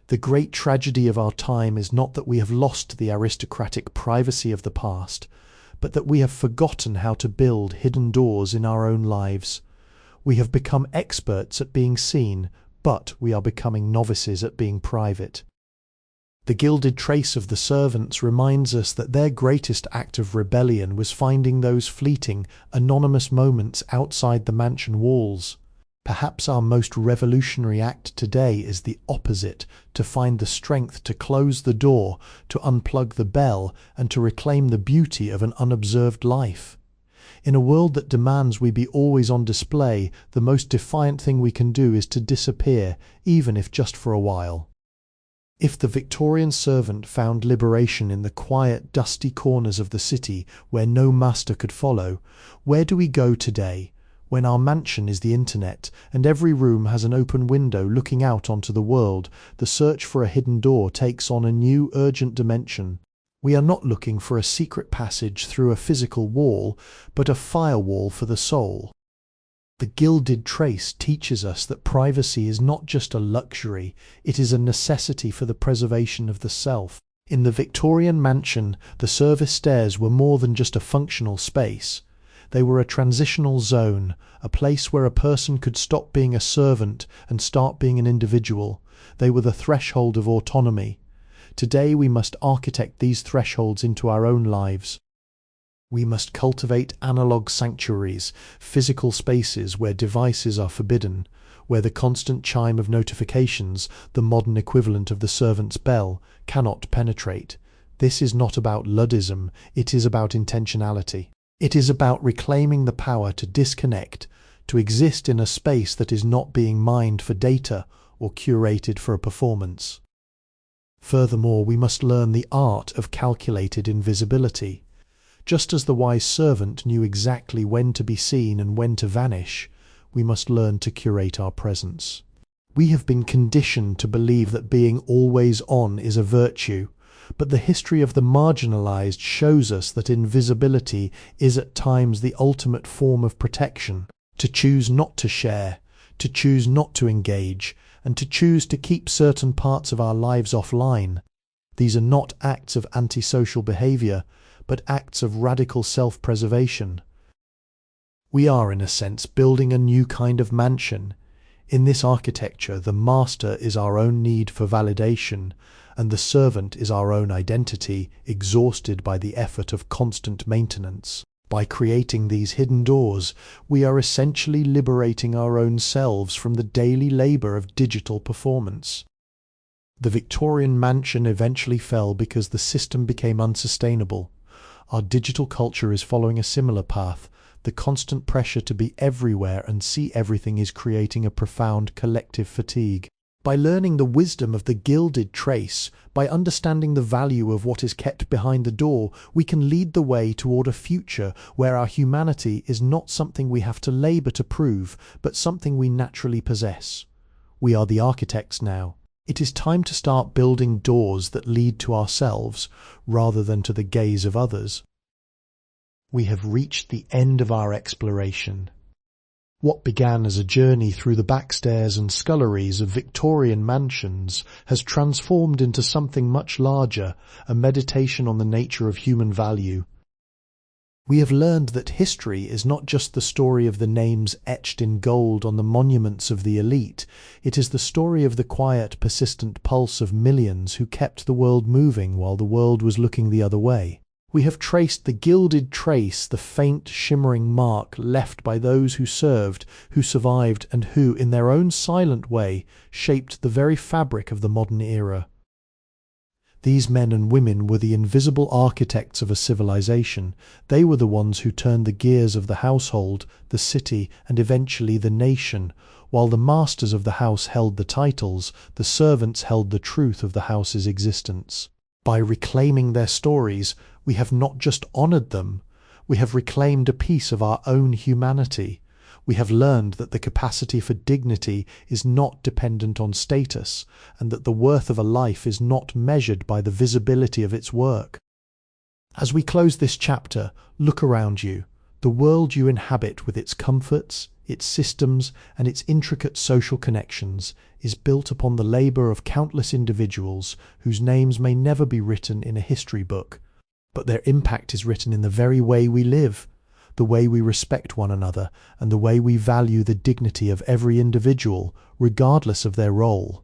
The great tragedy of our time is not that we have lost the aristocratic privacy of the past, but that we have forgotten how to build hidden doors in our own lives. We have become experts at being seen, but we are becoming novices at being private. The gilded trace of the servants reminds us that their greatest act of rebellion was finding those fleeting, anonymous moments outside the mansion walls. Perhaps our most revolutionary act today is the opposite: to find the strength to close the door, to unplug the bell, and to reclaim the beauty of an unobserved life. In a world that demands we be always on display, the most defiant thing we can do is to disappear, even if just for a while. If the Victorian servant found liberation in the quiet, dusty corners of the city where no master could follow, where do we go today, when our mansion is the internet and every room has an open window looking out onto the world? The search for a hidden door takes on a new, urgent dimension. We are not looking for a secret passage through a physical wall, but a firewall for the soul. The gilded trace teaches us that privacy is not just a luxury, it is a necessity for the preservation of the self. In the Victorian mansion, the service stairs were more than just a functional space. They were a transitional zone, a place where a person could stop being a servant and start being an individual. They were the threshold of autonomy. Today we must architect these thresholds into our own lives. We must cultivate analog sanctuaries, physical spaces where devices are forbidden, where the constant chime of notifications, the modern equivalent of the servant's bell, cannot penetrate. This is not about Luddism, it is about intentionality. It is about reclaiming the power to disconnect, to exist in a space that is not being mined for data or curated for a performance. Furthermore, we must learn the art of calculated invisibility. Just as the wise servant knew exactly when to be seen and when to vanish, we must learn to curate our presence. We have been conditioned to believe that being always on is a virtue, but the history of the marginalized shows us that invisibility is at times the ultimate form of protection. To choose not to share, to choose not to engage, and to choose to keep certain parts of our lives offline. These are not acts of antisocial behavior, but acts of radical self-preservation. We are, in a sense, building a new kind of mansion. In this architecture, the master is our own need for validation, and the servant is our own identity, exhausted by the effort of constant maintenance. By creating these hidden doors, we are essentially liberating our own selves from the daily labor of digital performance. The Victorian mansion eventually fell because the system became unsustainable. Our digital culture is following a similar path. The constant pressure to be everywhere and see everything is creating a profound collective fatigue. By learning the wisdom of the gilded trace, by understanding the value of what is kept behind the door, we can lead the way toward a future where our humanity is not something we have to labour to prove, but something we naturally possess. We are the architects now. It is time to start building doors that lead to ourselves, rather than to the gaze of others. We have reached the end of our exploration. What began as a journey through the backstairs and sculleries of Victorian mansions has transformed into something much larger, a meditation on the nature of human value. We have learned that history is not just the story of the names etched in gold on the monuments of the elite. It is the story of the quiet, persistent pulse of millions who kept the world moving while the world was looking the other way. We have traced the gilded trace, the faint, shimmering mark left by those who served, who survived, and who, in their own silent way, shaped the very fabric of the modern era. These men and women were the invisible architects of a civilization. They were the ones who turned the gears of the household, the city, and eventually the nation. While the masters of the house held the titles, the servants held the truth of the house's existence. By reclaiming their stories, we have not just honoured them, we have reclaimed a piece of our own humanity. We have learned that the capacity for dignity is not dependent on status, and that the worth of a life is not measured by the visibility of its work. As we close this chapter, look around you. The world you inhabit, with its comforts, its systems, and its intricate social connections, is built upon the labour of countless individuals whose names may never be written in a history book, but their impact is written in the very way we live, the way we respect one another, and the way we value the dignity of every individual, regardless of their role.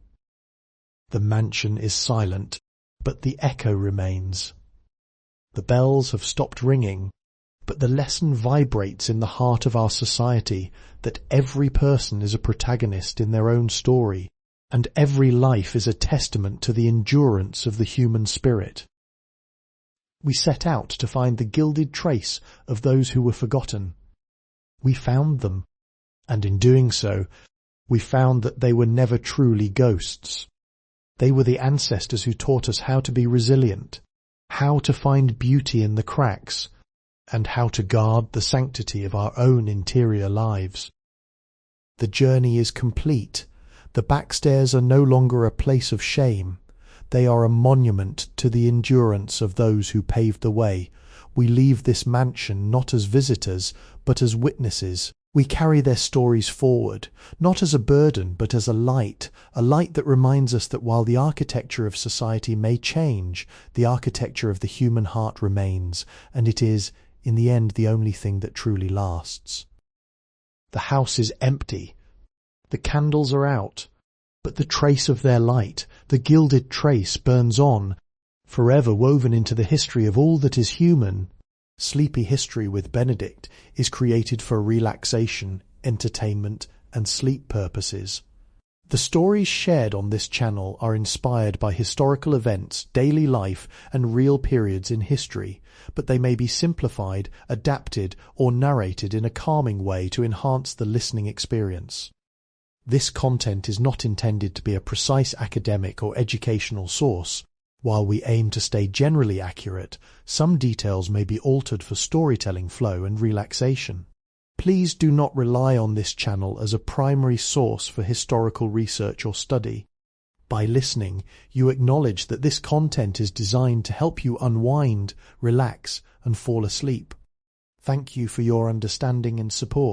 The mansion is silent, but the echo remains. The bells have stopped ringing, but the lesson vibrates in the heart of our society that every person is a protagonist in their own story, and every life is a testament to the endurance of the human spirit. We set out to find the gilded trace of those who were forgotten. We found them, and in doing so, we found that they were never truly ghosts. They were the ancestors who taught us how to be resilient, how to find beauty in the cracks, and how to guard the sanctity of our own interior lives. The journey is complete. The backstairs are no longer a place of shame. They are a monument to the endurance of those who paved the way. We leave this mansion not as visitors, but as witnesses. We carry their stories forward, not as a burden, but as a light that reminds us that while the architecture of society may change, the architecture of the human heart remains, and it is, in the end, the only thing that truly lasts. The house is empty. The candles are out. But the trace of their light, the gilded trace, burns on, forever woven into the history of all that is human. Sleepy History with Benedict is created for relaxation, entertainment, and sleep purposes. The stories shared on this channel are inspired by historical events, daily life, and real periods in history, but they may be simplified, adapted, or narrated in a calming way to enhance the listening experience. This content is not intended to be a precise academic or educational source. While we aim to stay generally accurate, some details may be altered for storytelling flow and relaxation. Please do not rely on this channel as a primary source for historical research or study. By listening, you acknowledge that this content is designed to help you unwind, relax, and fall asleep. Thank you for your understanding and support.